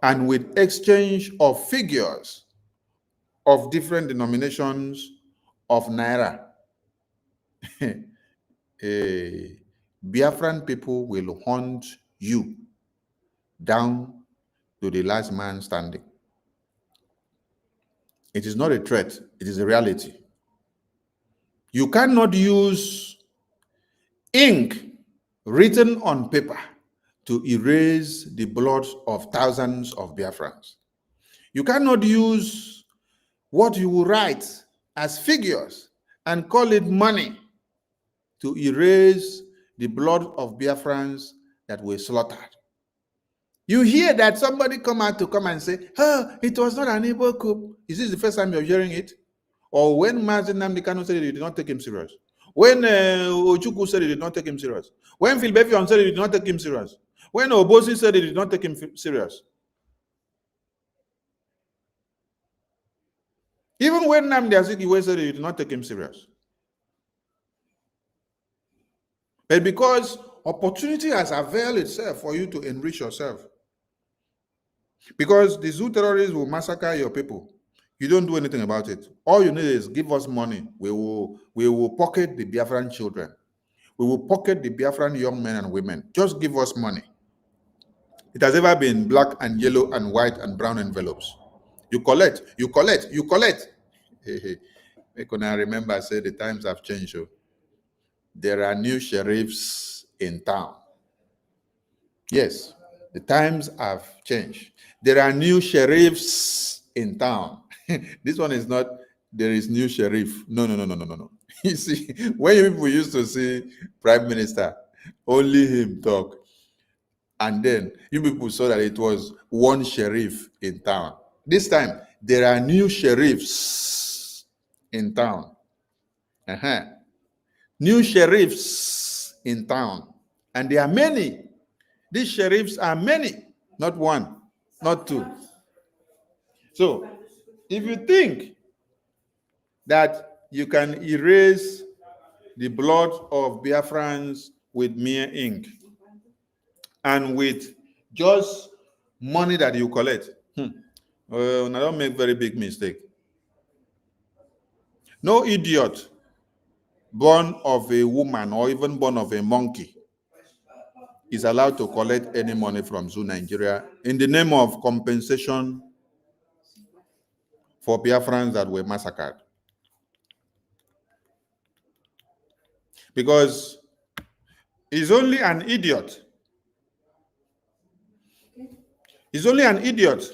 and with exchange of figures of different denominations of Naira, Biafran people will hunt you down to the last man standing. It is not a threat, it is a reality. You cannot use ink written on paper to erase the blood of thousands of Biafrans. You cannot use what you will write as figures and call it money to erase the blood of Biafrans that were slaughtered. You hear that somebody come and say, oh, it was not an Igbo coup. Is this the first time you're hearing it? Or when Mazi Nnamdi Kanu said he did not take him serious? When Ojukwu said he did not take him serious? When Philbefion said he did not take him serious? When Obosi said he did not take him serious? Even when Nnamdi Azikiwe said he did not take him serious. But because opportunity has availed itself for you to enrich yourself. Because the zoo terrorists will massacre your people. You don't do anything about it. All you need is give us money. We will pocket the Biafran children. We will pocket the Biafran young men and women. Just give us money. It has ever been black and yellow and white and brown envelopes. You collect, you collect, you collect. When I remember, I said the times have changed. There are new sheriffs in town. Yes, the times have changed. There are new sheriffs in town. This one is not, there is new sheriff. No. You see, when people used to see Prime Minister, only him talk. And then you people saw that it was one sheriff in town. This time, there are new sheriffs in town. New sheriffs in town. And there are many. These sheriffs are many, not one, not two. So, if you think that you can erase the blood of Biafrans with mere ink and with just money that you collect, well, now don't make very big mistake. No idiot born of a woman or even born of a monkey is allowed to collect any money from Zoo Nigeria in the name of compensation for Biafrans that were massacred. Because he's only an idiot. He's only an idiot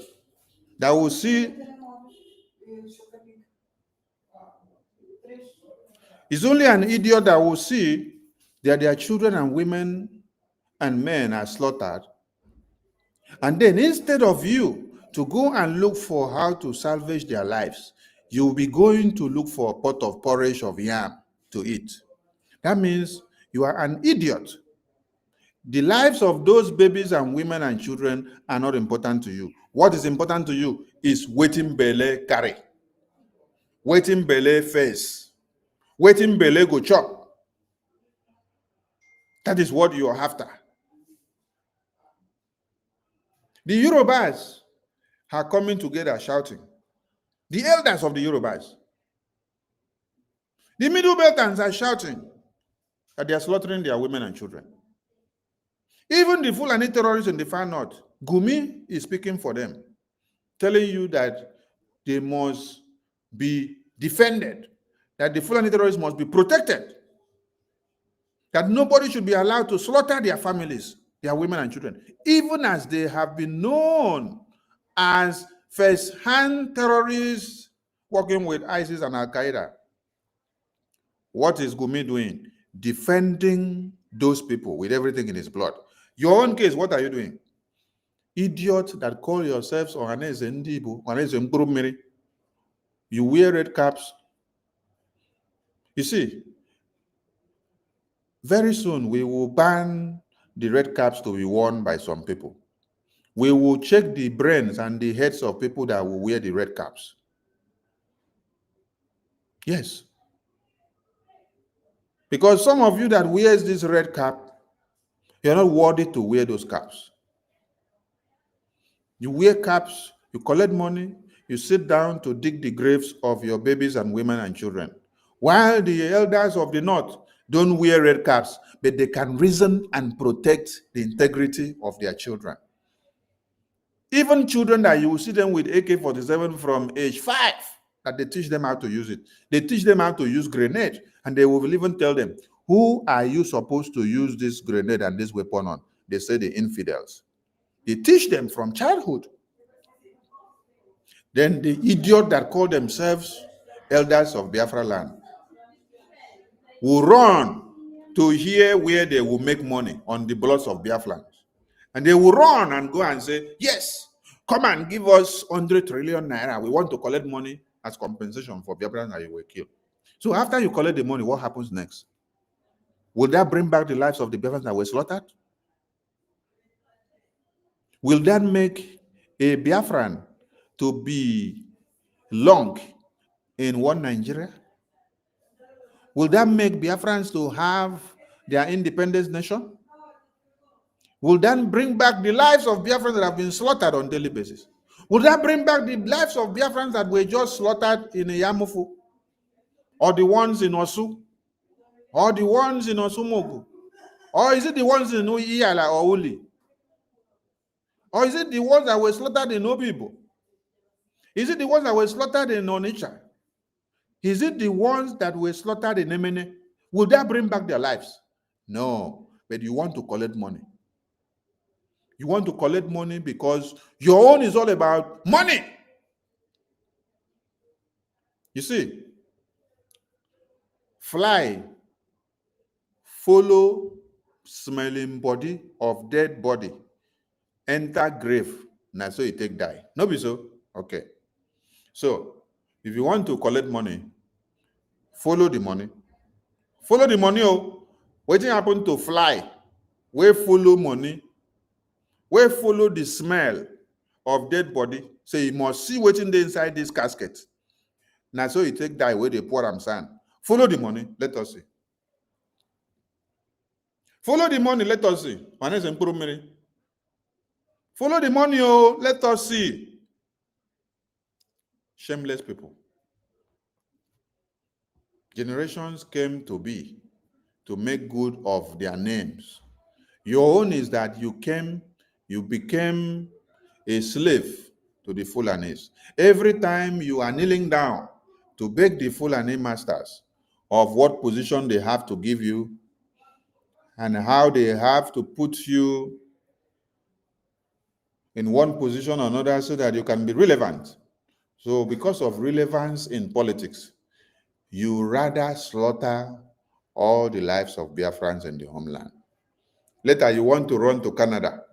that will see. He's only an idiot that will see that their children and women and men are slaughtered. And then instead of you to go and look for how to salvage their lives, you'll be going to look for a pot of porridge of yam to eat. That means you are an idiot. The lives of those babies and women and children are not important to you. What is important to you is waiting bele carry. waiting belle face, waiting belle go chop. That is what you are after. The Yorubas are coming together shouting. The elders of the Yorubas. The Middle Beltans are shouting that they are slaughtering their women and children. Even the Fulani terrorists in the far north, Gumi is speaking for them, telling you that they must be defended, that the Fulani terrorists must be protected, that nobody should be allowed to slaughter their families, their women and children, even as they have been known as first-hand terrorists working with ISIS and Al-Qaeda. What is Gumi doing? Defending those people with everything in his blood. Your own case, what are you doing? Idiots that call yourselves Ohanaeze Ndigbo, Ohanaeze Ndigbo, you wear red caps. You see, very soon we will ban the red caps to be worn by some people. We will check the brains and the heads of people that will wear the red caps. Yes. Because some of you that wears this red cap, you're not worthy to wear those caps. You wear caps, you collect money, you sit down to dig the graves of your babies and women and children. While the elders of the north don't wear red caps, but they can reason and protect the integrity of their children. Even children that you will see them with AK-47 from age 5, that they teach them how to use it. They teach them how to use grenade, and they will even tell them, who are you supposed to use this grenade and this weapon on? They say the infidels. They teach them from childhood. Then the idiot that call themselves elders of Biafra land will run to hear where they will make money on the bloods of Biafra. And they will run and go and say, yes, come and give us 100 trillion naira. We want to collect money as compensation for Biafrans that you were killed. So after you collect the money, what happens next? Will that bring back the lives of the Biafrans that were slaughtered? Will that make a Biafran to be long in one Nigeria? Will that make Biafrans to have their independence nation? Will that bring back the lives of Biafrans that have been slaughtered on a daily basis? Will that bring back the lives of Biafrans that were just slaughtered in Yamufu? Or the ones in Osu? Or the ones in Osumogu? Or is it the ones in Iyala or Uli? Or is it the ones that were slaughtered in Obibo? Is it the ones that were slaughtered in Onitsha? Is it the ones that were slaughtered in Emene? Will that bring back their lives? No, but you want to collect money. You want to collect money because your own is all about money. You see, fly follow smelling body of dead body, enter grave, now so you take die. No be so? Okay. So, if you want to collect money, follow the money. Follow the money. Oh, what happened to fly? We follow money. We follow the smell of dead body. So you must see what's in the inside this casket. Now so you take die where they pour am sand. Follow the money. Let us see. Follow the money. Let us see. Follow the money. Oh, let us see. Shameless people. Generations came to be to make good of their names. Your own is that you became a slave to the Fulanis. Every time you are kneeling down to beg the Fulani masters of what position they have to give you and how they have to put you in one position or another so that you can be relevant. So because of relevance in politics, you rather slaughter all the lives of Biafrans in the homeland. Later, you want to run to Canada.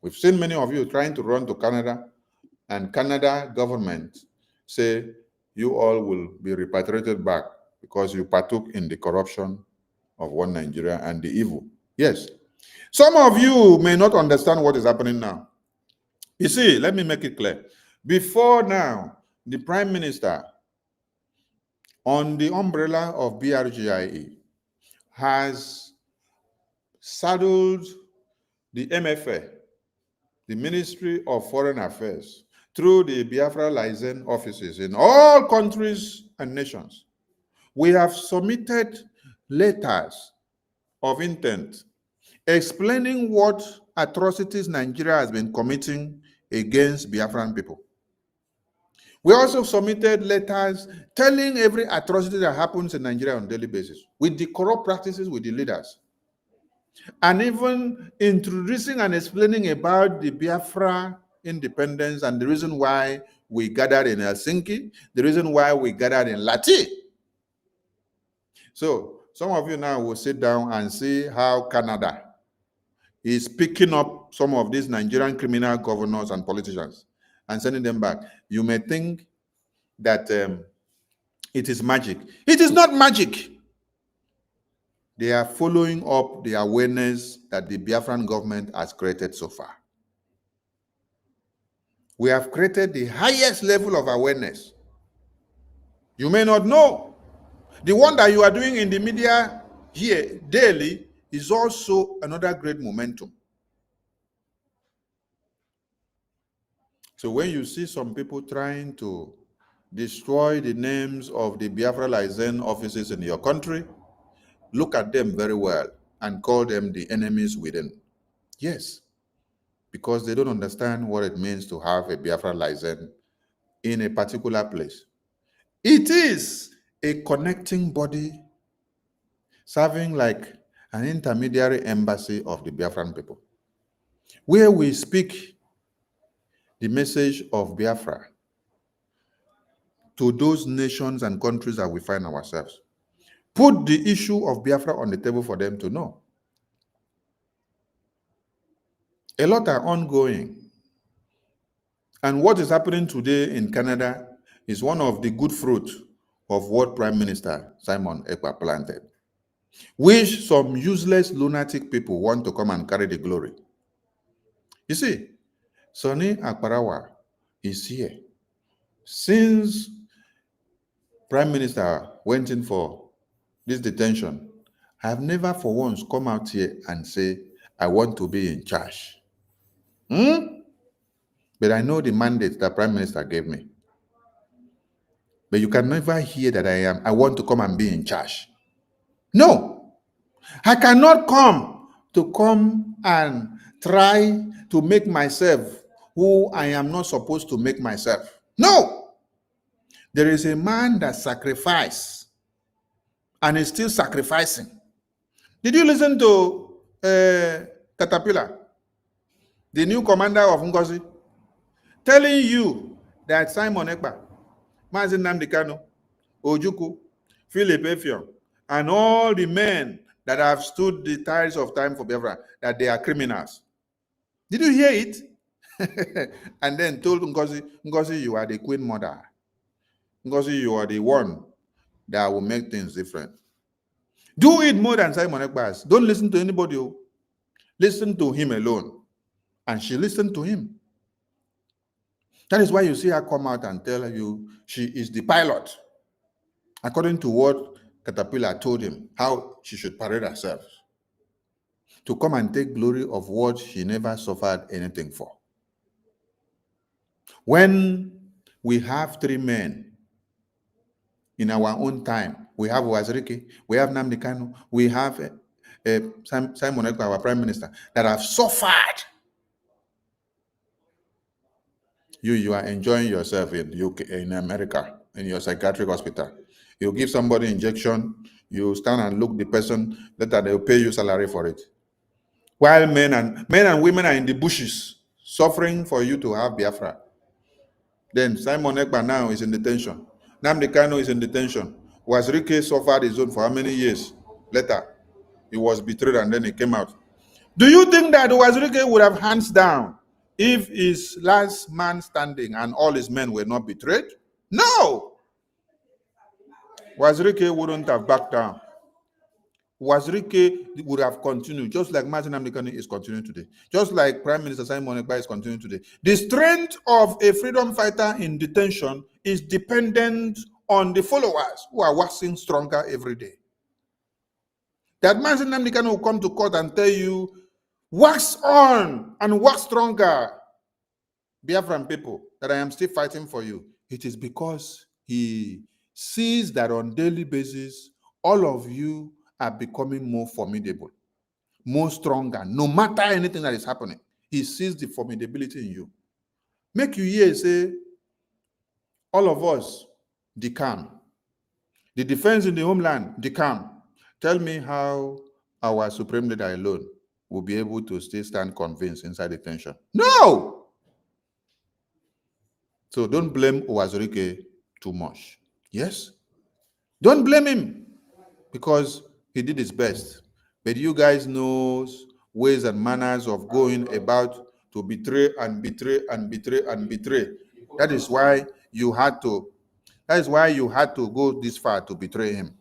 We've seen many of you trying to run to Canada, and Canada government say you all will be repatriated back because you partook in the corruption of one Nigeria and the evil. Yes. Some of you may not understand what is happening now. You see, let me make it clear. Before now, the Prime Minister on the umbrella of BRGIE, has saddled the MFA, the Ministry of Foreign Affairs, through the Biafra liaison offices in all countries and nations. We have submitted letters of intent explaining what atrocities Nigeria has been committing against Biafran people. We also submitted letters telling every atrocity that happens in Nigeria on a daily basis, with the corrupt practices with the leaders, and even introducing and explaining about the Biafra independence and the reason why we gathered in Helsinki, the reason why we gathered in Lati. So some of you now will sit down and see how Canada is picking up some of these Nigerian criminal governors and politicians and sending them back. You may think that it is magic. It is not magic. They are following up the awareness that the Biafran government has created so far. We have created the highest level of awareness. You may not know. The one that you are doing in the media here daily is also another great momentum. So when you see some people trying to destroy the names of the Biafra liaison offices in your country, look at them very well and call them the enemies within. Yes, because they don't understand what it means to have a Biafra liaison in a particular place. It is a connecting body serving like an intermediary embassy of the Biafran people, where we speak the message of Biafra to those nations and countries that we find ourselves. Put the issue of Biafra on the table for them to know. A lot are ongoing. And what is happening today in Canada is one of the good fruits of what Prime Minister Simon Ekpa planted, which some useless lunatic people want to come and carry the glory. You see, Sonny Akparawa is here. Since Prime Minister went in for this detention, I have never for once come out here and say, I want to be in charge. But I know the mandate that Prime Minister gave me. But you can never hear that I want to come and be in charge. No, I cannot come and try to make myself who I am not supposed to make myself. No, there is a man that sacrificed and is still sacrificing. Did you listen to Caterpillar, the new commander of Ngozi, telling you that Simon Ekpa, Mazin Nnamdi Kanu, Ojukwu, Philip Effiong, and all the men that have stood the test of time for Biafra, that they are criminals? Did you hear it? And then told Ngozi, you are the queen mother. Ngozi, you are the one that will make things different. Do it more than Simon Ekpa. Don't listen to anybody. Listen to him alone. And she listened to him. That is why you see her come out and tell you she is the pilot, according to what Caterpillar told him, how she should parade herself, to come and take glory of what she never suffered anything for. When we have three men in our own time, we have Wazirike, we have Nnamdi Kanu, we have Simon Ekpa, our Prime Minister, that have suffered. You are enjoying yourself in UK, in America, in your psychiatric hospital. You give somebody injection, you stand and look the person, later they'll pay you salary for it. While men and women are in the bushes, suffering for you to have Biafra. Then Simon Ekpa now is in detention. Nnamdi Kanu is in detention. Wazirike suffered his own for how many years? Later, he was betrayed and then he came out. Do you think that Wazirike would have hands down if his last man standing and all his men were not betrayed? No! Wazirike wouldn't have backed down. Wazirike would have continued, just like Martin Nnamdi Kanu is continuing today. Just like Prime Minister Simon Ekpa is continuing today. The strength of a freedom fighter in detention is dependent on the followers who are waxing stronger every day. That man Nnamdi Kanu will come to court and tell you, wax on and wax stronger, Biafran people, that I am still fighting for you. It is because he sees that on daily basis, all of you are becoming more formidable, more stronger, no matter anything that is happening. He sees the formidability in you. Make you hear, say, all of us, decam. The defense in the homeland, decam. Tell me how our supreme leader alone will be able to still stand convinced inside the tension. No! So don't blame Owazorike too much. Yes? Don't blame him because he did his best. But you guys know ways and manners of going about to betray and betray and betray and betray. That is why you had to go this far to betray him.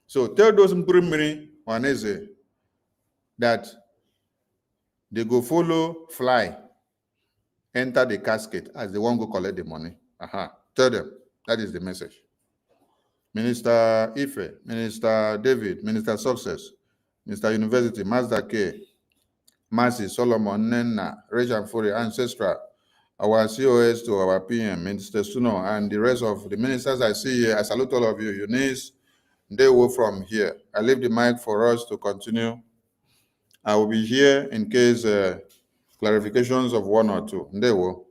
So tell those Mprimiri Ohanaeze that they go follow fly, enter the casket as they won't go collect the money. Tell them that is the message. Minister Ife, Minister David, Minister Success, Mr. University, Mazda K, Mercy, Solomon, Nenna, Rachel Fury, Ancestral, our COS to our PM, Minister Suno, and the rest of the ministers I see here. I salute all of you. Eunice, they will from here. I leave the mic for us to continue. I will be here in case clarifications of one or two. They will.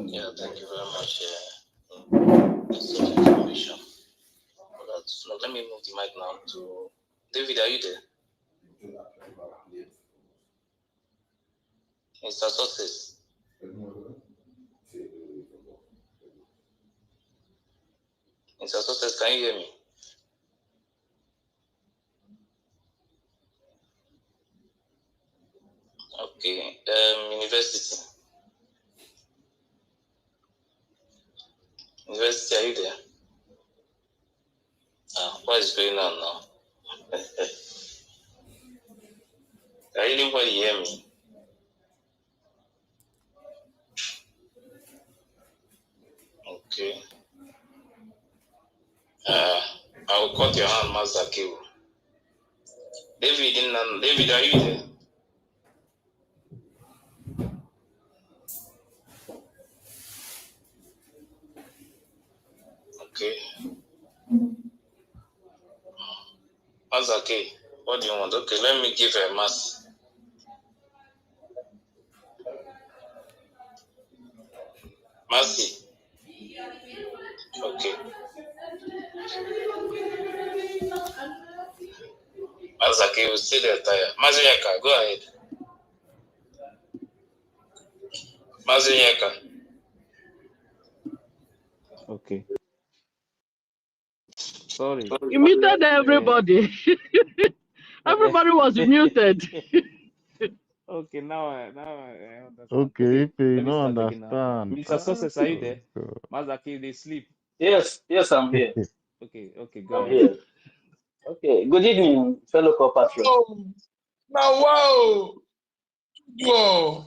Yeah, thank you very much. That's some information. So let me move the mic now to David. Are you there? Mr. Success. Mr. Success, can you hear me? Okay. University. University, are you there? What is going on now? Can anybody hear me? Okay. I will cut your hand, Master Kill. David, are you there? Okay. Master K, what do you want? Okay, let me give a mass. Mercy. Okay. Master K, you still there, tired. Mazuyaka, go ahead. Mazuyaka. Okay. Sorry. You muted everybody. Everybody was muted. Okay, now I understand. Okay, if you Let me don't start again now. understand. Mr. Success, are you there? Mazaki, they sleep. Yes, I'm here. Okay, go I'm ahead. here. Okay, good evening, fellow compatriots. Oh, now, wow. Whoa.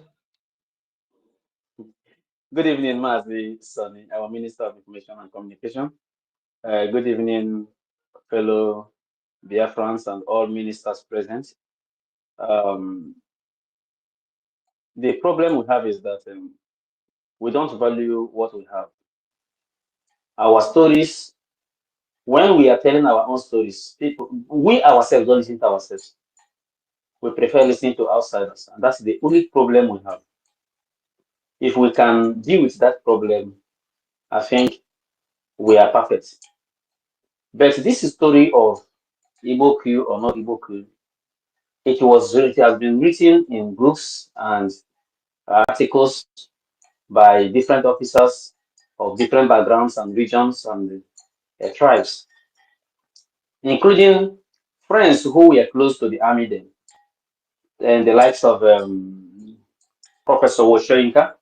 Good evening, Mazi Sonny, our Minister of Information and Communication. Good evening, fellow Biafrans and all ministers present. The problem we have is that we don't value what we have. Our stories, when we are telling our own stories, we ourselves don't listen to ourselves. We prefer listening to outsiders, and that's the only problem we have. If we can deal with that problem, I think we are perfect. But this story of Igbo coup or not Igbo coup, it has been written in books and articles by different officers of different backgrounds and regions and tribes, including friends who were close to the army then, and the likes of Professor Woshoyinka,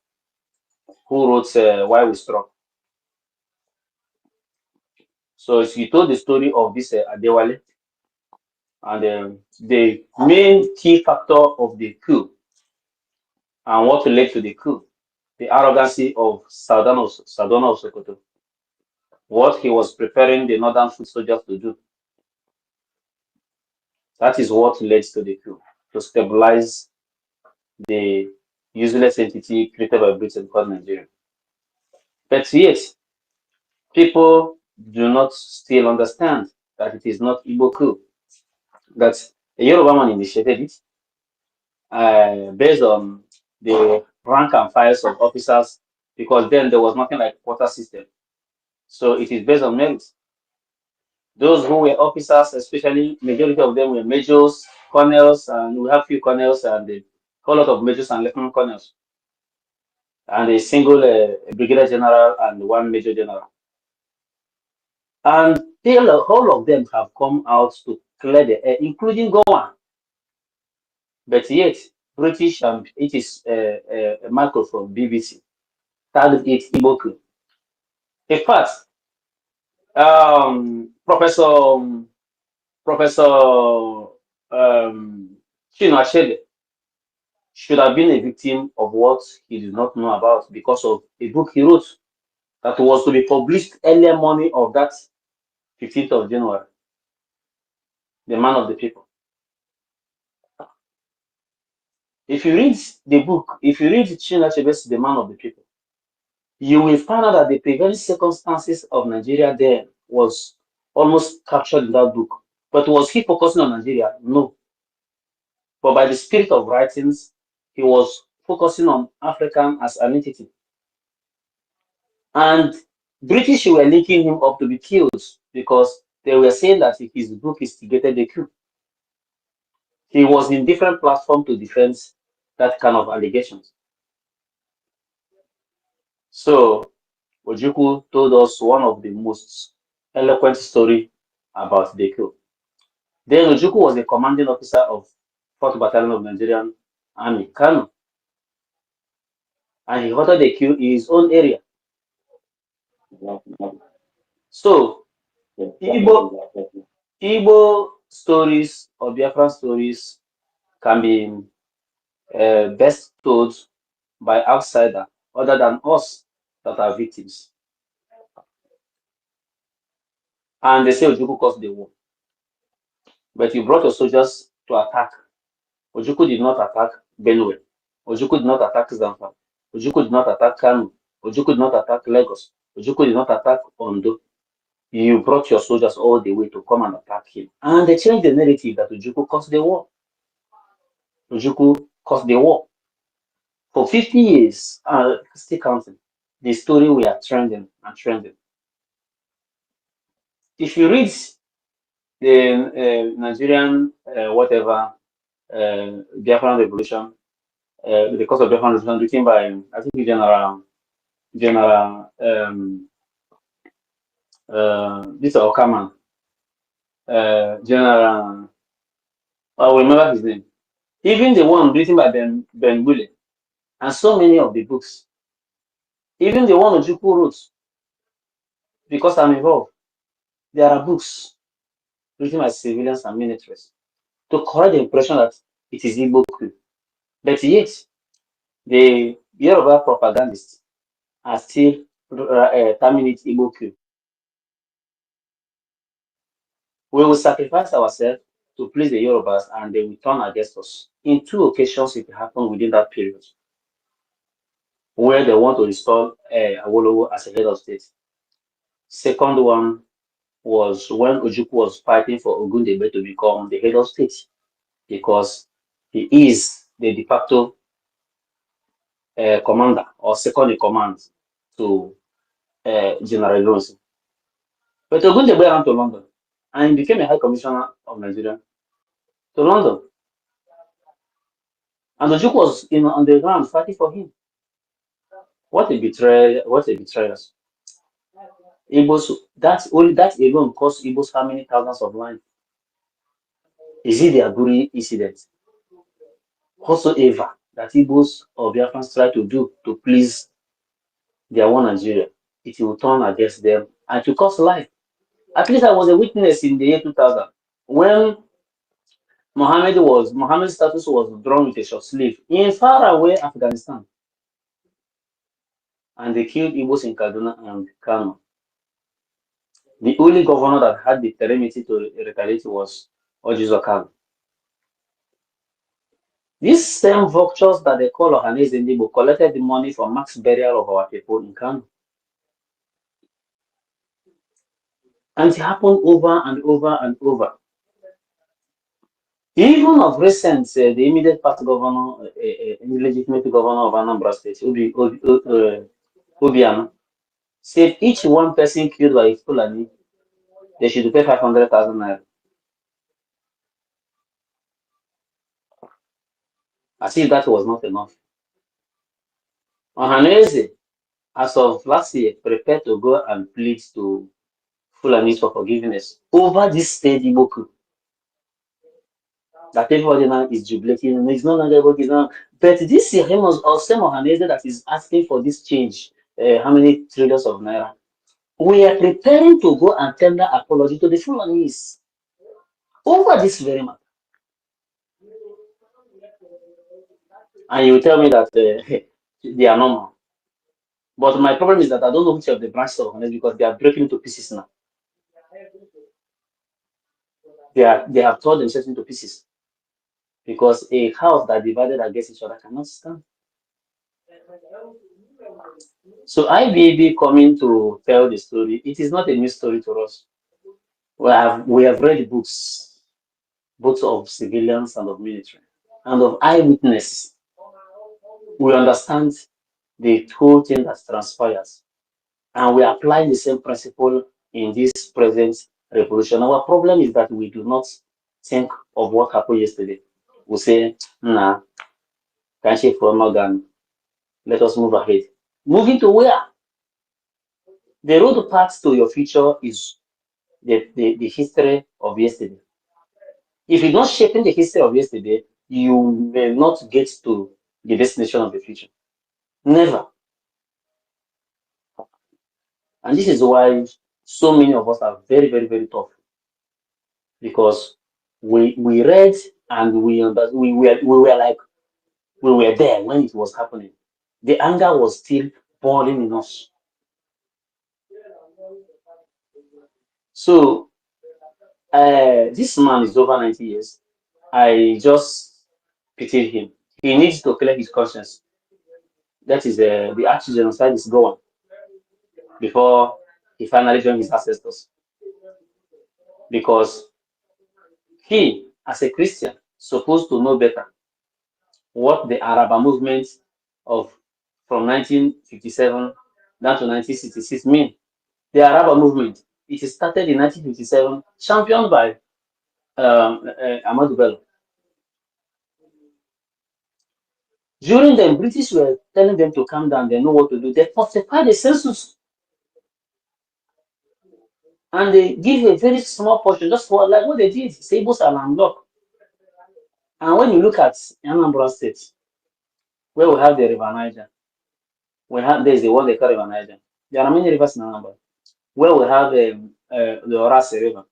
who wrote Why We Struck. So he told the story of this Adewale, and the main key factor of the coup and what led to the coup the arrogancy of Sardona of Sokoto, what he was preparing the northern foot soldiers to do. That is what led to the coup, to stabilize the useless entity created by Britain called Nigeria. But yet, people do not still understand that it is not Igbo coup, that a Yoruba man initiated it based on the rank and files of officers, because then there was nothing like quota system. So it is based on merit. Those who were officers, especially majority of them were majors, colonels, and we have few colonels and a whole lot of majors and lieutenant colonels, and a single brigadier general and one major general. And all of them have come out to clear the air, including Gowan. But yet, British and it is Michael from BBC tagged it Igbo coup. In fact, Professor Chino Achebe should have been a victim of what he did not know about because of a book he wrote that was to be published earlier morning of that 15th of January, The Man of the People. If you read the book, if you read Chino Achebe's The Man of the People, you will find out that the prevailing circumstances of Nigeria then was almost captured in that book. But was he focusing on Nigeria? No. But by the spirit of writings, he was focusing on Africa as an entity. And British were linking him up to be killed because they were saying that his book instigated the coup. He was in different platform to defend that kind of allegations. So Ojukwu told us one of the most eloquent story about the coup. Then Ojukwu was a commanding officer of 4th Battalion of Nigerian Army, Kano, and he ordered the coup in his own area. So Igbo stories or Biafran stories can be best told by outsider other than us that are victims. And they say Ojukwu caused the war. But you brought your soldiers to attack. Ojukwu did not attack Benue. Ojukwu did not attack Zamfara. Ojukwu did not attack Kano. Ojukwu did not attack Lagos. Ojukwu did not attack Ondo. You brought your soldiers all the way to come and attack him. And they changed the narrative that Ojukwu caused the war. Ojukwu caused the war. For 50 years, still counting, the story we are trending and trending. If you read the Nigerian Biafran Revolution, the cause of Biafran Revolution, written by I think General this is Okaman, General, I will remember his name. Even the one written by Ben Bule, and so many of the books, even the one Ojukwu wrote, because I'm involved, there are books written by civilians and militaries to correct the impression that it is Igbo coup. But yet, the Yoruba propagandists are still terming it Igbo coup. We will sacrifice ourselves to please the Yorubas and they will turn against us. In 2 occasions, it happened within that period, where they want to install Awolowo as a head of state. Second one was when Ojukwu was fighting for Ogundebe to become the head of state, because he is the de facto commander or second in command to General Ironsi. But Ogundebe ran to London and he became a high commissioner of Nigeria to London. And Ojukwu was on the ground fighting for him. What a betrayal! What a betrayal! Igbos, that alone cost Igbos how many thousands of lives? Is it the Aguri incident? Whatsoever that Igbos or Biafrans try to do to please their one Nigeria, it will turn against them and to cost life. At least I was a witness in the year 2000 when Mohammed's status was drawn with a short sleeve in far away Afghanistan. and they killed Igbos in Kaduna and Kano. The only governor that had the temerity to retaliate was Ojizo. These same vultures that they call Ohanaeze Ndigbo collected the money for mass burial of our people in Kano. And it happened over and over and over. Even of recent, the immediate past governor, illegitimate governor of Anambra State, Obiano, said each one person killed by a Fulani, they should pay 500,000 naira. As if that was not enough. Ohanaeze, as of last year, prepared to go and plead to Fulani for forgiveness over this state Igbo coup. That everybody now is jubilating, and it's no longer working now. But this him of same Ohanaeze that is asking for this change, how many trillions of naira? We are preparing to go and tender apology to the Fulanis over this very matter. And you tell me that they are normal. But my problem is that I don't know which of the branches of Ohanaeze because they are breaking into pieces now. They have torn themselves into pieces because a house that divided against each other cannot stand. So IBAB coming to tell the story, it is not a new story to us. We have read books, both of civilians and of military, and of eyewitness. We understand the whole thing that transpires, and we apply the same principle in this present revolution. Our problem is that we do not think of what happened yesterday. We say, nah, can't shake for Morgan, let us move ahead. Moving to where? The road path to your future is the history of yesterday. If you're not shaping the history of yesterday, you may not get to the destination of the future. Never. And this is why so many of us are very, very, very tough. Because we read and we were like, we were there when it was happening. The anger was still boiling in us. So this man is over 90 years. I just pitied him. He needs to clear his conscience. That is the actual genocide is gone before he finally joined his ancestors. Because he, as a Christian, supposed to know better what the Araba movement of from 1957 down to 1966 mean. The Araba movement, it started in 1957, championed by Ahmadu Bello. During the British were telling them to calm down, they know what to do. They falsified the census. And they give a very small portion, just for like what they did. Sabos are landlocked. And when you look at Anambra State, where we have the River Niger, there's the one they call River Niger. There are many rivers in Anambra. Where we have the Orase River,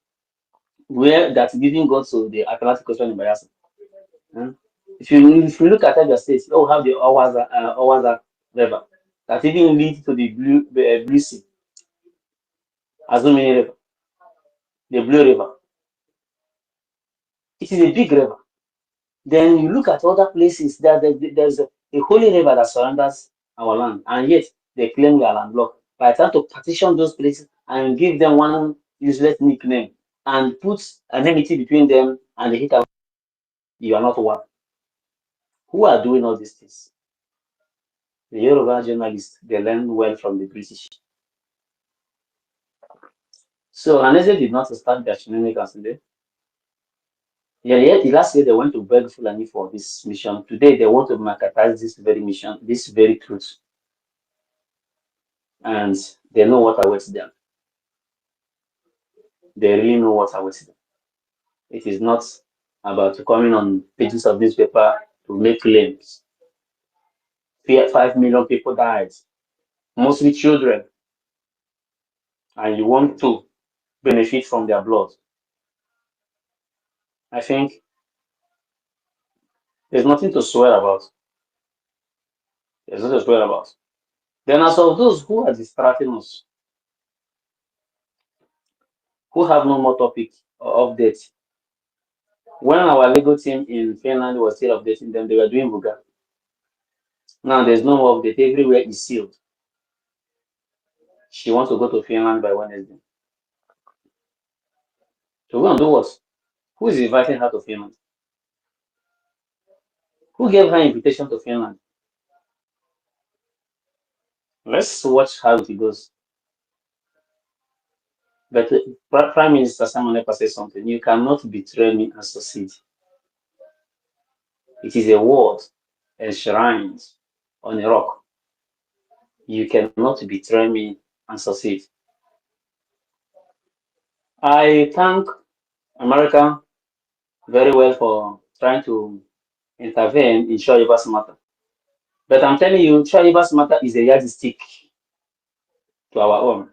where that didn't go to the Atlantic Ocean in Bayelsa. If you look at other states, we have the Owaza River that didn't lead to the Blue Sea. Azumini River, the Blue River. It is a big river. Then you look at other places, there's a holy river that surrounds our land, and yet they claim we are landlocked. By trying to partition those places and give them one useless nickname and put an enmity between them and the hater, you are not one. Who are doing all these things? The Yoruba journalists, they learn well from the British. So Ohanaeze did not start their shenanigans today. Yet last year they went to beg Fulani for this mission. Today they want to marketize this very mission, this very truth. And they know what awaits them. They really know what awaits them. It is not about coming on pages of newspaper to make claims. 5 million people died, mostly children, and you want to benefit from their blood. I think there's nothing to swear about. There's nothing to swear about. Then as of those who are distracting us, who have no more topic or update, when our legal team in Finland was still updating them, they were doing Buga. Now there's no more update. Everywhere is sealed. She wants to go to Finland by Wednesday. So we're going to do what? Who is inviting her to Finland? Who gave her invitation to Finland? Let's watch how it goes. But Prime Minister Simon Ekpa said something. You cannot betray me and succeed. It is a word enshrined on a rock. You cannot betray me and succeed. I thank America very well for trying to intervene in Shoaiba's matter. But I'm telling you, Shoaiba's matter is a yardstick to our own,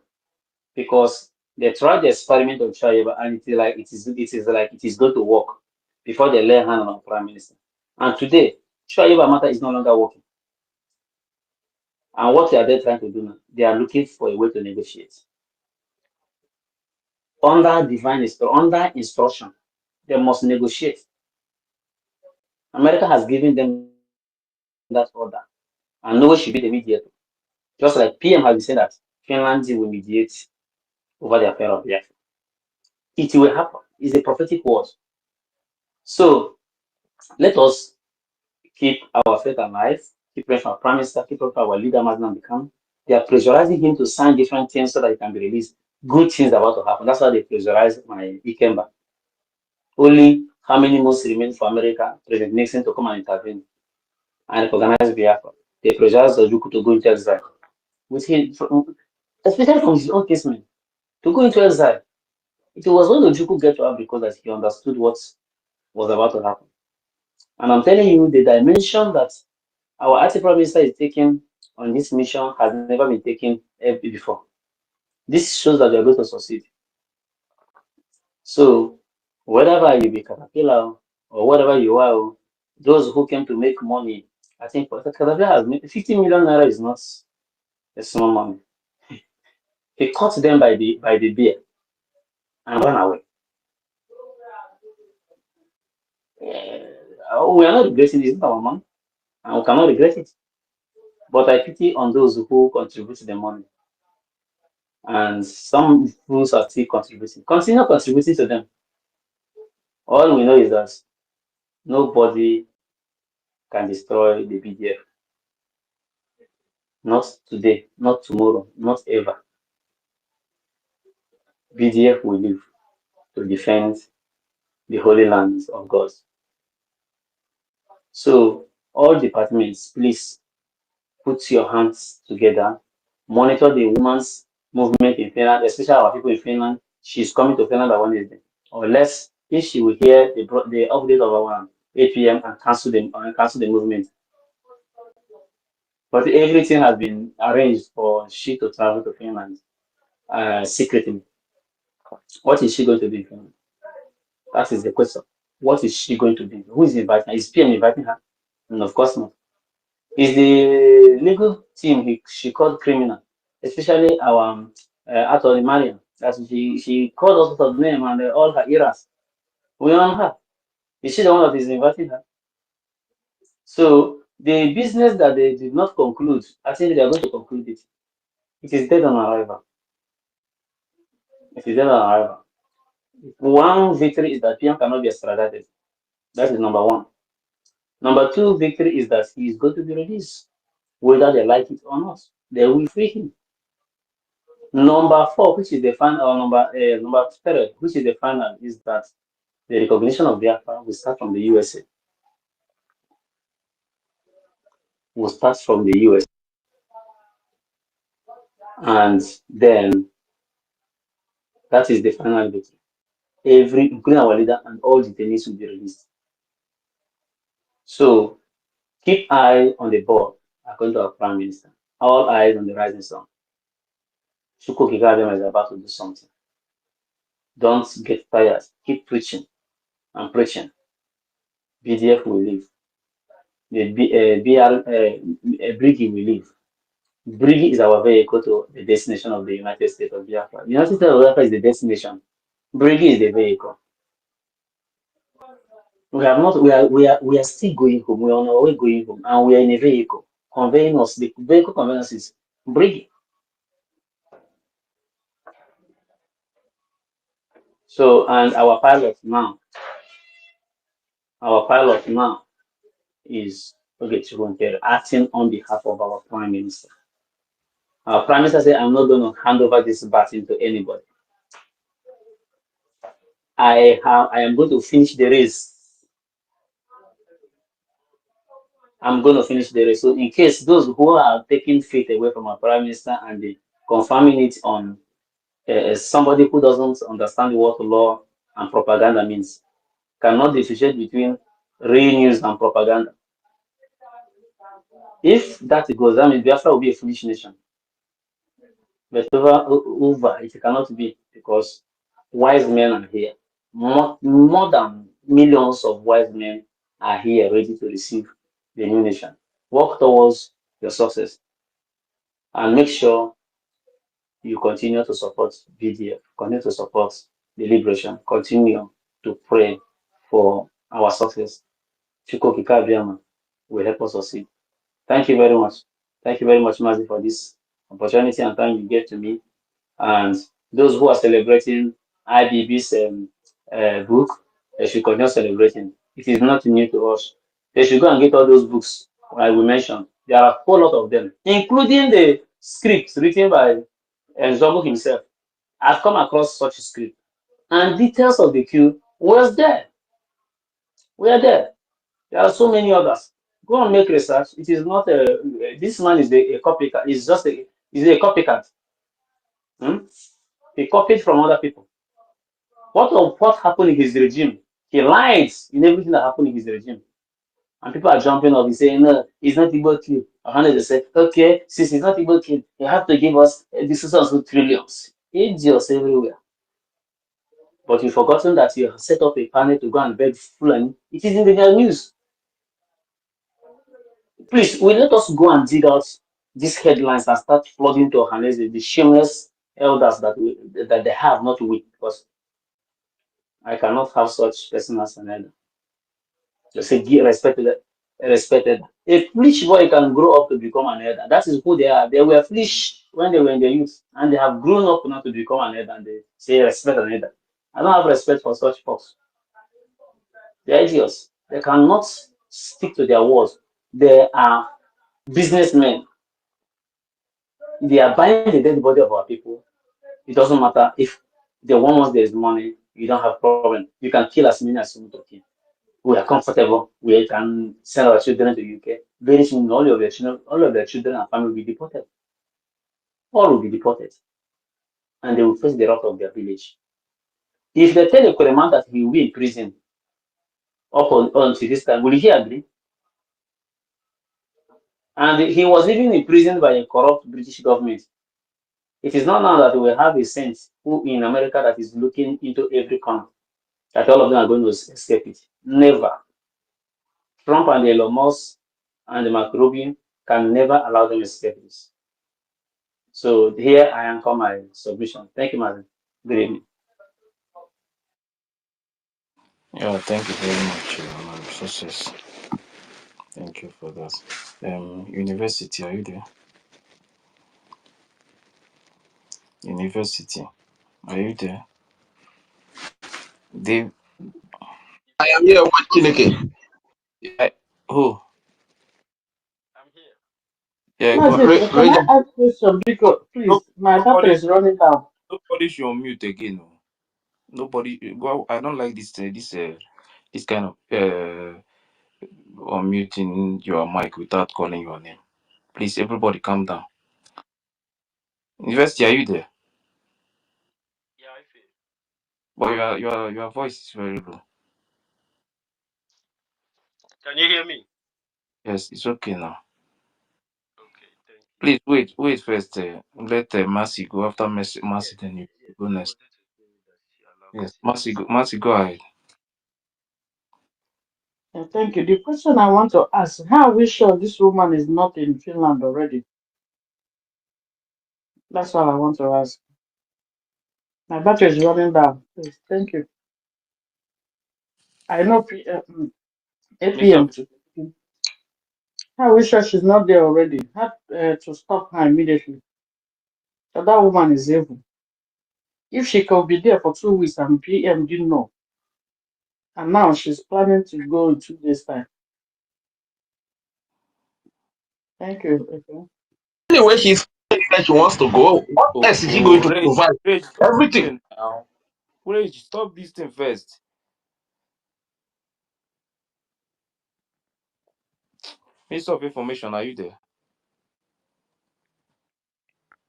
because they tried the experiment of Shoaiba and it is going to work before they lay hand on our prime minister. And today, Shoaiba matter is no longer working. And what are they trying to do now? They are looking for a way to negotiate. Under under instruction, they must negotiate. America has given them that order, and nobody should be the mediator. Just like PM has said that Finland will mediate over the affair of Biafra. It will happen. It's a prophetic word. So let us keep our faith alive, keep praying for our prime minister, keep praying for our leader, Maznan Bikam. They are pressurizing him to sign different things so that he can be released. Good things are about to happen. That's why they pressurized my Ikemba. Only how many months remain for America, President Nixon to come and intervene and recognize Biafra. They pressurized Ojukwu to go into exile. With him, especially from his own casement, to go into exile. It was when Ojukwu get to Africa that he understood what was about to happen. And I'm telling you, the dimension that our Prime Minister is taking on this mission has never been taken before. This shows that we are going to succeed. So, whatever you be Caterpillar or whatever you are, those who came to make money, I think Caterpillar has made 50 million naira is not a small money. He caught them by the beer and ran away. We are not regretting this, our money, and we cannot regret it. But I pity on those who contribute the money. And some fools are still contributing. Continue contributing to them. All we know is that nobody can destroy the BDF. Not today, not tomorrow, not ever. BDF will live to defend the holy lands of God. So, all departments, please put your hands together, monitor the women's movement in Finland, especially our people in Finland. She's coming to Finland by Wednesday. Unless if she will hear the update of our 8 p.m. and cancel the movement. But everything has been arranged for she to travel to Finland secretly. What is she going to do in Finland? That is the question. What is she going to do? Who is inviting her? Is PM inviting her? And of course not. Is the legal team she called criminal, especially our attorney Mariam, that she called us out of name and all her eras. We on her. Is she the one that is inviting her? So the business that they did not conclude, I think they are going to conclude it. It is dead on arrival. It is dead on arrival. One victory is that PM cannot be extradited. That is number one. Number two victory is that he is going to be released, whether they like it or not. They will free him. Number four, which is the final, or number three, which is the final, is that the recognition of Biafra will start from the USA. Will start from the US. And then that is the final victory. Including our leader and all detainees will be released. So keep eye on the ball, according to our Prime Minister. All eyes on the rising sun. Chukwuka Kikabema is about to do something. Don't get tired. Keep preaching and preaching. BDF will leave. The Briggy will leave. Brigi is our vehicle to the destination of the United States of Biafra. The United States of Biafra is the destination. Brigi is the vehicle. We have not. We are still going home. We are on our way going home, and we are in a vehicle conveying us. The vehicle conveying us is Brigi. So, and our pilot now is Ogechi acting on behalf of our Prime Minister. Our Prime Minister said, "I'm not going to hand over this baton to anybody. I am going to finish the race. I'm going to finish the race." So, in case those who are taking faith away from our Prime Minister and they confirming it on somebody who doesn't understand what law and propaganda means, cannot differentiate between real news and propaganda. If that goes, that means Biafra will be a foolish nation. But over it cannot be, because wise men are here. More than millions of wise men are here ready to receive the new nation. Work towards your success and make sure you continue to support VDF, continue to support the liberation, continue to pray for our success. Chukwu Okike Abiyama will help us succeed. Thank you very much. Thank you very much, Mazi, for this opportunity and time you gave to me. And those who are celebrating IBB's book, they should continue celebrating. It is not new to us. They should go and get all those books I will mention. There are a whole lot of them, including the scripts written by Nzogu himself. I've come across such a script, and details of the queue was there. We are there. There are so many others. Go and make research. It is not a. This man is a copycat. He's just a. He's a copycat. He copied from other people. What happened in his regime? He lied in everything that happened in his regime. And people are jumping up and saying, no, it's not Igbo killed. Ohanaeze said, okay, since it's not Igbo killed, you have to give us this is also trillions. Idiots everywhere. But you've forgotten that you have set up a panel to go and beg Fulani. It is in the news. Please, will let us go and dig out these headlines and start flooding to Ohanaeze, the shameless elders that they have, not we, because I cannot have such person as an elder. They say, respected. A foolish boy can grow up to become an elder. That is who they are. They were foolish when they were in their youth, and they have grown up now to become an elder, and they say, respect an elder. I don't have respect for such folks. They're idiots. They cannot stick to their words. They are businessmen. They are buying the dead body of our people. It doesn't matter if the one once there is money, you don't have problem. You can kill as many as you want to kill. We are comfortable. We can send our children to UK. Very soon, all of their children and family will be deported. All will be deported, and they will face the wrath of their village. If they tell a Koreman that he will be in prison until this time, will he agree? And he was even imprisoned by a corrupt British government. It is not now that we have a saint who in America that is looking into every corner, that all of them are going to escape it. Never. Trump and Elon Musk and the Mark Rubin can never allow them to escape this. So here I am for my submission. Thank you, madam. Good evening. Yeah, thank you very much, Success. Thank you for that. University, are you there? University, are you there? Dave, I am here watching again. who? Yeah, go. Mazi, can I ask a question? Because, No, please, my data is running down. nobody should unmute again. No. Nobody. Well, I don't like this kind of unmuting your mic without calling your name. Please, everybody, calm down. University, are you there? But your voice is very low. Can you hear me? Yes, it's okay now. Please wait first. Let Mercy go. After Mercy, then you go next. Yes, Mercy, go ahead. Thank you. The question I want to ask, how are we sure this woman is not in Finland already? That's all I want to ask. My battery is running down. Please, thank you. I know 8 Mr. p.m. to. I wish her she's not there already. Had to stop her immediately. So that woman is evil. If she could be there for 2 weeks and PM didn't know, and now she's planning to go in 2 days' time. Thank you. Okay. Anyway, she's saying that she wants to go. What else is she going to Rage, provide? Rage, stop this Everything. thing now. Rage, stop this thing first. Minister of Information, are you there?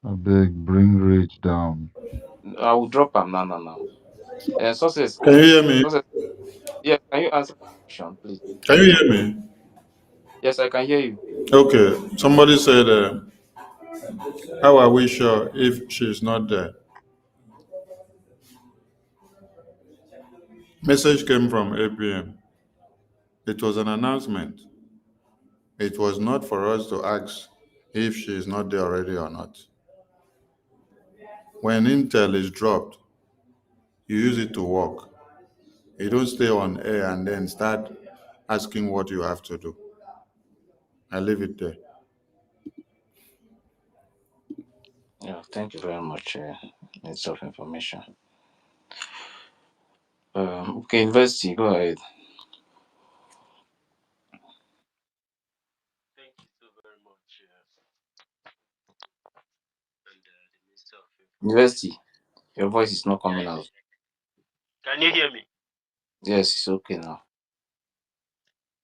I beg, bring Rage down. I will drop him now. Sources, Can you hear me? sources. Yeah, can you answer the question, please? Can you hear me? Yes, I can hear you. Okay. Somebody said, how are we sure if she's not there? Message came from APM. It was an announcement. It was not for us to ask if she is not there already or not. When intel is dropped, you use it to work. You don't stay on air and then start asking what you have to do. I leave it there. Yeah, thank you very much, Minister of Information. Okay, University, go ahead. Thank you so very much, and the Minister of Information. University, your voice is not coming Yeah, out. can you hear me? Yes, it's okay now.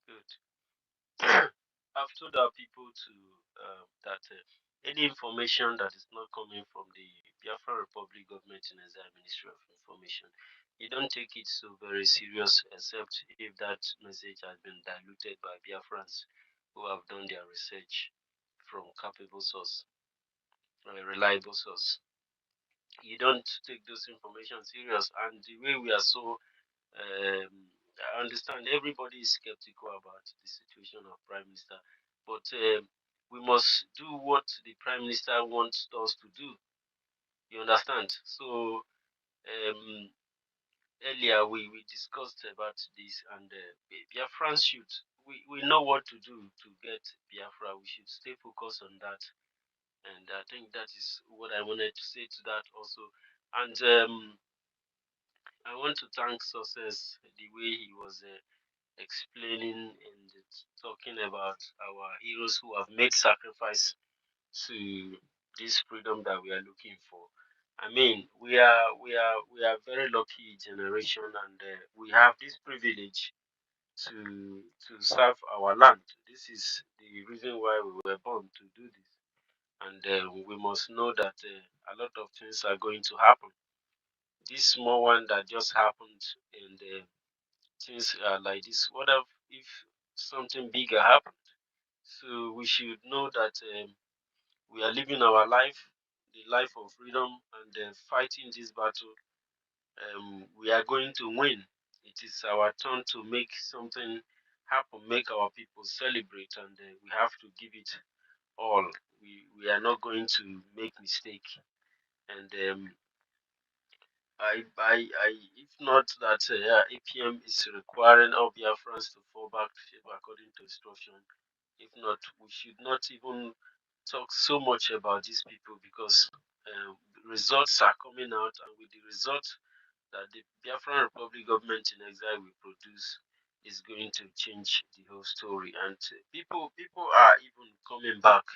Good. I've told our people to that any information that is not coming from the Biafra Republic Government in Exile Ministry of Information, you don't take it so very serious, except if that message has been diluted by Biafrans who have done their research from capable source, reliable source. You don't take those information serious, and the way we are so I understand everybody is skeptical about the situation of Prime Minister, but we must do what the Prime Minister wants us to do. You understand? So um, earlier we discussed about this, and Biafran should we know what to do to get Biafra. We should stay focused on that, and I think that is what I wanted to say to that also. And I want to thank Success the way he was. Explaining and talking about our heroes who have made sacrifice to this freedom that we are looking for. I mean, we are very lucky generation, and we have this privilege to serve our land. This is the reason why we were born to do this, and we must know that a lot of things are going to happen. This small one that just happened, and things are like this. What if something bigger happened? So we should know that we are living our life, the life of freedom, and fighting this battle. We are going to win. It is our turn to make something happen, make our people celebrate, and we have to give it all. We are not going to make mistake, and if not that APM is requiring all Biafrans to fall back according to instruction. If not, we should not even talk so much about these people, because results are coming out, and with the result that the Biafran Republic government in exile will produce is going to change the whole story. And people are even coming back.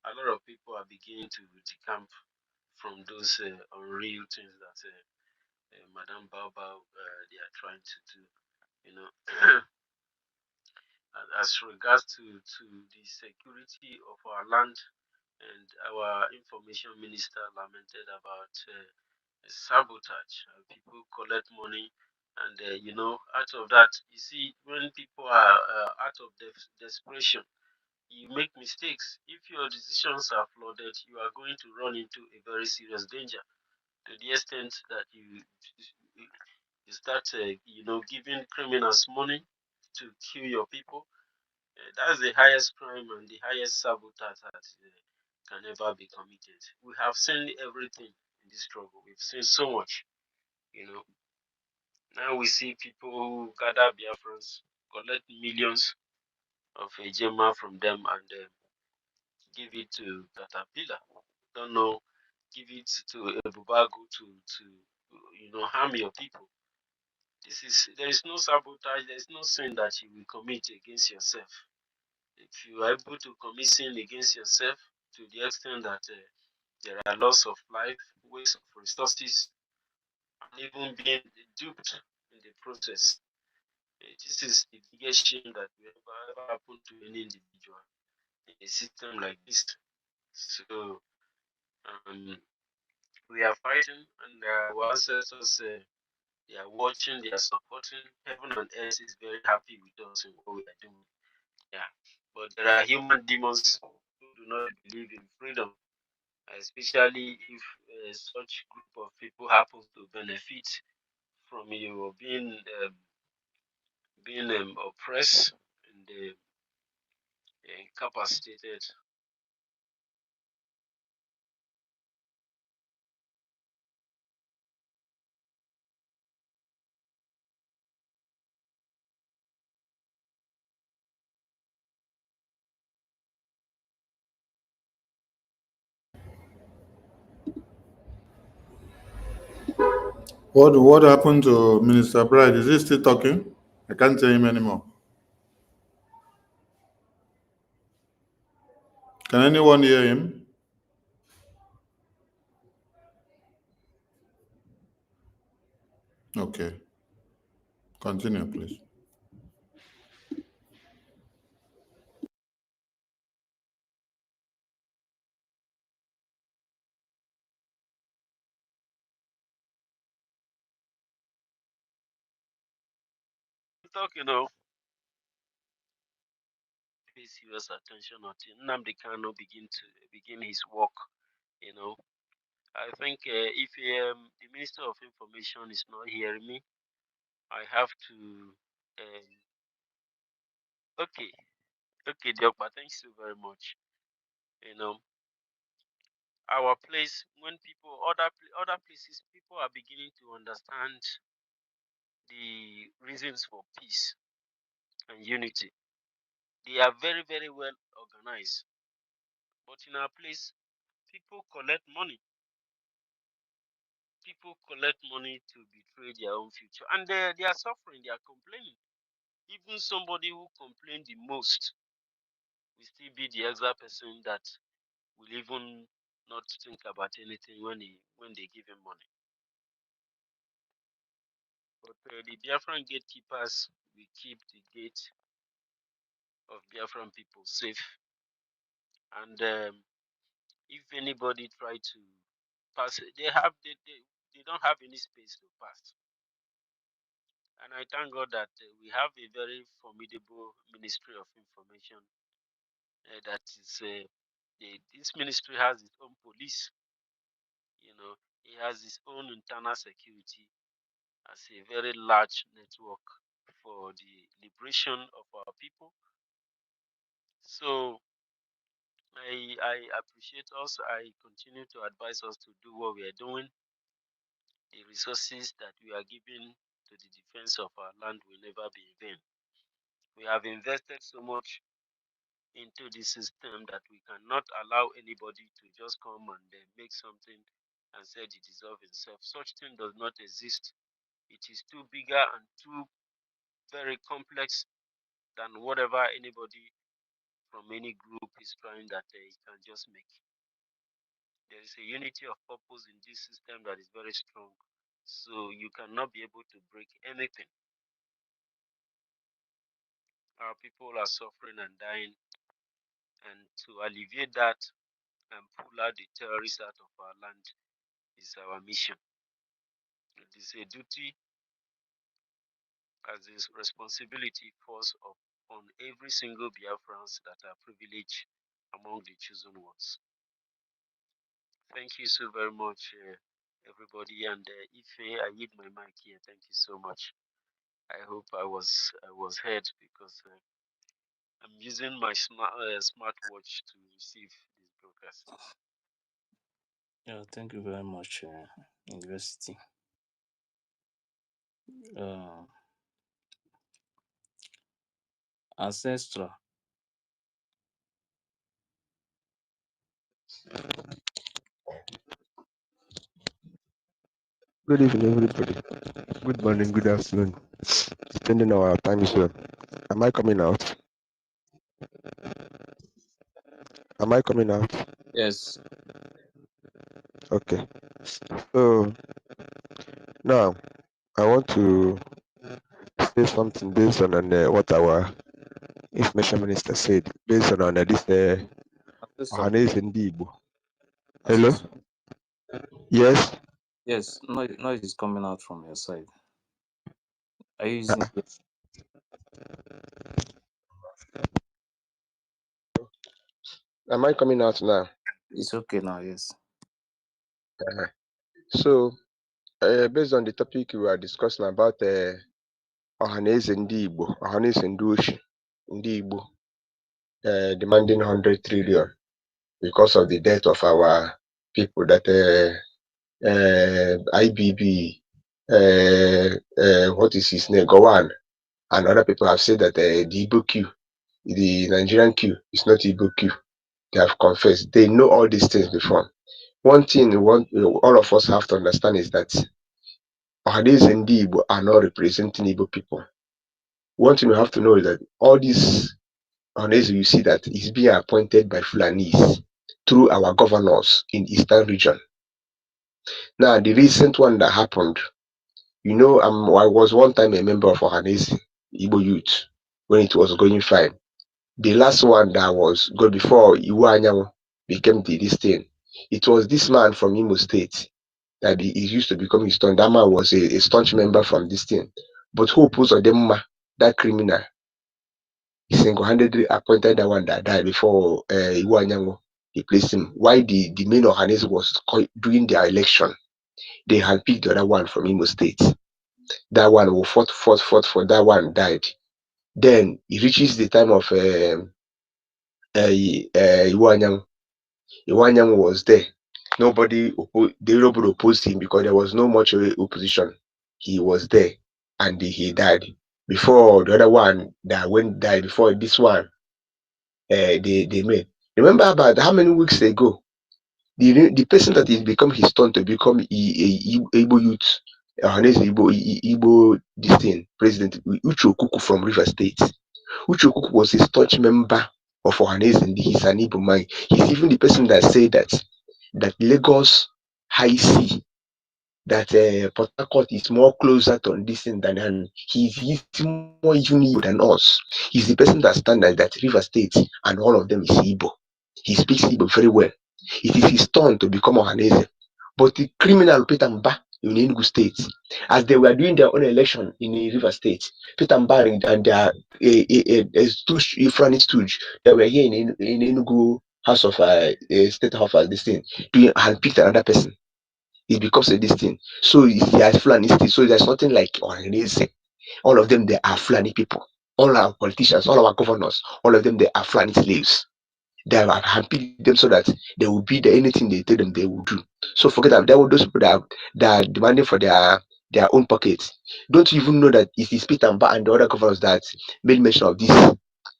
A lot of people are beginning to decamp from those unreal things that Madame Baobab they are trying to do. You know, and as regards to the security of our land, and our information minister lamented about sabotage. People collect money, and out of that, you see, when people are out of desperation, you make mistakes. If your decisions are flooded, you are going to run into a very serious danger, to the extent that you start, giving criminals money to kill your people. That's the highest crime and the highest sabotage that can never be committed. We have seen everything in this struggle. We've seen so much, you know. Now we see people who gather Biafrans, collect millions of a gemma from them, and give it to Caterpillar. Don't know, give it to a Bubago to harm your people. There is no sabotage, there is no sin that you will commit against yourself. If you are able to commit sin against yourself to the extent that there are loss of life, waste of resources, and even being duped in the process, this is the biggest shame that will ever happen to any individual in a system like this. So we are fighting, and our ancestors, they are watching, they are supporting. Heaven and earth is very happy with us in what we are doing. Yeah, but there are human demons who do not believe in freedom, especially if such group of people happens to benefit from you being oppressed and incapacitated. What happened to Minister Bride? Is he still talking? I can't hear him anymore. Can anyone hear him? Okay. Continue, please. Pay serious attention until Nnamdi Kano begin his work. You know, I think if the Minister of Information is not hearing me, I have to. Okay, okay, Diokpa, thanks so very much. You know, our place when people other places people are beginning to understand the reasons for peace and unity. They are very very well organized, but in our place, people collect money. People collect money to betray their own future, and they are suffering. They are complaining. Even somebody who complained the most will still be the exact person that will even not think about anything when they give him money. But the Biafran gatekeepers will keep the gate of Biafran people safe. And if anybody try to pass, they don't have any space to pass. And I thank God that we have a very formidable Ministry of Information. That is, this ministry has its own police. You know, it has its own internal security as a very large network for the liberation of our people. So I appreciate us. I continue to advise us to do what we are doing. The resources that we are giving to the defense of our land will never be in vain. We have invested so much into this system that we cannot allow anybody to just come and make something and say it deserves itself. Such thing does not exist. It is too bigger and too very complex than whatever anybody from any group is trying that he can just make. There is a unity of purpose in this system that is very strong. So you cannot be able to break anything. Our people are suffering and dying, and to alleviate that and pull out the terrorists out of our land is our mission. It is a duty as this responsibility falls upon every single Biafrans that are privileged among the chosen ones. Thank you so very much, everybody. And if I hit my mic here, thank you so much. I hope I was heard because I'm using my smartwatch to receive this advocacy. Yeah, thank you very much, University. Uh, Ancestral. Good evening, everybody. Good morning, good afternoon. Spending our time is well. Am I coming out? Am I coming out? Yes. Okay. So now I want to say something based on what our information minister said, based on this Ancestral. Ohanaeze Ndigbo. Hello? Ancestral. Yes? Yes, noise is coming out from your side. Are you using it? Am I coming out now? It's okay now, yes. Uh-huh. So, based on the topic we are discussing about Ohanaeze Ndigbo, Ohanaeze Ndigbo, demanding 100 trillion because of the death of our people that IBB, what is his name, Gowan, and other people have said that the Igbo Q, the Nigerian Q, is not Igbo Q. They have confessed. They know all these things before. One thing all of us have to understand is that Ohanaeze and Igbo are not representing Igbo people. One thing we have to know is that all these Ohanaeze, you see that is being appointed by Fulanese through our governors in Eastern region. Now, the recent one that happened, you know, I was one time a member of Ohanaeze Igbo Youth when it was going fine. The last one that was good before Iwu Anyanwụ became this thing. It was this man from Imo State that he used to become his turn. That man was a staunch member from this thing. But Hope Uzodimma, that criminal, he single-handedly appointed that one that died before Iwu Anyanwụ replaced him. Why the main Ohanaeze was doing their election, they had picked the other one from Imo State. That one who fought for that one died. Then it reaches the time of Iwanyang. Iwanyang was there. Nobody opposed him because there was no much opposition. He was there and he died. Before the other one that went died, before this one, they made. Remember about how many weeks ago, the person that is become his turn to become Igbo youth, Ohanaeze Igbo this thing, President Uche Okuku from River State. Uche Okuku was a staunch member of Ohanaeze and he's an Igbo man. He's even the person that said that Lagos High Sea, that Port Harcourt is more closer to this thing than and he's more even Igbo than us. He's the person that stands that River State and all of them is Igbo. He speaks Igbo very well. It is his turn to become Ohanaeze. But the criminal Peter Mba in Enugu State, as they were doing their own election in River State, Peter Mba and their Ifrani stooge, they were here in Enugu House of State House of this thing, doing and picked another person. It becomes a this thing. So he has Fulani state. So there's nothing like Ohanaeze. All of them, they are Fulani people. All our politicians, all our governors, all of them, they are Fulani slaves. They have handpicked them so that they will be there. Anything they tell them, they will do. So forget that. There were those people that are demanding for their own pockets. Don't you even know that it is Peter Mba and the other governors that made mention of this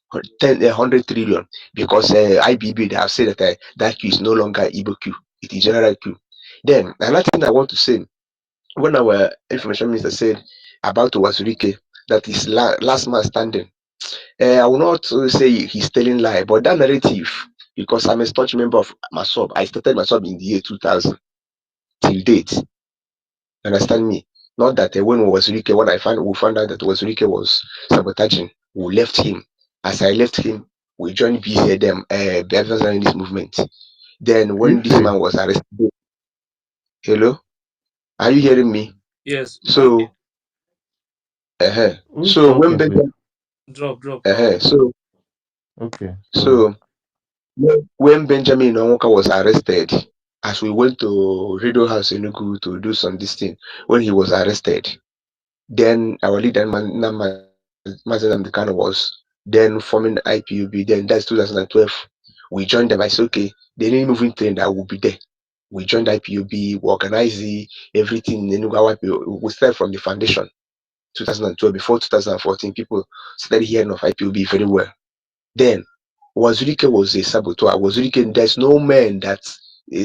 100 trillion because IBB they have said that that Q is no longer Igbo Q. It is general Q. Then another thing I want to say, when our information minister said about Wazurike, that is last man standing. I will not say he's telling lie, but that narrative, because I'm a staunch member of MASOB, I started MASOB in the year 2000 till date. Understand me? Not that when Wazurike, when we found out that Wazurike was sabotaging, we left him. As I left him, we joined BCDM, Biafra Zionist movement. Then when this man was arrested, hello, are you hearing me? Yes. So, Who's so when talking, please? Benjamin, Drop. Okay. so when Benjamin Onwuka was arrested, as we went to Radio House in Enugu to do some this thing, when he was arrested, then our leader Mazen Amdekano was then forming the IPUB. Then that's 2012 We joined them. I said, okay, the any moving train that will be there. We joined IPOB, we organized everything. Then we started from the foundation, 2012. Before 2014, people started hearing of IPOB very well. Then Wazirike was a saboteur. Wazirike, there's no man that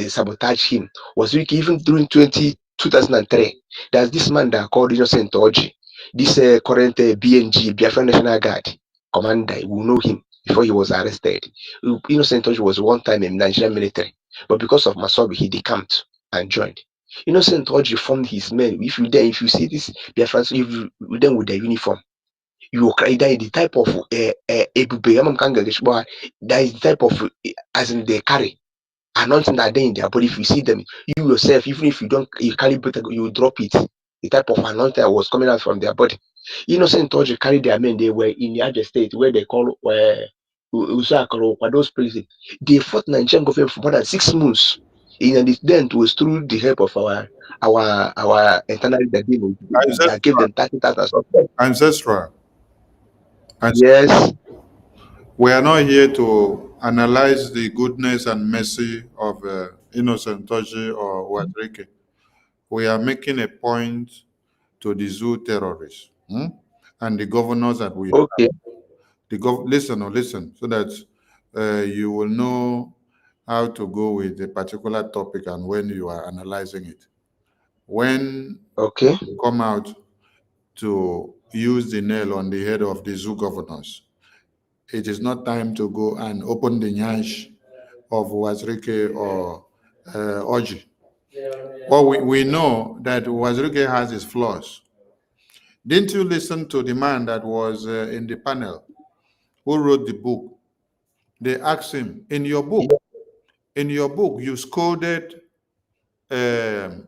sabotaged him. Wazirike, even during 2003, there's this man that called Innocent Oji, this current BNG, Biafra National Guard commander. We know him before he was arrested. Innocent Oji was one time in Nigerian military, but because of Masobi, he decamped and joined. Innocent Oji formed his men. If you see this Biafra, so if you then with the uniform, you cry that is the type of that is the type of as in they carry anointing that they in their body. If you see them, you yourself, even if you don't you carry better, you drop it. The type of anointing that was coming out from their body. Innocent Oji carried their men. They were in the other state where they call Usakaro, those places. They fought Nigerian government for more than 6 months. And then it was through the help of our internal that gave them 30,000. Ancestral. Yes. We are not here to analyze the goodness and mercy of Innocent Toji or Wadrike. We are making a point to the zoo terrorists and the governors that we okay. have. Listen, so that you will know how to go with a particular topic and when you are analyzing it. When you come out to use the nail on the head of the zoo governors, it is not time to go and open the nyash of Wazirike or Oji. Well, we know that Wazirike has his flaws. Didn't you listen to the man that was in the panel who wrote the book? They asked him, in your book, you scolded General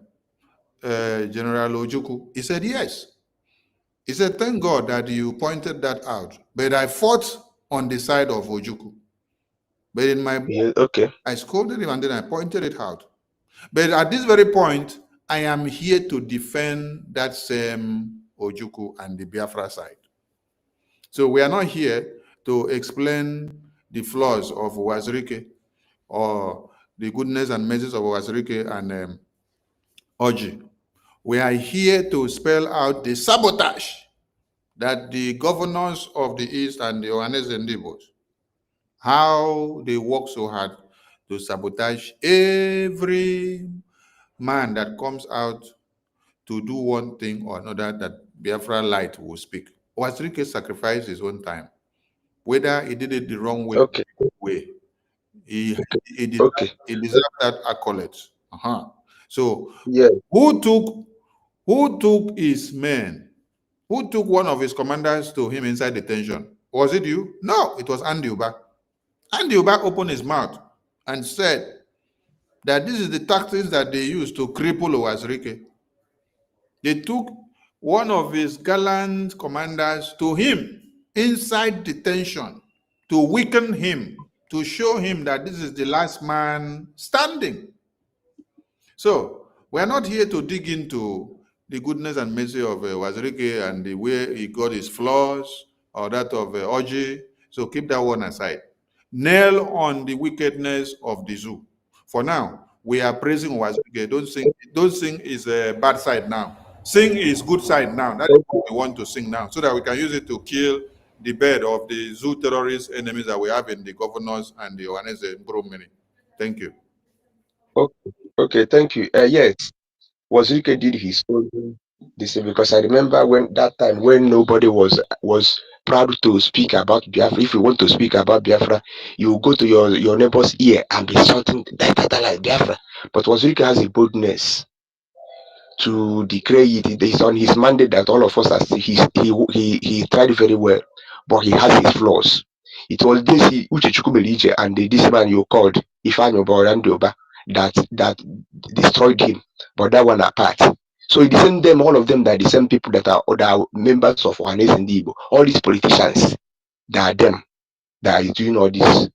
Ojukwu. He said, yes. He said, thank God that you pointed that out. But I fought on the side of Ojukwu. But in my book, I scolded him and then I pointed it out. But at this very point, I am here to defend that same Ojukwu and the Biafra side. So we are not here to explain the flaws of Wazirike or the goodness and mercies of Wazirike and Oji. We are here to spell out the sabotage that the governors of the East and the Ohanaeze Ndigbo, how they work so hard to sabotage every man that comes out to do one thing or another that Biafra light will speak. Wazirike sacrificed his own time. Whether he did it the wrong way, he deserved that accolade. So who took his men? Who took one of his commanders to him inside detention? Was it you? No, it was Andy Uba. Andy Uba opened his mouth and said that this is the tactics that they use to cripple Wazirike. They took one of his gallant commanders to him inside detention to weaken him, to show him that this is the last man standing. So we are not here to dig into the goodness and mercy of Wazirike and the way he got his flaws or that of Oji. So keep that one aside. Nail on the wickedness of the zoo. For now, we are praising Wazirike. Don't sing his bad side now. Sing his good side now. That is what we want to sing now, so that we can use it to kill the bed of the zoo terrorist enemies that we have in the governors and the Ohanaeze Ndigbo. Thank you. Okay, thank you. Yes, Wazirike did his own this because I remember when that time when nobody was proud to speak about Biafra. If you want to speak about Biafra, you go to your neighbor's ear and be shouting that like Biafra. But Wazirike has a boldness to declare it. It is on his mandate that all of us are. He tried very well, but he has his flaws. It was this Uchechukwu Melije and this man you called Ifeanyi Oba that destroyed him. But that one apart. So it isn't them, all of them, that the same people that are members of Ohanaeze Ndigbo. All these politicians, that are them that are doing all this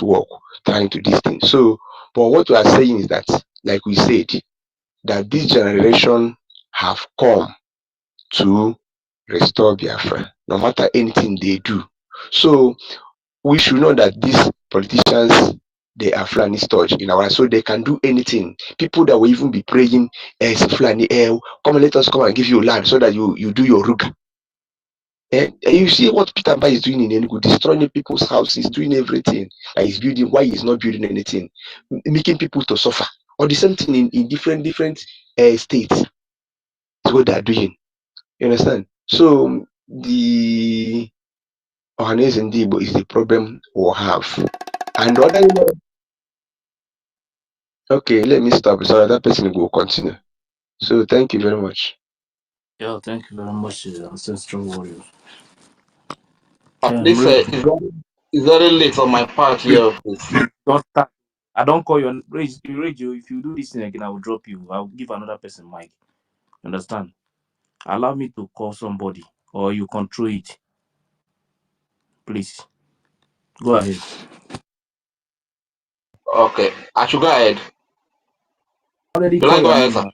work, trying to this thing. So, but what we are saying is that, like we said, that this generation have come to restore Biafra, no matter anything they do. So we should know that these politicians they are Fulani touch in our, so they can do anything. People that will even be praying, Fulani, come and let us come and give you land so that you do your ruga. You see what Peter Mba is doing in Enugu, destroying people's houses, doing everything that he's building, why he's not building anything, making people to suffer. Or the same thing in different states. That's what they're doing. You understand? So the Ohanaeze Ndigbo is the problem we'll have. And other, okay, let me stop so that person will continue. So thank you very much. Yeah, thank you very much, Ancestral Warriors. Please, it's very late on my part here, please. Don't start. I don't call your radio. If you do this thing again, I will drop you. I'll give another person mic. Understand? Allow me to call somebody, or you control it. Please go ahead. Okay, I should go ahead. Already Should call I go your ahead, name sir? now.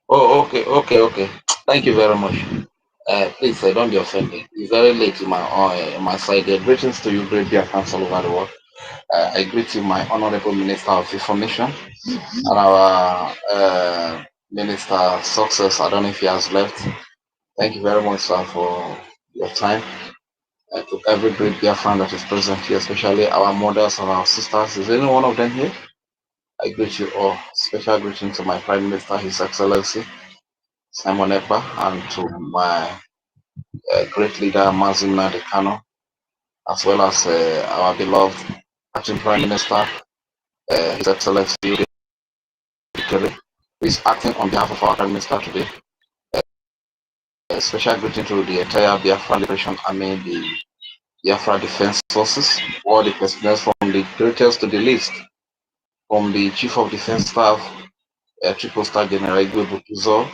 Oh, okay. Thank you very much. Please, don't be offended. It's very late in my side. Greetings to you, great dear fans all over the world. I greet you, my honorable Minister of Information, and our Minister Success. I don't know if he has left. Thank you very much, sir, for your time. To every great dear fan that is present here, especially our mothers and our sisters. Is any one of them here? I greet you all. Special greeting to my Prime Minister, His Excellency Simon Ekpa, and to my great leader Mazin Nadekano, as well as our beloved acting Prime Minister, His Excellency Ikere, who is acting on behalf of our Prime Minister today. A special greeting to the entire Biafra Liberation Army, the Biafra Defense Forces, all the personnel from the greatest to the least, from the Chief of Defense Staff, Triple Star General Igwe Butuzo,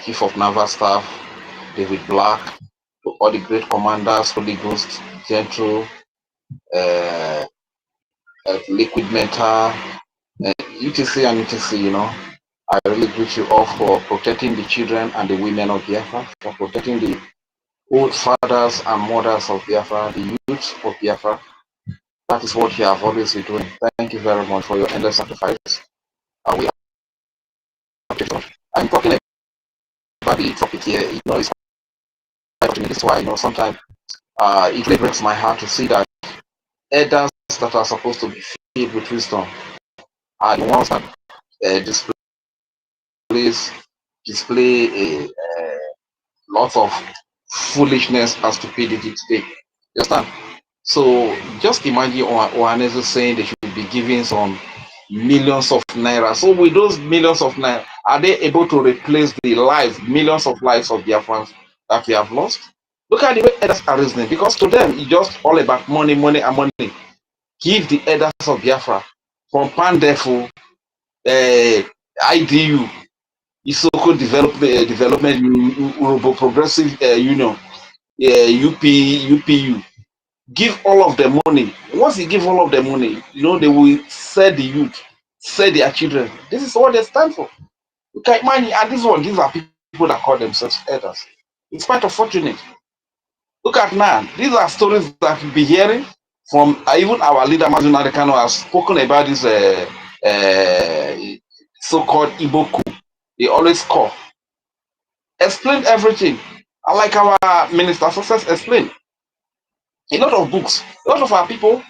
Chief of Naval Staff, David Black, to all the great commanders, Holy Ghost, Gentle, Liquid Metal, UTC and UTC, you know. I really greet you all for protecting the children and the women of Biafra, for protecting the old fathers and mothers of Biafra, the youth of Biafra. That is what you have always been doing. Thank you very much for your endless sacrifice. We appreciate it. I'm talking about the topic here, you know, it's this is why, you know, sometimes it really breaks my heart to see that elders that are supposed to be filled with wisdom are the ones that display a lot of foolishness and stupidity today. You understand? So just imagine Ohanaeze saying they should be giving some millions of naira. So with those millions of naira, are they able to replace the lives, millions of lives of Biafrans that we have lost? Look at the way elders are reasoning, because to them it's just all about money, money, and money. Give the elders of Biafra from Pandefu, IDU, Isoko Development Urban Progressive Union, UPU. Give all of the money. Once you give all of the money, you know, they will sell the youth, sell their children. This is what they stand for. Okay, money, and these are people that call themselves elders. It's quite unfortunate. Look at now. These are stories that we'll be hearing from even our leader Mazin Adekano has spoken about this so-called Igbo coup. They always call. Explain everything. And like our Minister Success explained. A lot of books, a lot of our people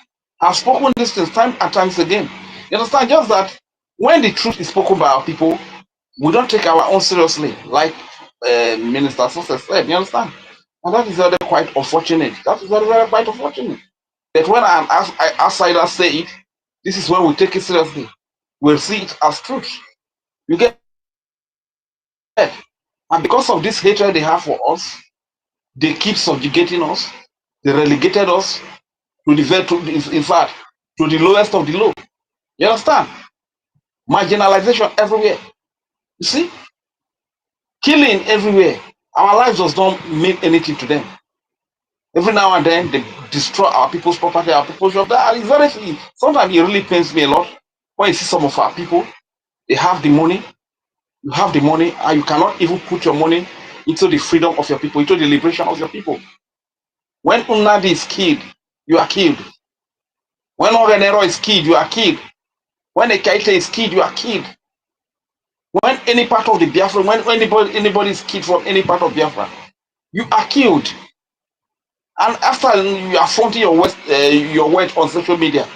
have spoken these things time and times again. You understand? Just that when the truth is spoken by our people, we don't take our own seriously, like Minister Success said. You understand? And that is very quite unfortunate. That is very quite unfortunate. That when an outsider say it, this is when we take it seriously. We'll see it as truth. You get it? And because of this hatred they have for us, they keep subjugating us. They relegated us to in fact, to the lowest of the low. You understand? Marginalization everywhere. You see? Killing everywhere. Our lives does not mean anything to them. Every now and then, they destroy our people's property, our people's job. That is very, sometimes it really pains me a lot when you see some of our people, they have the money, you have the money, and you cannot even put your money into the freedom of your people, into the liberation of your people. When Unadi is killed, you are killed. When Ogenero is killed, you are killed. When a Kaite is killed, you are killed. When any part of the Biafra, when anybody is killed from any part of Biafra, you are killed. And after you are fronting your weight on social media,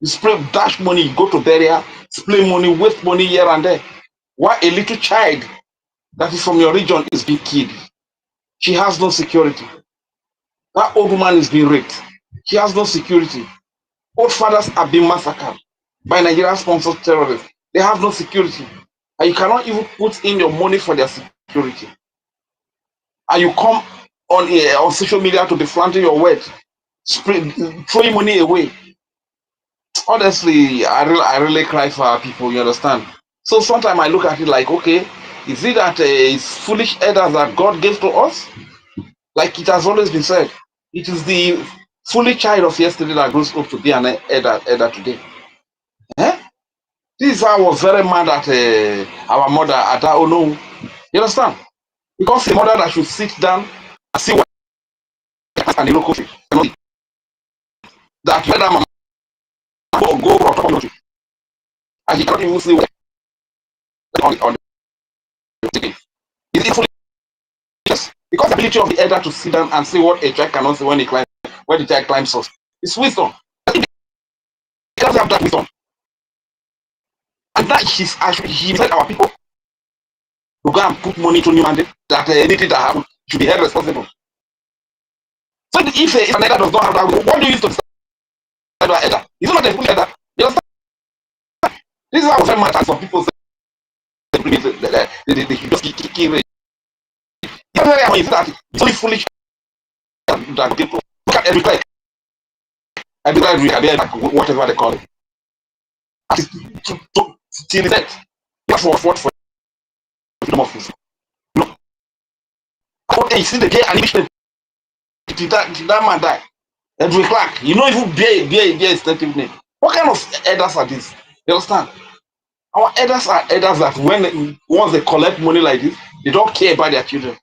you spray dash money, you go to burial, spray money, waste money here and there. Why a little child that is from your region is being killed? She has no security. That old woman is being raped. She has no security. Old fathers are being massacred by Nigeria-sponsored terrorists. They have no security. And you cannot even put in your money for their security. And you come on social media to be flaunting your words, throwing money away. Honestly, I really cry for our people, you understand? So sometimes I look at it like, okay, is it that it's foolish elders that God gave to us? Like it has always been said, it is the foolish child of yesterday that grows up to be an elder today. Eh? This is why I was very mad at our mother, Ada Ono. You understand? Because the mother that should sit down and see what and the local that whether mama go or top of and he can't even see what on the ticket. Is it fully yes? Because the ability of the elder to sit down and see what a child cannot see when the child climbs up. It's wisdom. He doesn't have that wisdom. And that he said our people to go and put money to new mandate that anything that happens should be held responsible. So if an elder does not have that, what do you use to decide an elder? Is it not a full elder? You understand? This is how very much some people say they just keep it. It's only foolish that people look at every like whatever they call it. Till the end, that's what for freedom of speech. You see the gay animation. Did that man die? Edwin Clark, you know, even bear extensive name. What kind of elders are these? You understand? Our elders are elders that once they collect money like this, they don't care about their children.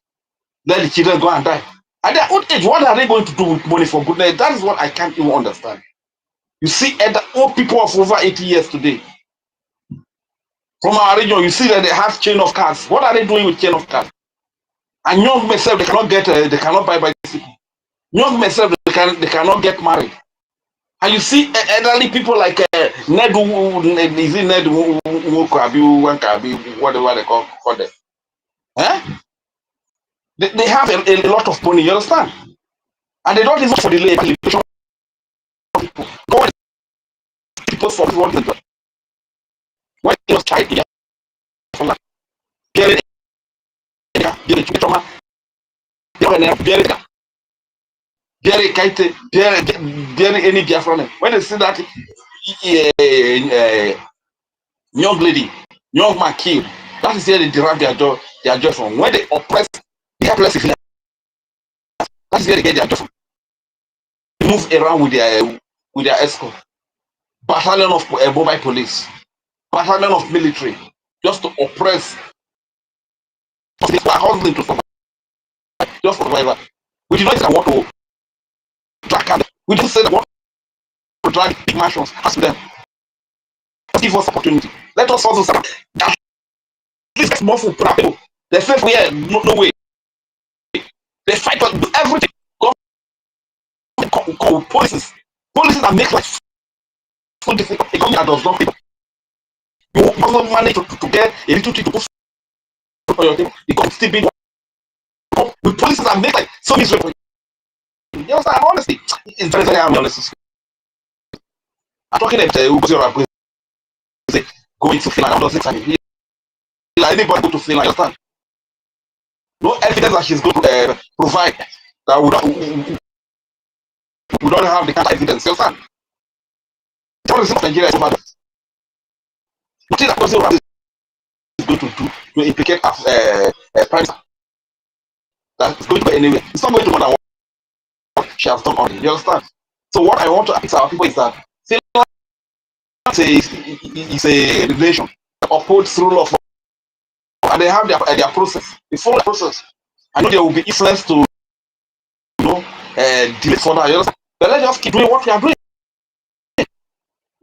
Let the children go and die. At their old age, what are they going to do with money for goodness? That is what I can't even understand. You see old people of over 80 years today. From our region, you see that they have chain of cars. What are they doing with chain of cars? And young men self, they cannot buy bicycle. Young men self, they cannot get married. And you see elderly people like Ned, is it Ned Wakabi, whatever they call them. Eh? They have a lot of money, you understand? And they don't even for the limitation of people. God people for what they do. When he was child, any Biafran. When they see that young lady, young man killed, that is where they derive their joy from. When they oppress the helpless, that's where they get their joy from. They move around with their escort, battalion of mobile police, battalion of military, just to oppress. They are hustling to survive, just for survival. We do not say I want to drag them. We don't say that want to drag big mansions. Ask them. Give us opportunity. Let us also say that this is more for people. They say we are no way. They fight for everything. Go with policies that make life so difficult. A company that does not. You also manage to get a little thing to put for your thing. You can still be with policies that make life so miserable. You understand? Honestly, it's very, very honest. I'm talking about going to Finland. I'm not saying anybody go to Finland. You understand? No evidence that she's going to provide that we don't have the kind of evidence. You understand? Terrorism of Nigeria is over there. What is that person is going to do to implicate Prime Minister? That is going to go anywhere. It's not going to more than what she has done already. You understand? So what I want to ask our people is that Finland is a relation that upholds rule of law, and they have their process. They follow the process. I know there will be influence to delay further. You understand? But let's just keep doing what we are doing.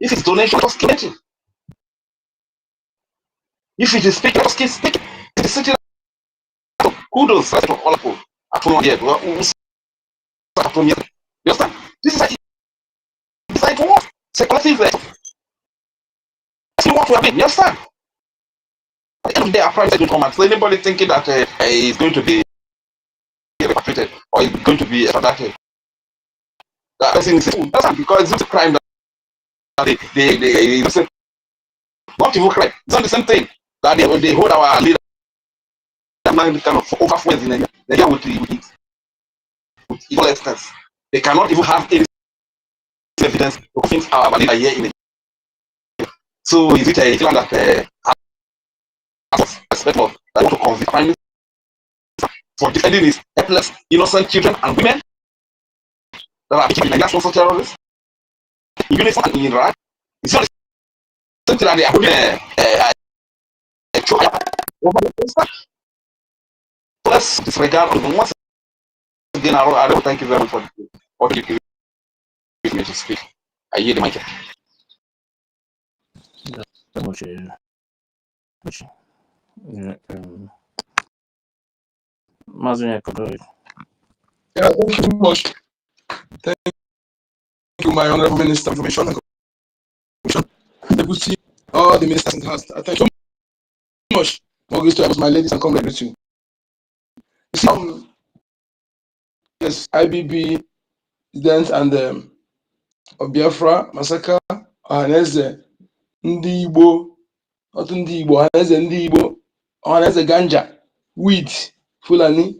If it's donation, just keep it. If it is speaking, just keep speaking. If it's sitting, kudos to all of you. You understand? This is a design to what? It's a collective. See what we have been. You understand? At the end of the day, our prime minister will come and so anybody thinking that he's going to be repatriated or he's going to be extradited. That person is because it's a crime that they not even crime. It's not the same thing that they hold our leader kind of overflows in Nigeria with evil extents. They cannot even have any evidence of things our leader here in it. So is it a plan that respect of that want to convict prime minister for defending his helpless, innocent children and women that are becoming Nigerian social terrorists in uniform and in Iraq? It's not the same thing that they are holding let's disregard once again. I don't thank you very much for the give me to speak. I hear the mic. Yeah, thank you very much. Thank you, my honorable minister of information and commission, deputy, all the ministers in the house. Thank you so much. More grace to my ladies and comrades too. Yes, IBB, Decedent and of Biafra Massacre Ohanaeze Ndigbo, not Ndigbo, Ohanaeze Ndigbo, Ohanaeze Ganja, wheat, Fulani.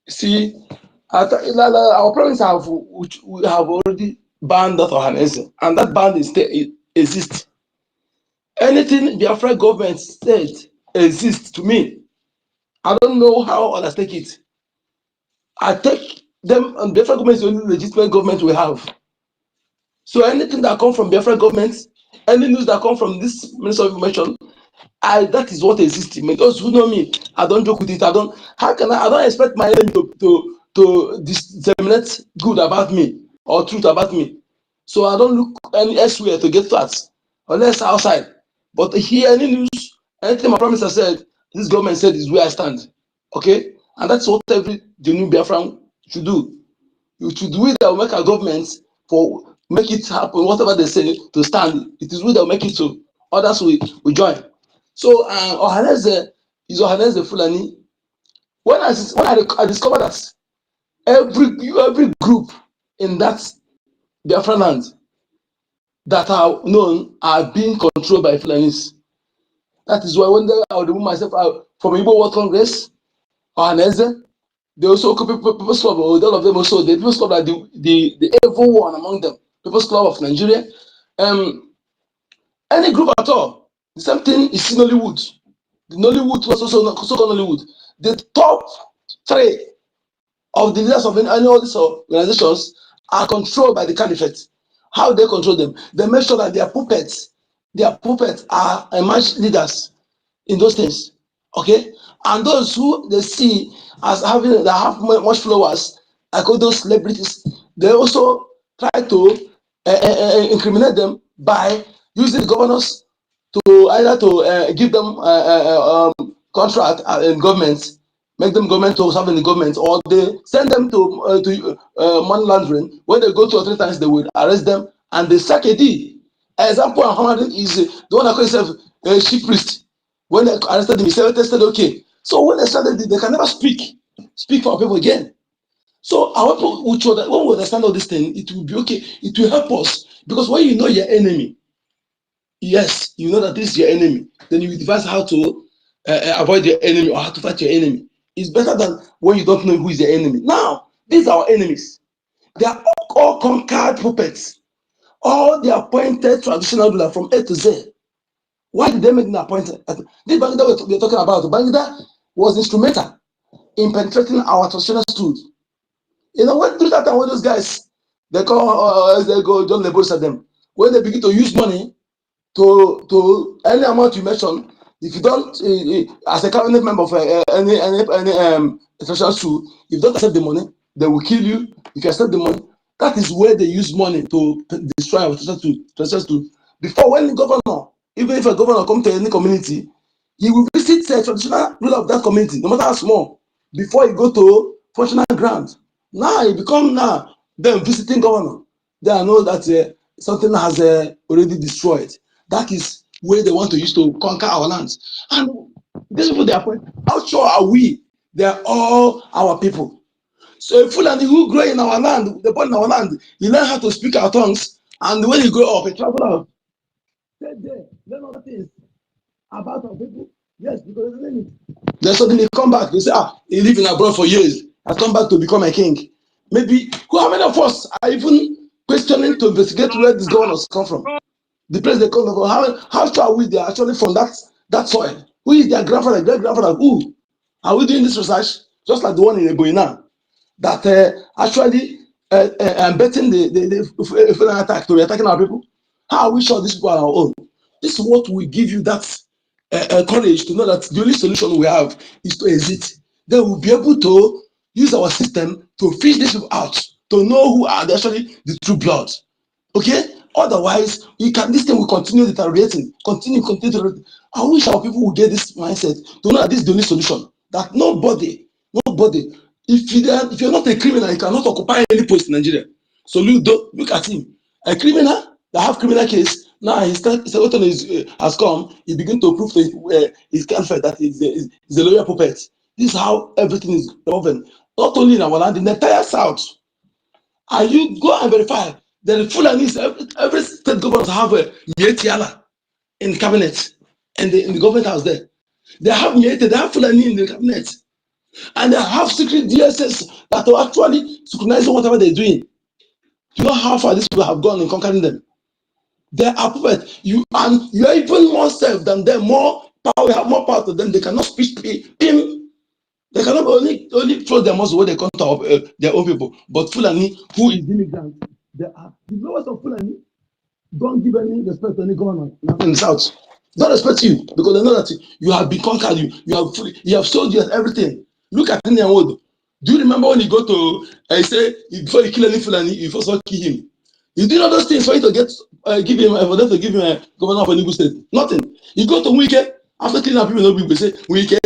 See, our province have already banned that Ohanaeze, and that ban is still exists. Anything Biafra government said exists to me. I don't know how others take it. I take them, and Biafra government is the only legitimate government we have. So anything that comes from Biafra government, any news that comes from this Minister of Information, that is what exists. Those who know me, I don't joke with it. I don't expect my enemy to disseminate good about me or truth about me. So I don't look any elsewhere to get facts, unless outside. But here, any news, anything my prime minister said, this government said is where I stand. Okay? And that's what every genuine Biafran should do. You should do it that will make our government for make it happen, whatever they say to stand. It is we that will make it so. Others will join. So Ohanaeze is Ohanaeze Fulani. When I discovered that every group in that Biafra land that are known are being controlled by Fulanis. That is why when I would remove myself out from Igbo World Congress, Ohanaeze, they also People's Club, all of them also, the People's Club are the evil one among them. People's Club of Nigeria. Any group at all. The same thing is in Nollywood. The Nollywood was also called Nollywood. The top three of the leaders of any of these organizations are controlled by the caliphate. How they control them? They make sure that their puppets are emerged leaders in those things. Okay? And those who they see as having that have much followers, like all those celebrities, they also try to incriminate them by using the governors to either to give them contract in government, make them government to serve in the government, or they send them to money laundering. When they go 2 or 3 times, they will arrest them and they sack a deed. Example, Muhammad is the one that calls himself a chief priest. When they arrested him, he said okay. So when they started, they can never speak for people again. So I want to show that when we understand all this thing, it will be okay. It will help us, because when you know your enemy, yes, you know that this is your enemy, then you devise how to avoid your enemy or how to fight your enemy. It's better than when you don't know who is your enemy. Now, these are our enemies. They are all conquered puppets. All the appointed traditional rulers from A to Z. Why did they make them appointed? This Bangida we're talking about, Bangida was instrumental in penetrating our traditional stood. You know, when through that time, when those guys, they go John Lebos at them, when they begin to use money to any amount you mention, if you don't, as a cabinet member of any traditional stood, if you don't accept the money, they will kill you. If you accept the money, that is where they use money to destroy our traditional stood. Before, when the governor, even if a governor come to any community, he will visit the traditional ruler of that community, no matter how small, before he go to functional ground. Now he become now them visiting governor. They know that something has already destroyed. That is where they want to use to conquer our lands. And these people they appoint. How sure are we? They are all our people. So a Fulani who grow in our land, they born in our land, he learn how to speak our tongues, and when he grow up, he travel out. Stay there, learn other things about our people. Yes, because then suddenly come back. They say, he lived in abroad for years. I come back to become a king. Maybe how many of us are even questioning to investigate where these governors come from? The place they come from. How sure are we they are actually from that soil? Who is their grandfather, great grandfather? Who? Are we doing this research? Just like the one in Eboina that actually betting the Fulani attack to be attacking our people? How are we sure these people are our own? This is what will give you that courage to know that the only solution we have is to exit. Then we'll be able to use our system to fish these people out, to know who are actually the true blood. Okay? Otherwise, this thing will continue deteriorating, continue deteriorating. I wish our people would get this mindset to know that this is the only solution. That nobody, if you're not a criminal, you cannot occupy any post in Nigeria. So look at him. A criminal that have criminal case, now his authority has come, he begin to prove to his girlfriend that he's a lawyer puppet. This is how everything is governed. Not only in our land, in the entire South. And you go and verify that the Fulanis, every state government have a Yetiala in cabinet and in the government house there. They have Yeti, they have Fulani in the cabinet. And they have secret DSS that are actually scrutinizing whatever they're doing. You know how far these people have gone in conquering them. They are puppet. You are even more safe than them, more power, you have more power to them. They cannot speak him. They cannot only throw their muscle when they come to their own people. But Fulani, who is immigrant, they are the lowest of Fulani. Don't give any respect to any governor in the south. Don't respect you because they know that you have been conquered. You have sold you everything. Look at Indian Wood. Do you remember when you go to say before you kill any Fulani, you first kill him? You did all those things for you to get give him for them to give him a governor of a Enugu state. Nothing. You go to Wike after killing our people, no people say Wike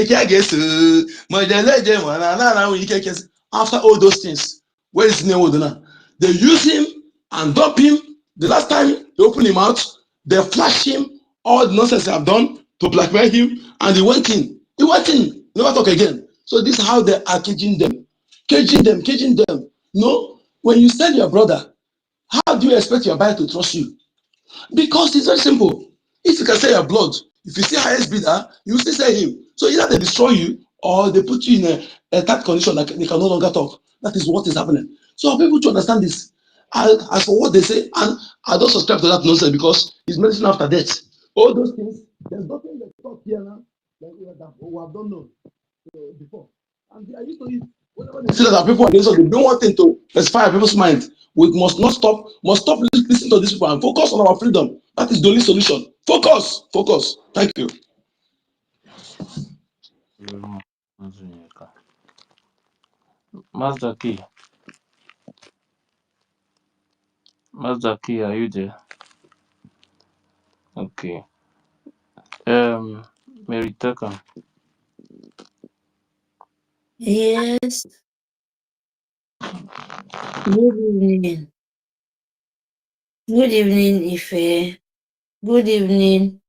guess after all those things. Where is Indian Wood now? They use him and dump him. The last time they opened him out, they flashed him all the nonsense they have done to blackmail him, and he went in. He went in. Never talk again. So this is how they are caging them. Caging them. No, when you sell your brother, how do you expect your buyer to trust you? Because it's very simple. If you can sell your blood, if you see highest bidder, you still sell him. So either they destroy you or they put you in a tight condition that they can no longer talk. That is what is happening. So people to understand this. As for what they say, and I don't subscribe to that nonsense because it's medicine after death. All those things, there's nothing they talk here now that we have done know before. And I used to it. Whenever they say that people are against us, they don't want to specify people's mind. We must stop listening to these people and focus on our freedom. That is the only solution. Focus. Thank you. Master Key, are you there? Okay. Mary Tucker. Yes, good evening. Good evening, Ife. Good evening,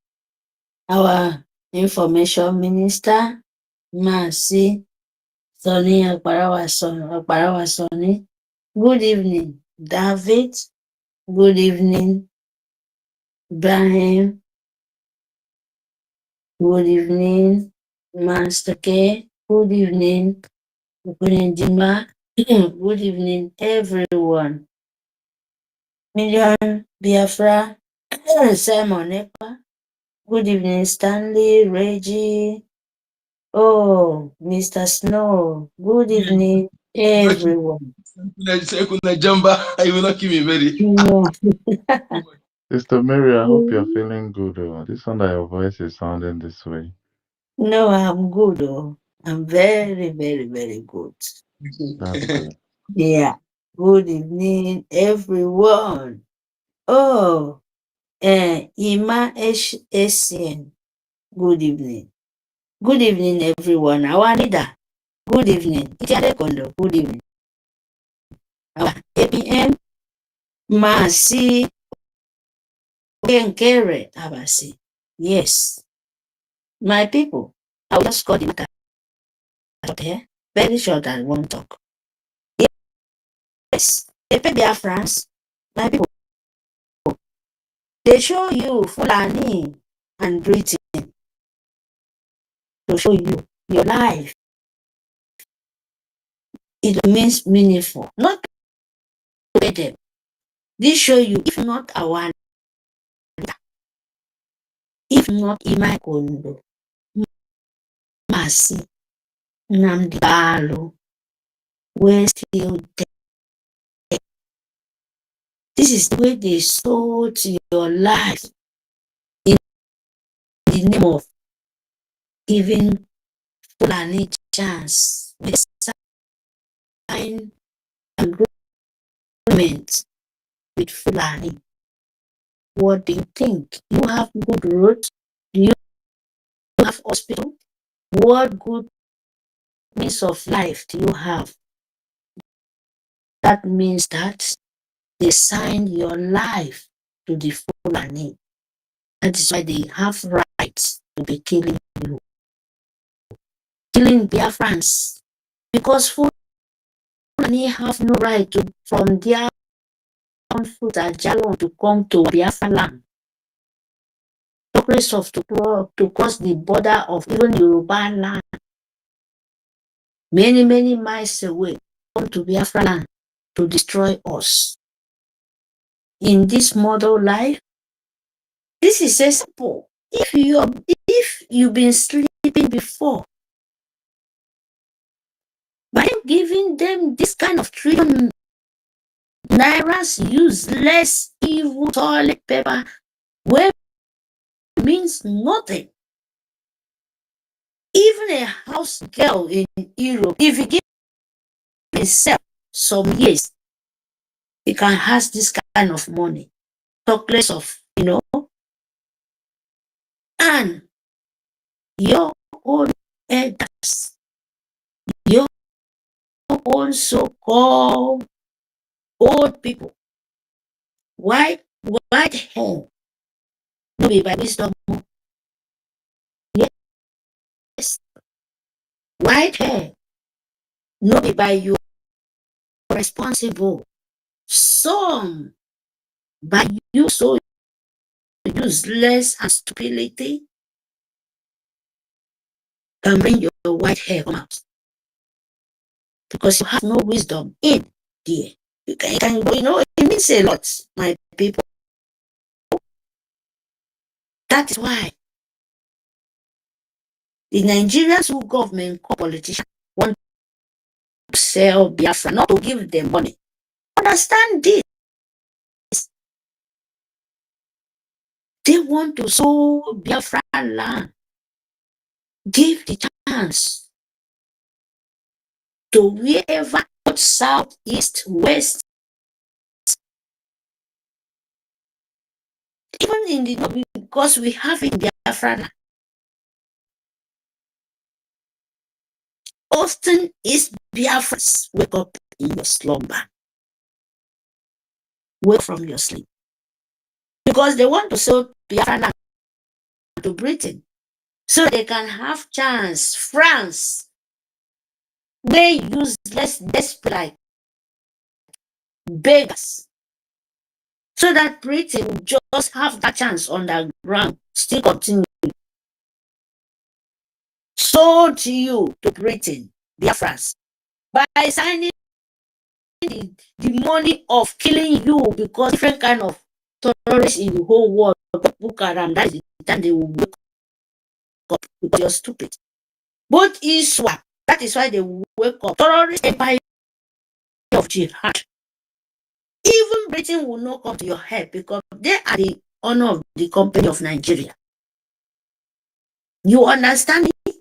our information minister, Mercy Sonny Akparawa Sonny. Good evening, David. Good evening, Ibrahim. Good evening, Master K. Good evening, Okunejima. Good evening, everyone. Million Biafra, Simon Ekpa. Good evening, Stanley, Reggie. Oh, Mr. Snow. Good evening, everyone. You will not kill me, Mary. No, Sister Mary, I hope you're feeling good. This one that your voice is sounding this way. no, I'm good. Oh, I'm very, very, very good. That's good. Yeah. Good evening, everyone. Oh, Ima Essien, good evening. Good evening, everyone. Our leader, good evening. Itiade Kondo, good evening. Our APM, Masi Kenkere Abasi. Yes, my people, I will just call the matter out here. Very short and one talk. Yes, Biafrans, my people, they show you Fulani and Britain to show you your life. It means meaningful, not to them. This show you, if not our leader, if not Ima Kondo, Masi, Nnamdi Kanu, we're still there. This is the way they sold your life in the name of giving Fulani chance. They sign agreement with Fulani. What do you think? You have good roads? Do you have hospital? What good means of life do you have? That means that they signed your life to the Fulani. That is why they have rights to be killing you. Killing Biafrans. Because Fulani have no right to, from their own foot Ajalon, to come to Biafra land. Progress of to cross the border of even Yoruba land. Many, many miles away, come to Biafra land to destroy us. In this model life, this is a simple. If you've been sleeping before, by giving them this kind of trillion nairas, useless, evil toilet paper, where means nothing. Even a house girl in Europe, if you give yourself some years, you can have this kind of money. Talk less of, and your own elders, your own so-called old people, white hair, no be by wisdom. Yes, white hair, no be by you responsible. Some by you so useless and stupidity can bring your white hair come out. Because you have no wisdom in there. You can it means a lot, my people. That is why the Nigerians who government politicians want to sell Biafra, not to give them money. Understand this. They want to sow Biafra land. Give the chance to wherever, south, east, west, even in the north, because we have in Biafra land. Often is Biafrans wake up in your slumber. Wake from your sleep. Because they want to sell Biafra land to Britain. So they can have chance. France, they useless, desperate beggars. So that Britain will just have that chance on the ground, still continue. Sold to you to Britain, Biafrans, by signing the money of killing you, because different kind of terrorists in the whole world, Boko Haram, that is the time they will wake up because you're stupid. Both ISWAP, that is why they wake up. Terrorist empire of jihad. Even Britain will not come to your head because they are the owner of the company of Nigeria. You understand me?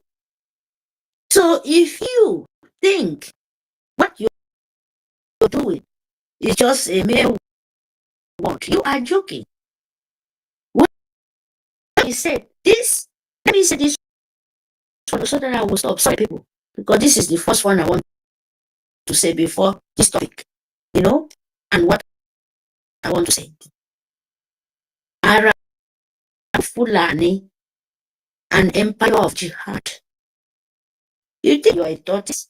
So if you think what you're doing is just a mere word, you are joking. he said this. Let me say this one so that I will stop. Sorry, people, because this is the first one I want to say before this topic, and what I want to say. Arab Fulani, an empire of jihad. You think you are a tortoise?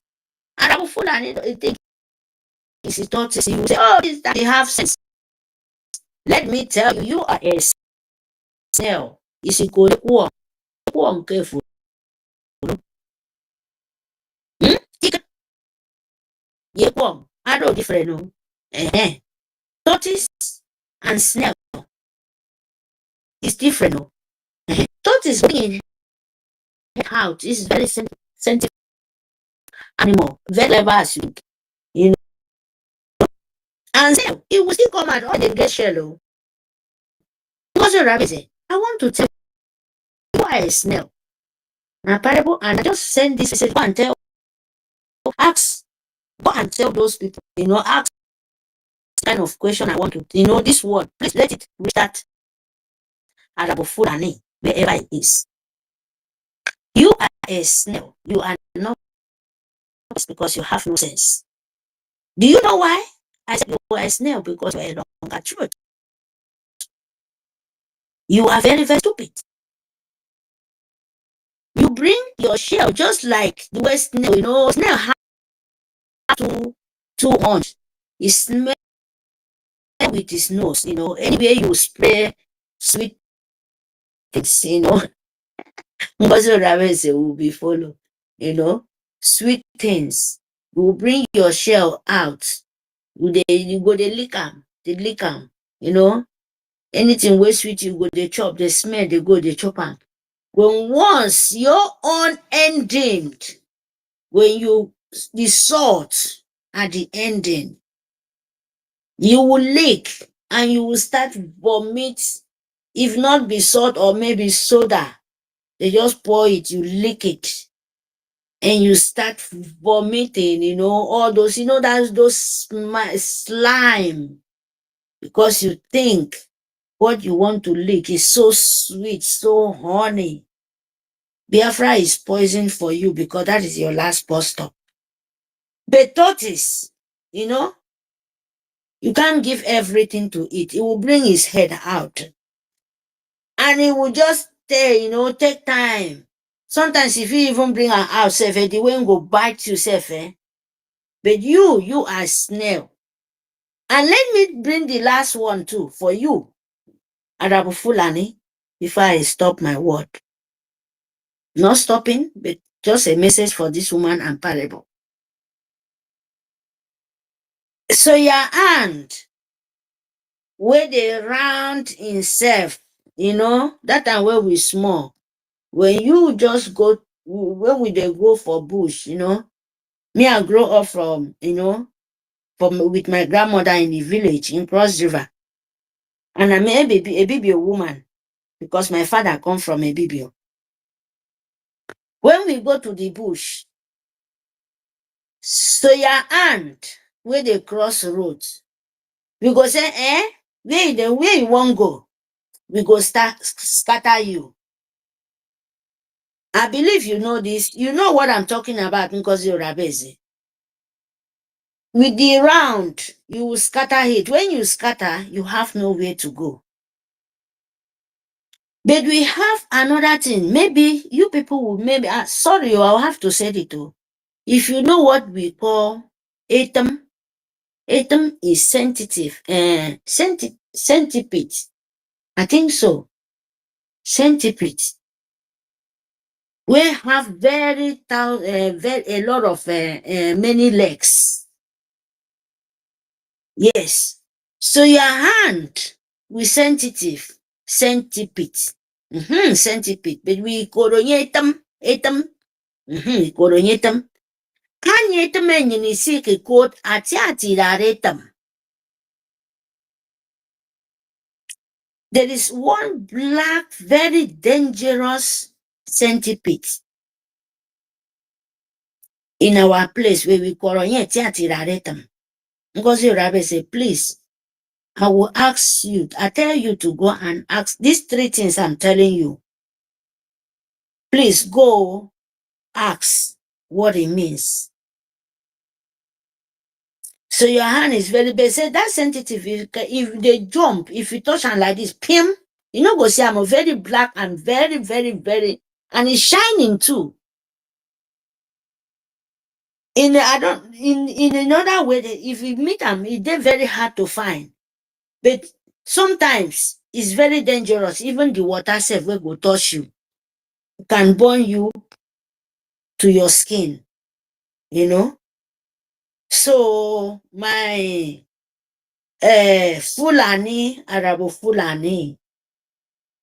Arab Fulani, you think it's a tortoise? You say, oh, they have sense. Let me tell you, you are a snail. It's a good one. Careful. I don't different. No. Tortoise and snail is different. No. Tortoise being out is very sensitive animal, very clever as you know. And snail, it will still come out all the get shallow. Because your rabbit say, I want to tell you are a snail. Now parable, and I just send this message, go and tell, go and tell those people, ask kind of question I want to, this word, please let it reach that Arabo Fulani, wherever it is. You are a snail. You are not because you have no sense. Do you know why? I said you are a snail because you are a longer truth. You are very, very stupid. You bring your shell just like the way snail, snail have two horns. It smells with his nose, anywhere you spray sweet things, Ngozi Ohanaeze will be followed, sweet things. You will bring your shell out. You go they lick am, anything wey sweet you go they chop, they smell, they go they chop am. When once your own ending, when the salt at the ending, you will lick and you will start vomit. If not be salt or maybe soda, they just pour it, you lick it, and you start vomiting, all those, that's those slime, because you think what you want to lick is so sweet, so honey. Biafra is poison for you because that is your last bus stop. But tortoise, you can't give everything to it. It will bring his head out. And it will just stay, take time. Sometimes if you even bring her out, the won't go bite yourself, But you are snail. And let me bring the last one too for you, Arabu Fulani, before I stop my word. Not stopping, but just a message for this woman and parable. So your hand, where they round himself, that time where we small. When you just go, when we they go for bush, me I grow up from, with my grandmother in the village in Cross River. And I'm a baby woman because my father come from a baby. When we go to the bush, so your aunt, where they cross roads, we go say, where you won't go? We go scatter you. I believe you know this. You know what I'm talking about because you're Rabezi. With the round, you will scatter it. When you scatter, you have nowhere to go. But we have another thing. Maybe you people will sorry, I'll have to say it too. If you know what we call atom is sensitive. Centipede. I think so. Centipede. We have very a lot of many legs. Yes. So your hand with centipede. Centipede. But we coronate them. Coronate them. Can you ni siki quote ati raretam? There is one black, very dangerous centipede in our place where we coronate ati raretam. Ngozi Ohanaeze say, please, I will ask you, I tell you to go and ask these three things I'm telling you. Please go ask what it means. So your hand is very big. Say that sensitive. If they jump, if you touch hand like this, pim, you know, go see I'm a very black and very, very, very, and it's shining too. In another way, if you meet them, they're very hard to find. But sometimes it's very dangerous. Even the water self will go touch you, can burn you to your skin. You know. So my Fulani, Arabo Fulani,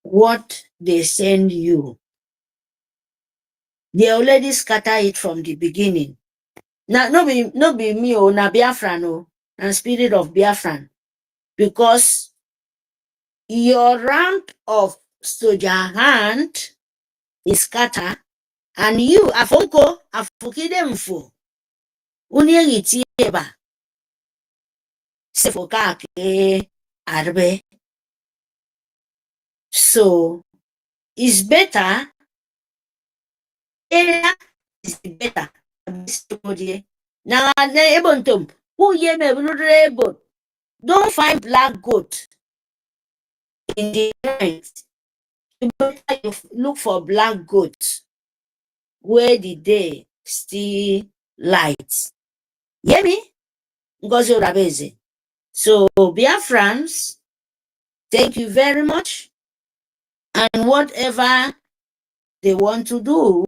what they send you, they already scatter it from the beginning. Now, no be me or na Biafra no, and spirit of Biafran, because your rank of soldier hand is scatter, and you afonko afukidemfo uniegitieba sefoka ke arbe. So it's better. Area is better. Now, who ye me don't find black goat in the night. You better look for black goat where the day still light. Hear me? Ngozi Orabeze. So, Biafrans, thank you very much. And whatever they want to do,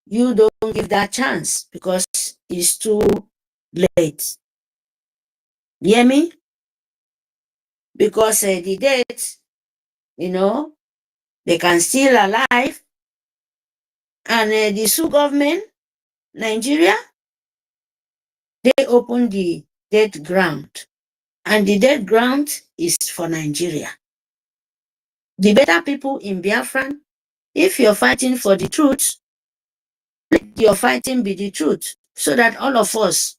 you don't give that chance because it's too late. You hear me? Because the dead, you know, they can still alive. And the Sioux government, Nigeria, they open the dead ground. And the dead ground is for Nigeria. The better people in Biafra, if you're fighting for the truth, let your fighting be the truth so that all of us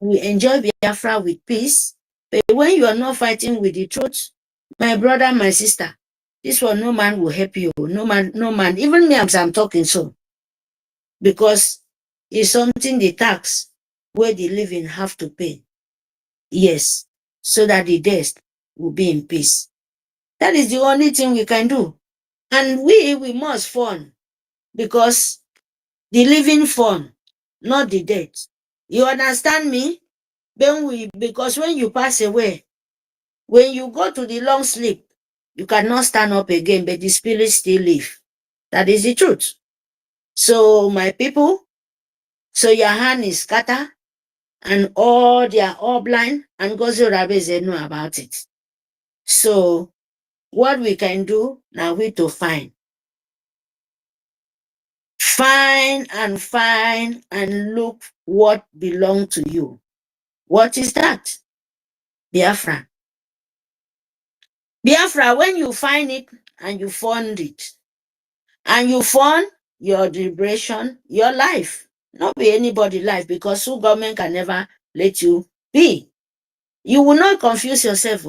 will enjoy Biafra with peace. But when you are not fighting with the truth, my brother, my sister, this one, no man will help you. No man, even me as I'm talking so. Because it's something the tax where the living have to pay. Yes, so that the dead will be in peace. That is the only thing we can do. And we must fund because the living fund, not the dead. You understand me? Because when you pass away, when you go to the long sleep, you cannot stand up again, but the spirit still live. That is the truth. So my people, so your hand is scattered, and they are all blind, and Gozo Rabeze know about it. So what we can do now, we to find and look what belong to you. What is that? Biafra. Biafra, when you find it and you fund it, and you fund your liberation, your life, not be anybody life, because Sioux government can never let you be. You will not confuse yourself.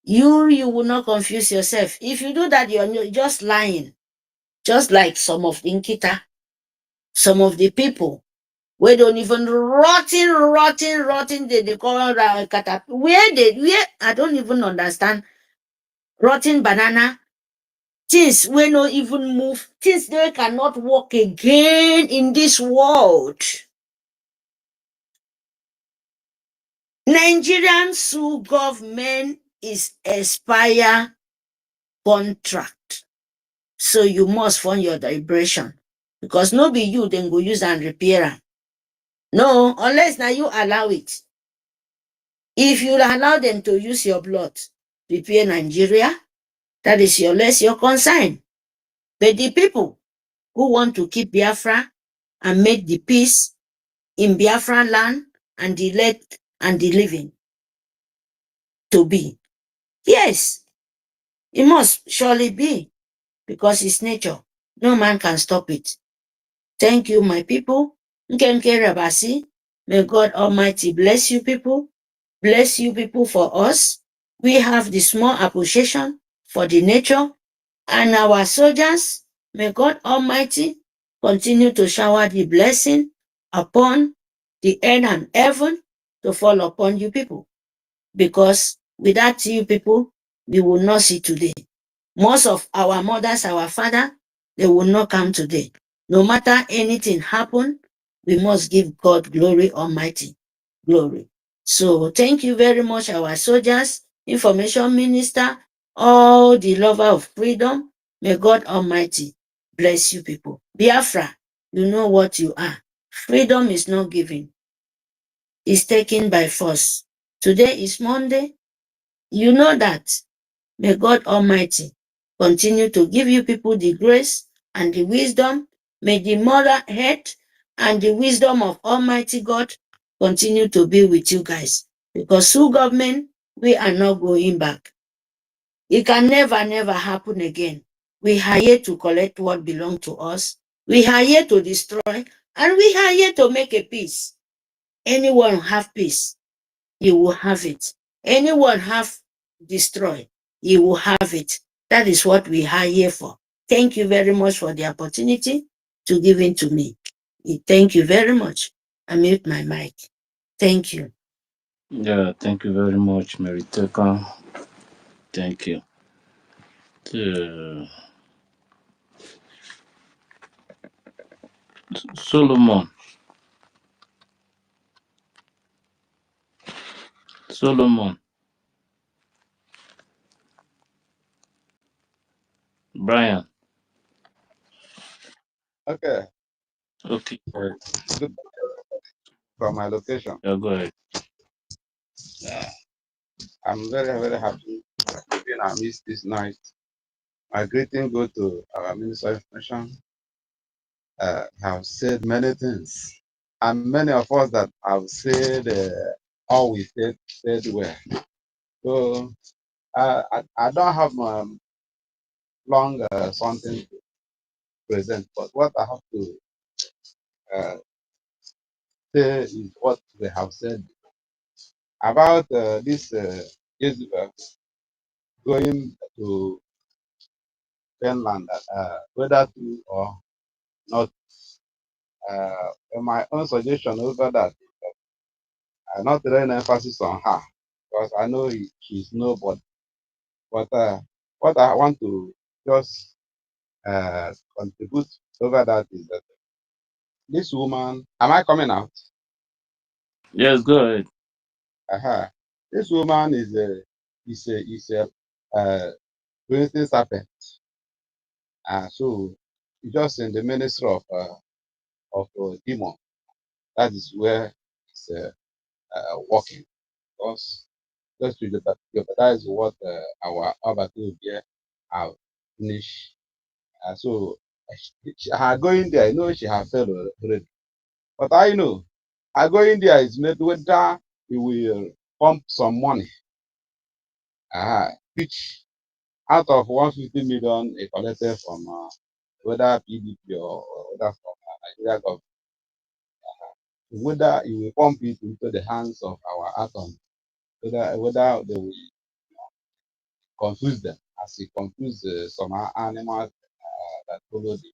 You will not confuse yourself. If you do that, you're just lying. Just like some of the Nkita, some of the people, we don't even rotten, they call kata. Where I don't even understand. Rotten banana, things we not even move, things they cannot walk again in this world. Nigerian Sioux government is expire contract. So you must fund your liberation. Because no be you, then go use and repair am. No, unless now you allow it. If you allow them to use your blood to repair Nigeria, that is your concern. But the people who want to keep Biafra and make the peace in Biafra land and the living to be. Yes, it must surely be because it's nature. No man can stop it. Thank you, my people. Nkenke Rabasi. May God Almighty bless you people. Bless you people for us. We have the small appreciation for the nature and our soldiers May God Almighty continue to shower the blessing upon the earth and heaven to fall upon you people. Because without you people, we will not see today. Most of our mothers, our father, they will not come today. No matter anything happen, we must give God glory, Almighty glory. So thank you very much, our soldiers, information minister, all the lover of freedom. May God Almighty bless you people. Biafra, you know what you are. Freedom is not given. It's taken by force. Today is Monday. You know that. May God Almighty continue to give you people the grace and the wisdom. May the mother head and the wisdom of Almighty God continue to be with you guys. Because through government, we are not going back. It can never, never happen again. We are here to collect what belongs to us. We are here to destroy, and we are here to make a peace. Anyone have peace, you will have it. Anyone have destroy, you will have it. That is what we are here for. Thank you very much for the opportunity to give it to me. Thank you very much. I mute my mic. Thank you. Yeah, thank you very much, Mary Teka. Thank you. Uh, Solomon. Solomon. Brian. Okay. Okay. Good from my location. Yeah, go ahead. Yeah. I'm very, very happy to be in our midst this night. My greeting go to our Minister of Information. Have said many things. And many of us that have said all we said well. So I don't have long something to present, but what I have to uh, say is what they have said about this Israel going to Finland, whether to or not. My own suggestion over that, not laying emphasis on her, because I know she's nobody. But what I want to just contribute over that is that this woman, am I coming out? Yes, go ahead. This woman is a creating serpent. So just in the ministry of demon, that is where it's working. Because just to jeopardize what our Abatu here have finished. So her going there, I know she has failed already. But I know her going there is made whether he will pump some money, which out of 150 million he collected from whether PDP or whether from Nigeria government, whether he will pump it into the hands of our atom, whether they will confuse them as he confused some animals that followed him.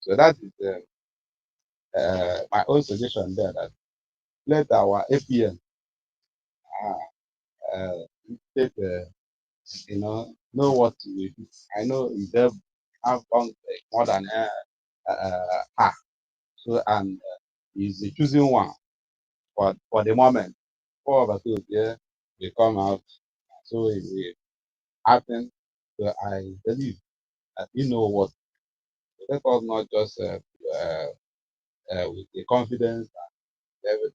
So that is my own suggestion there, that let our APN take, know what we do. I know they have found more than her. So, and he's the choosing one for the moment. Four of us here will come out. So it will happen. So I believe that you know what. Let us not just with the confidence and everything,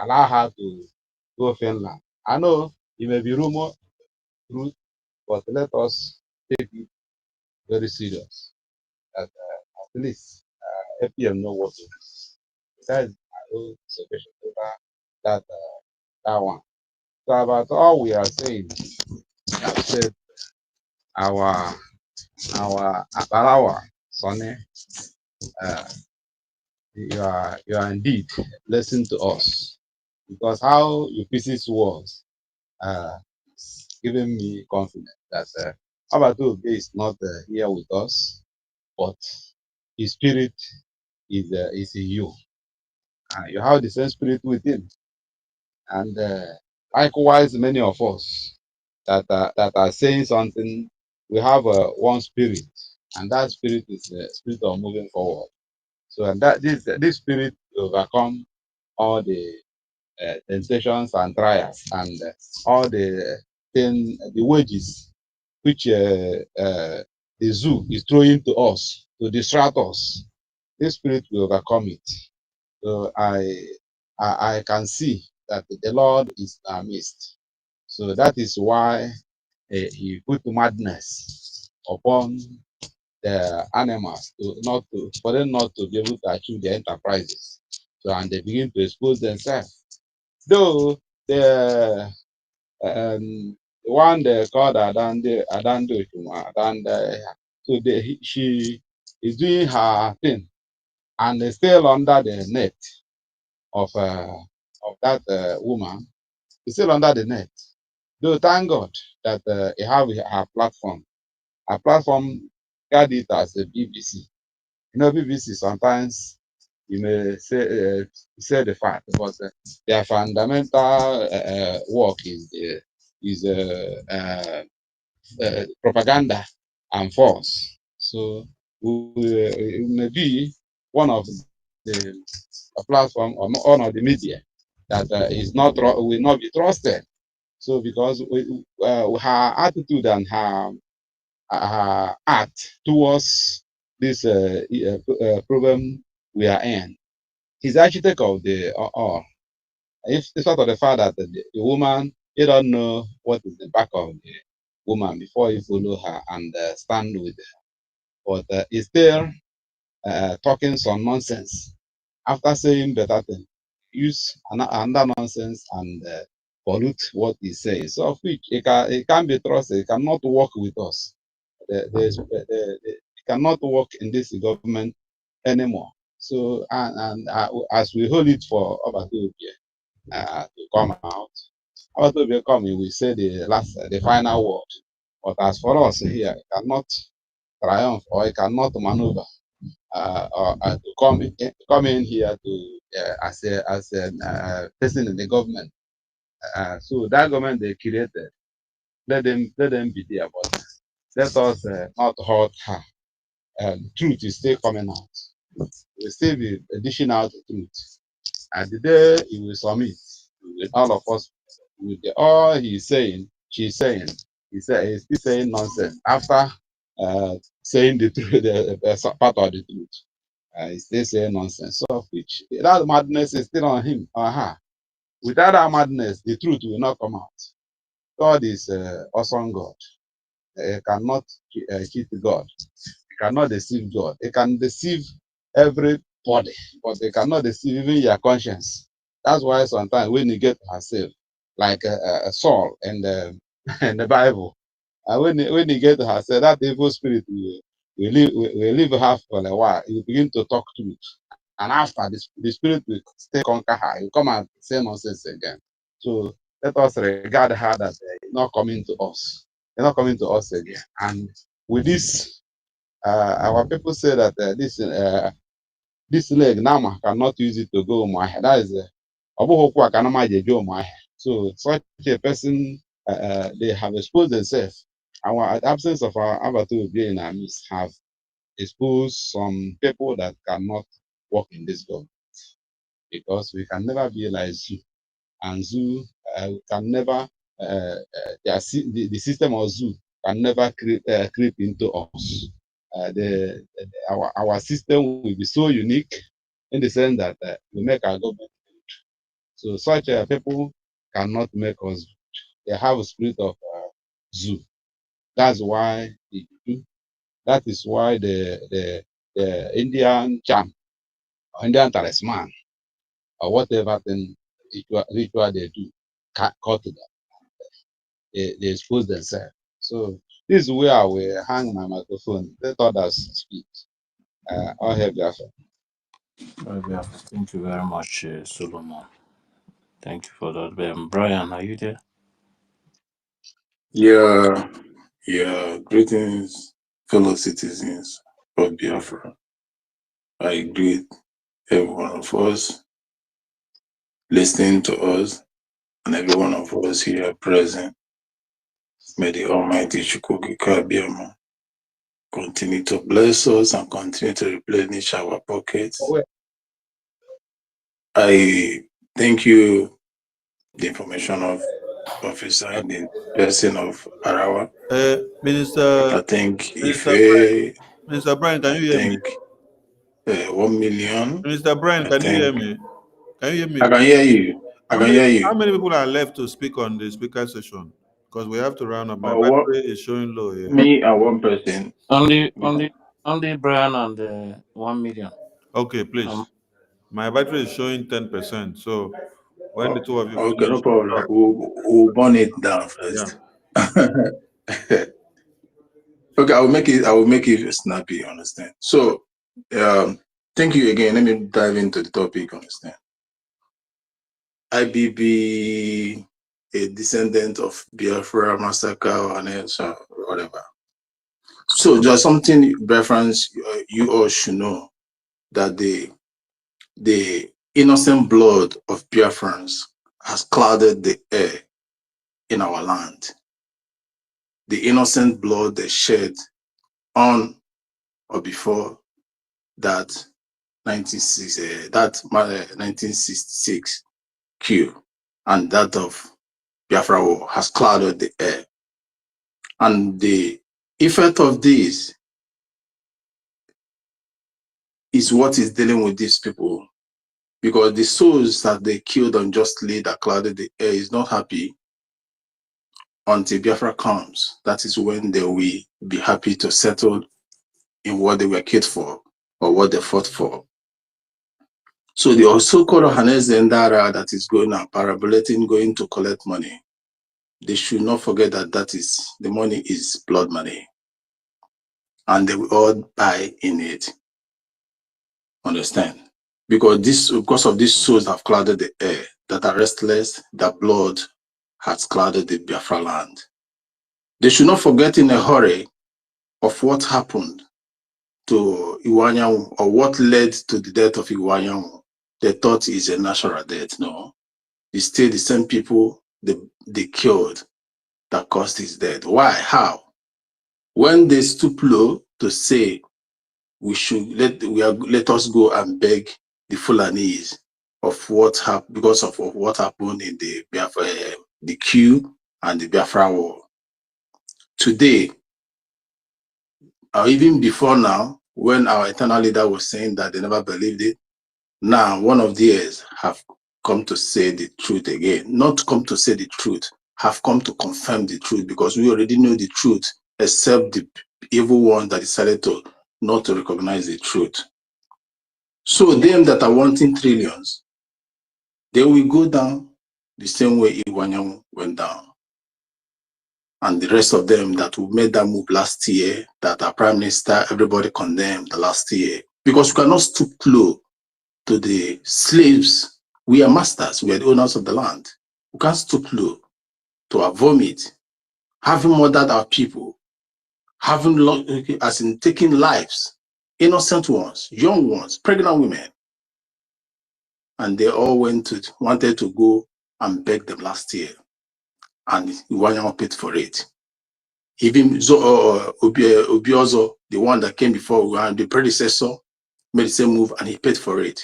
allow her to go Finland. I know it may be rumor, truth, but let us take it very serious. That at least APM know what to do. That is my own suggestion over that one. So about all we are saying, we have said our Abarawa, Sonny, you are indeed a blessing to us, because how you pieces was giving me confidence that Abatobe is not here with us, but his spirit is in you. You have the same spirit within. And likewise, many of us that are saying something, we have one spirit, and that spirit is the spirit of moving forward. So, and that this spirit will overcome all the temptations and trials and all the wages which the zoo is throwing to us to distract us. This spirit will overcome it. So I can see that the Lord is in our midst. So that is why he put madness upon the animals for them not to be able to achieve their enterprises. So and they begin to expose themselves. Though the one they called Adande, so she is doing her thing and is still under the net of that woman. Is still under the net. Though thank God that he have her platform. Her platform got it as a BBC. You know, BBC sometimes you may say the fact, but their fundamental work is propaganda and false. So we may be one of the platform or one of the media that will not be trusted. So because her attitude and her act towards this problem we are in, he's architect of the all. If it's not of the fact that the woman, you don't know what is the back of the woman before you follow her and stand with her. But he's still talking some nonsense. After saying better thing, use another nonsense and pollute what he says. So of which it can be trusted. It cannot work with us. It cannot work in this government anymore. So as we hold it for Obatobia to come out, Obatobia coming, we say the final word. But as for us here, it cannot triumph or it cannot maneuver to come in here to as a person in the government. So that government they created, let them be there, but let us not hurt her. Truth is still coming out. We still be dishing out the truth. And the day he will submit, with all of us, with all he's saying, she's saying, he's still saying nonsense after saying the truth, the part of the truth. He's still saying nonsense. So, which that madness is still on him, on her. Without that madness, the truth will not come out. God is awesome God. He cannot cheat God. He cannot deceive God. He can deceive everybody, but they cannot deceive even your conscience. That's why sometimes when you get herself, like Saul and in the Bible, when you get herself, that evil spirit will leave her for a while. You begin to talk truth. And after the spirit will still conquer her, you come and say nonsense again. So let us regard her that is not coming to us. They're not coming to us again. And with this, our people say that this leg Nama cannot use it to go Umuahia. That is Obuhokwa Kanama Jejo Umuahia. So such a person, they have exposed themselves. Our absence of our avatar will be in our midst have exposed some people that cannot work in this government because we can never be like Zoo. And Zoo can never, the system of Zoo can never creep into us. Our system will be so unique in the sense that we make our government good. So such people cannot make us good. They have a spirit of Zoo. That's why that is why the Indian charm, Indian talisman, or whatever thing ritual they do, cut to them. They expose themselves. So this is where I will hang my microphone. Let others speak. I'll have Biafra. Thank you very much, Solomon. Thank you for that. Brian, are you there? Yeah. Yeah, greetings, fellow citizens of Biafra. I greet every one of us listening to us and every one of us here present. May the Almighty Chukwuka Biama continue to bless us and continue to replenish our pockets. I thank you, the information of officer, the person of Arawa. I think Mr. Brian, can you hear me? 1 million. Mr. Brian, can you hear me? Can you hear me? I can hear you. I can hear How you. many people are left to speak on the speaker session? Because we have to round up. My What? battery is showing low here. Me and one person. Only Brian and 1 million. Okay, please. My battery is showing 10%. So when the two of you Okay, finish, no problem. We'll burn it down first. Okay, I will make it snappy, understand. So thank you again. Let me dive into the topic, understand. IBB, a descendant of Biafra Massacre Ohanaeze, whatever. So there's something reference you all should know, that the innocent blood of Biafrans has clouded the air in our land. The innocent blood they shed on or before that 1966 coup and that of Biafra War has clouded the air. And the effect of this is what is dealing with these people, because the souls that they killed unjustly that clouded the air is not happy until Biafra comes. That is when they will be happy to settle in what they were killed for or what they fought for. So the so-called Ohanaeze Ndigbo that is going and parabolating, going to collect money, they should not forget that the money is blood money, and they will all buy in it. Understand? Because of these souls that have clouded the air, that are restless, that blood has clouded the Biafra land. They should not forget in a hurry of what happened to Iwanyanwu, or what led to the death of Iwanyanwu. They thought it's a natural death. No, it's still the same people they killed that caused his death. Why? How? When they stoop low to say we should let us go and beg the Fulanese of what happened, because of what happened in the Biafra, the coup and the Biafra war. Today, or even before now, when our eternal leader was saying that they never believed it, now one of theirs have come to say the truth again. Not come to say the truth, have come to confirm the truth, because we already know the truth, except the evil one that decided to not to recognize the truth. So them that are wanting trillions, they will go down the same way Iwanyanwu went down. And the rest of them that made that move last year, that our prime minister, everybody condemned the last year. Because we cannot stoop low to the slaves. We are masters, we are the owners of the land. We can't stoop low to our vomit, having murdered our people, as in taking lives, innocent ones, young ones, pregnant women. And they all wanted to go and beg them last year. And Iwanyanwu paid for it. Even Obiozo, the one that came before, the predecessor, made the same move and he paid for it.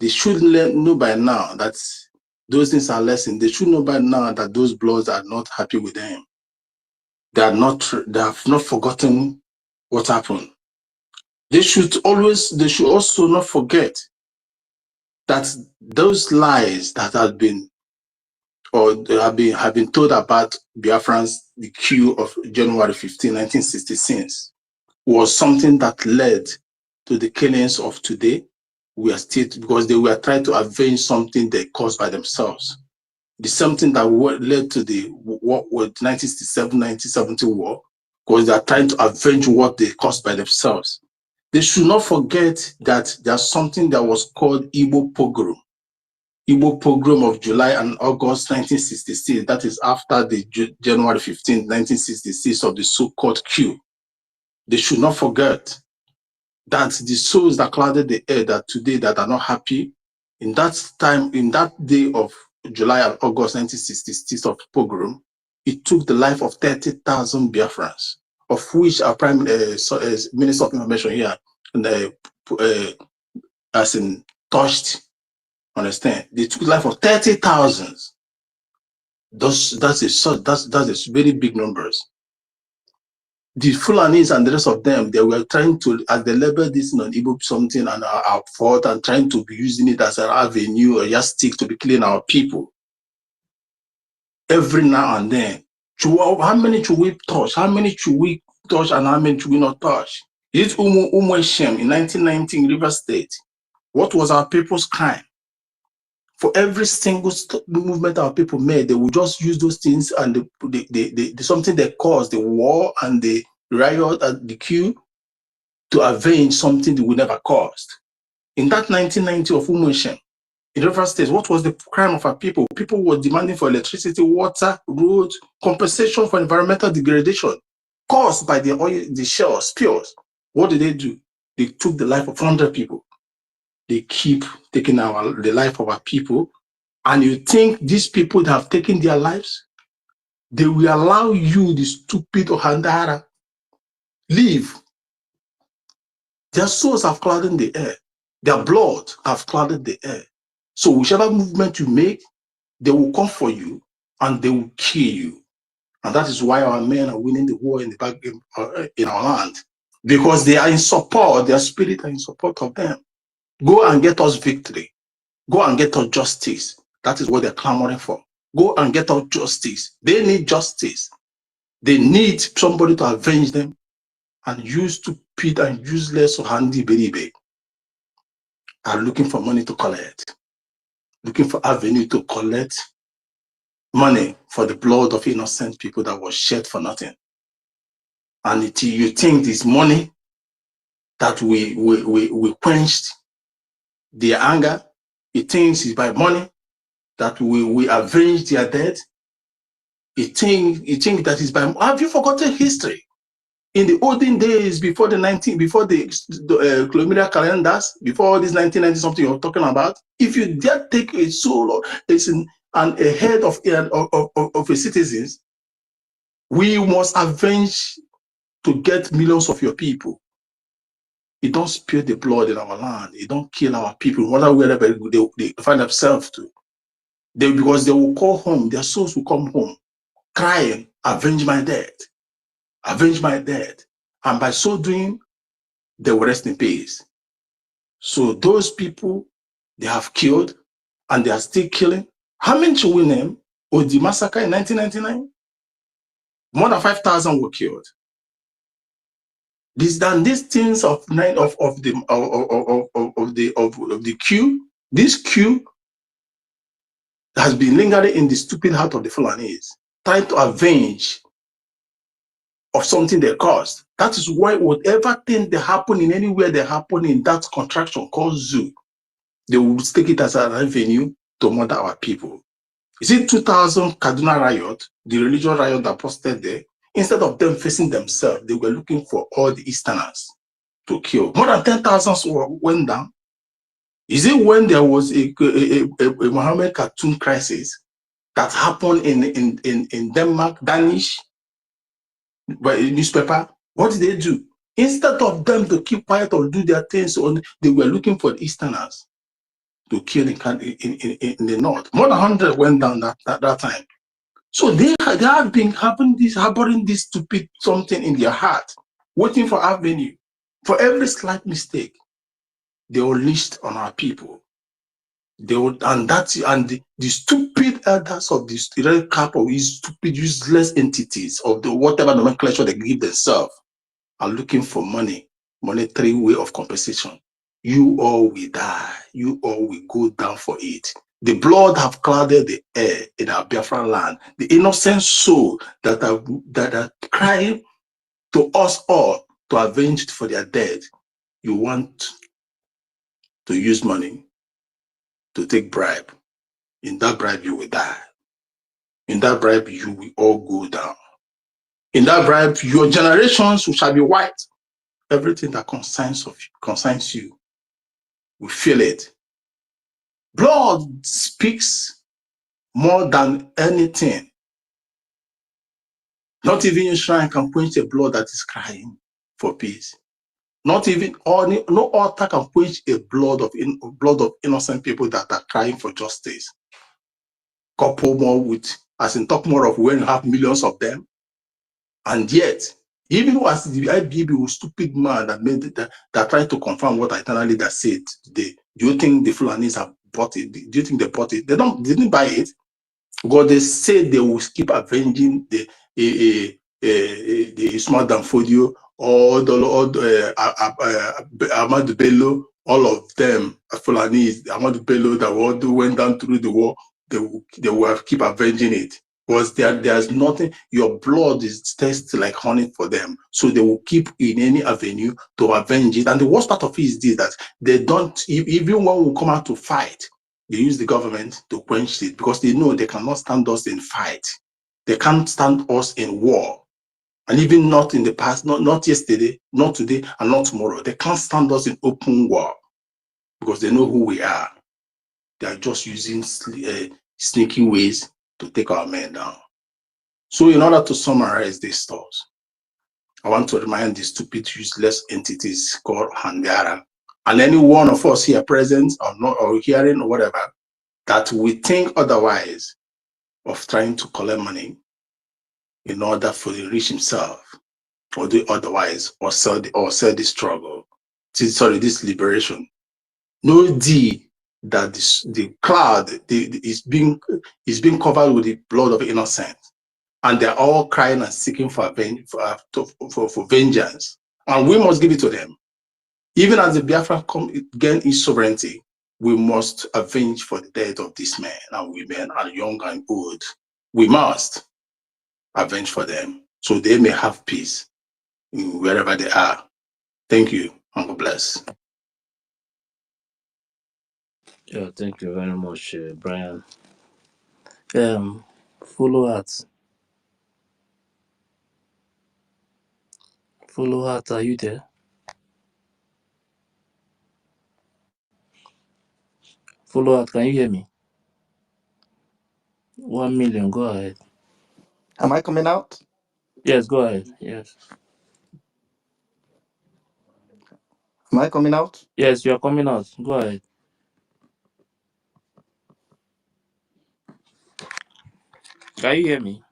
They should know by now that those things are lessons. They should know by now that those bloods are not happy with them. They have not forgotten what happened. They should also not forget that those lies that have been told about Biafrans, the coup of January 15, 1966, was something that led to the killings of today. We are still, because they were trying to avenge something they caused by themselves. The something that led to the 1967, 1970 war, because they are trying to avenge what they caused by themselves. They should not forget that there's something that was called Igbo pogrom. Igbo pogrom of July and August 1966, that is after the January 15, 1966 of the so-called Q. They should not forget that the souls that clouded the air that today that are not happy, in that time, in that day of July and August 1966 of pogrom, it took the life of 30,000 Biafrans, of which our Minister of Information here, as in touched, understand? They took the life of 30,000. That's a very big numbers. The Fulanis and the rest of them, they were trying to, as they label this on Igbo something and our fault and trying to be using it as an avenue or yardstick to be killing our people. Every now and then. How many should we touch? How many should we touch and how many should we not touch? This Shem in 1990 in River State. What was our people's crime? For every single movement our people made, they would just use those things and something they caused, the war and the riot and the coup, to avenge something they would never caused. In that 1990 of Umoshem, in River State, what was the crime of our people? People were demanding for electricity, water, roads, compensation for environmental degradation caused by the oil, the shell spills. What did they do? They took the life of 100 people. They keep taking the life of our people. And you think these people that have taken their lives, they will allow you, the stupid Ohandara, live? Their souls have clouded the air. Their blood have clouded the air. So whichever movement you make, they will come for you and they will kill you. And that is why our men are winning the war in the back in our land. Because they are in support, their spirit are in support of them. Go and get us victory. Go and get us justice. That is what they're clamoring for. Go and get us justice. They need justice. They need somebody to avenge them, and you stupid and useless or handy baby are looking for money to collect, looking for avenue to collect money for the blood of innocent people that was shed for nothing. And you think this money that we quenched their anger, it thinks it's by money that we avenge their death. It think that is by. Have you forgotten history? In the olden days, before the colonial calendars, before all this 1990 something you're talking about, if you dare take a soul or a head of a citizens, we must avenge to get millions of your people. It don't spill the blood in our land. It don't kill our people, wherever they find themselves to. Because they will call home, their souls will come home, crying, avenge my death. Avenge my death. And by so doing, they will rest in peace. So those people they have killed and they are still killing. How many should we name? Or the massacre in 1999? More than 5,000 were killed. These things of the queue, this queue has been lingering in the stupid heart of the Fulanese, trying to avenge of something they caused. That is why whatever thing they happen in anywhere they happen in that contraction called zoo, they will take it as an avenue to murder our people. You see, 2000 Kaduna riot, the religious riot that posted there, instead of them facing themselves, they were looking for all the Easterners to kill. More than 10,000 went down. Is it when there was a Mohammed cartoon crisis that happened in Denmark, Danish, by a newspaper? What did they do? Instead of them to keep quiet or do their things, they were looking for the Easterners to kill in the north. More than 100 went down that time. So they have been harboring this stupid something in their heart, waiting for avenue. For every slight mistake, they unleashed on our people. The stupid elders of this red cap of these stupid, useless entities of the whatever nomenclature they give themselves are looking for monetary way of compensation. You all will die. You all will go down for it. The blood have clouded the air in our Biafra land. The innocent soul that are crying to us all to avenge for their dead. You want to use money to take bribe In that bribe, you will die. In that bribe, you will all go down. In that bribe, your generations shall be wiped. Everything that concerns you, we feel it. Blood speaks more than anything. Not even a shrine can quench a blood that is crying for peace. Not even no altar can quench a blood of innocent people that are crying for justice. Couple more with, as in talk more of when you have millions of them, and yet, even as the IBB was stupid man that made it, that tried to confirm what eternal leader said today, do you think the Fulanis have bought it? Do you think they bought it? They didn't buy it. But they said they will keep avenging the Ismail Danfodio, or Ahmad Bello, all of them, Fulanis, Ahmad Bello that went down through the war. They will keep avenging it. Because there's nothing, your blood tastes like honey for them. So they will keep in any avenue to avenge it. And the worst part of it is this, that they don't, even when we come out to fight, they use the government to quench it because they know they cannot stand us in fight. They can't stand us in war. And even not in the past, not yesterday, not today, and not tomorrow. They can't stand us in open war because they know who we are. They are just using sneaky ways to take our men down. So in order to summarize these thoughts, I want to remind these stupid, useless entities called Hangara, and any one of us here present or not, or hearing or whatever, that we think otherwise of trying to collect money in order for the rich himself, or do otherwise, or sell this struggle, this liberation. Know thee that the cloud is being covered with the blood of innocent, and they're all crying and seeking for vengeance, and we must give it to them. Even as the Biafra gain its sovereignty, we must avenge for the death of these men and women and young and old. We must avenge for them so they may have peace wherever they are. Thank you, and God bless. Yeah, thank you very much, Brian. Follow Heart. Follow Heart, are you there? Follow Heart, can you hear me? 1 million, go ahead. Am I coming out? Yes, go ahead. Yes. Am I coming out? Yes, you are coming out. Go ahead. Can you hear me?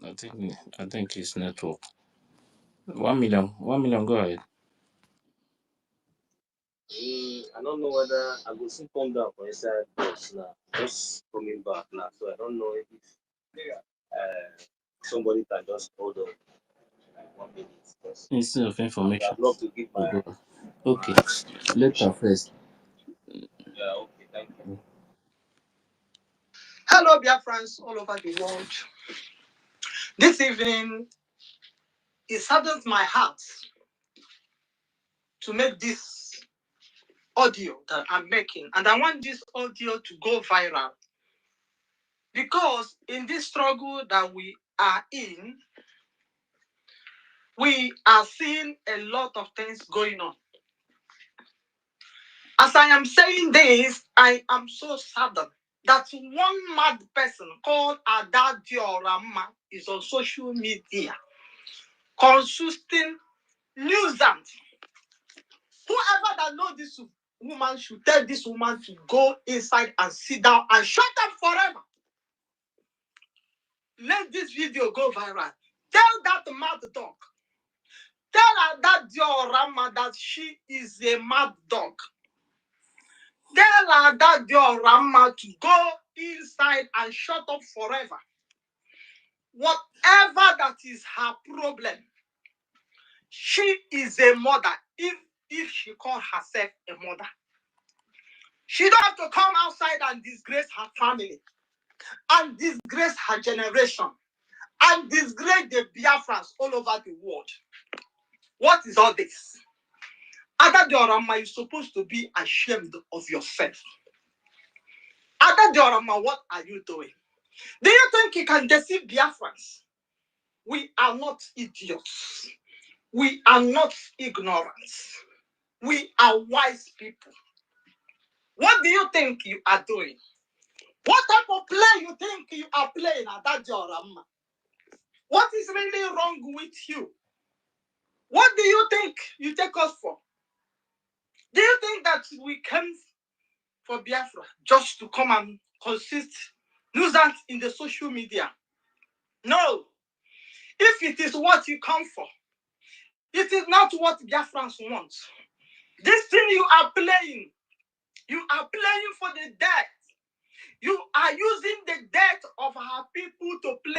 I think it's network. 1 million. 1 million, go ahead. I don't know whether I will soon come down for inside bus now. Just coming back now, so I don't know if somebody can just hold on 1 minute. Instead of information. I'd love to give my. Okay. Later first. Yeah, okay, thank you. Hello, dear friends all over the world. This evening, it saddens my heart to make this audio that I'm making, and I want this audio to go viral because in this struggle that we are in, we are seeing a lot of things going on. As I am saying this, I am so saddened that one mad person called Ada Diorama is on social media consulting nuisance. Whoever that knows this woman should tell this woman to go inside and sit down and shut up forever. Let this video go viral. Tell that mad dog. Tell her that diorama that she is a mad dog. Tell her that diorama to go inside and shut up forever. Whatever that is her problem, she is a mother. If she calls herself a mother, she don't have to come outside and disgrace her family and disgrace her generation and disgrace the Biafrans all over the world. What is all this? Ada Diorama, you're supposed to be ashamed of yourself. Ada Diorama, what are you doing? Do you think you can deceive Biafrans? We are not idiots. We are not ignorant. We are wise people. What do you think you are doing? What type of play you think you are playing at that Diorama? What is really wrong with you? What do you think you take us for? Do you think that we came for Biafra just to come and consist nuisance in the social media? No. If it is what you come for, it is not what Biafrans want. This thing you are playing for the death. You are using the death of our people to play.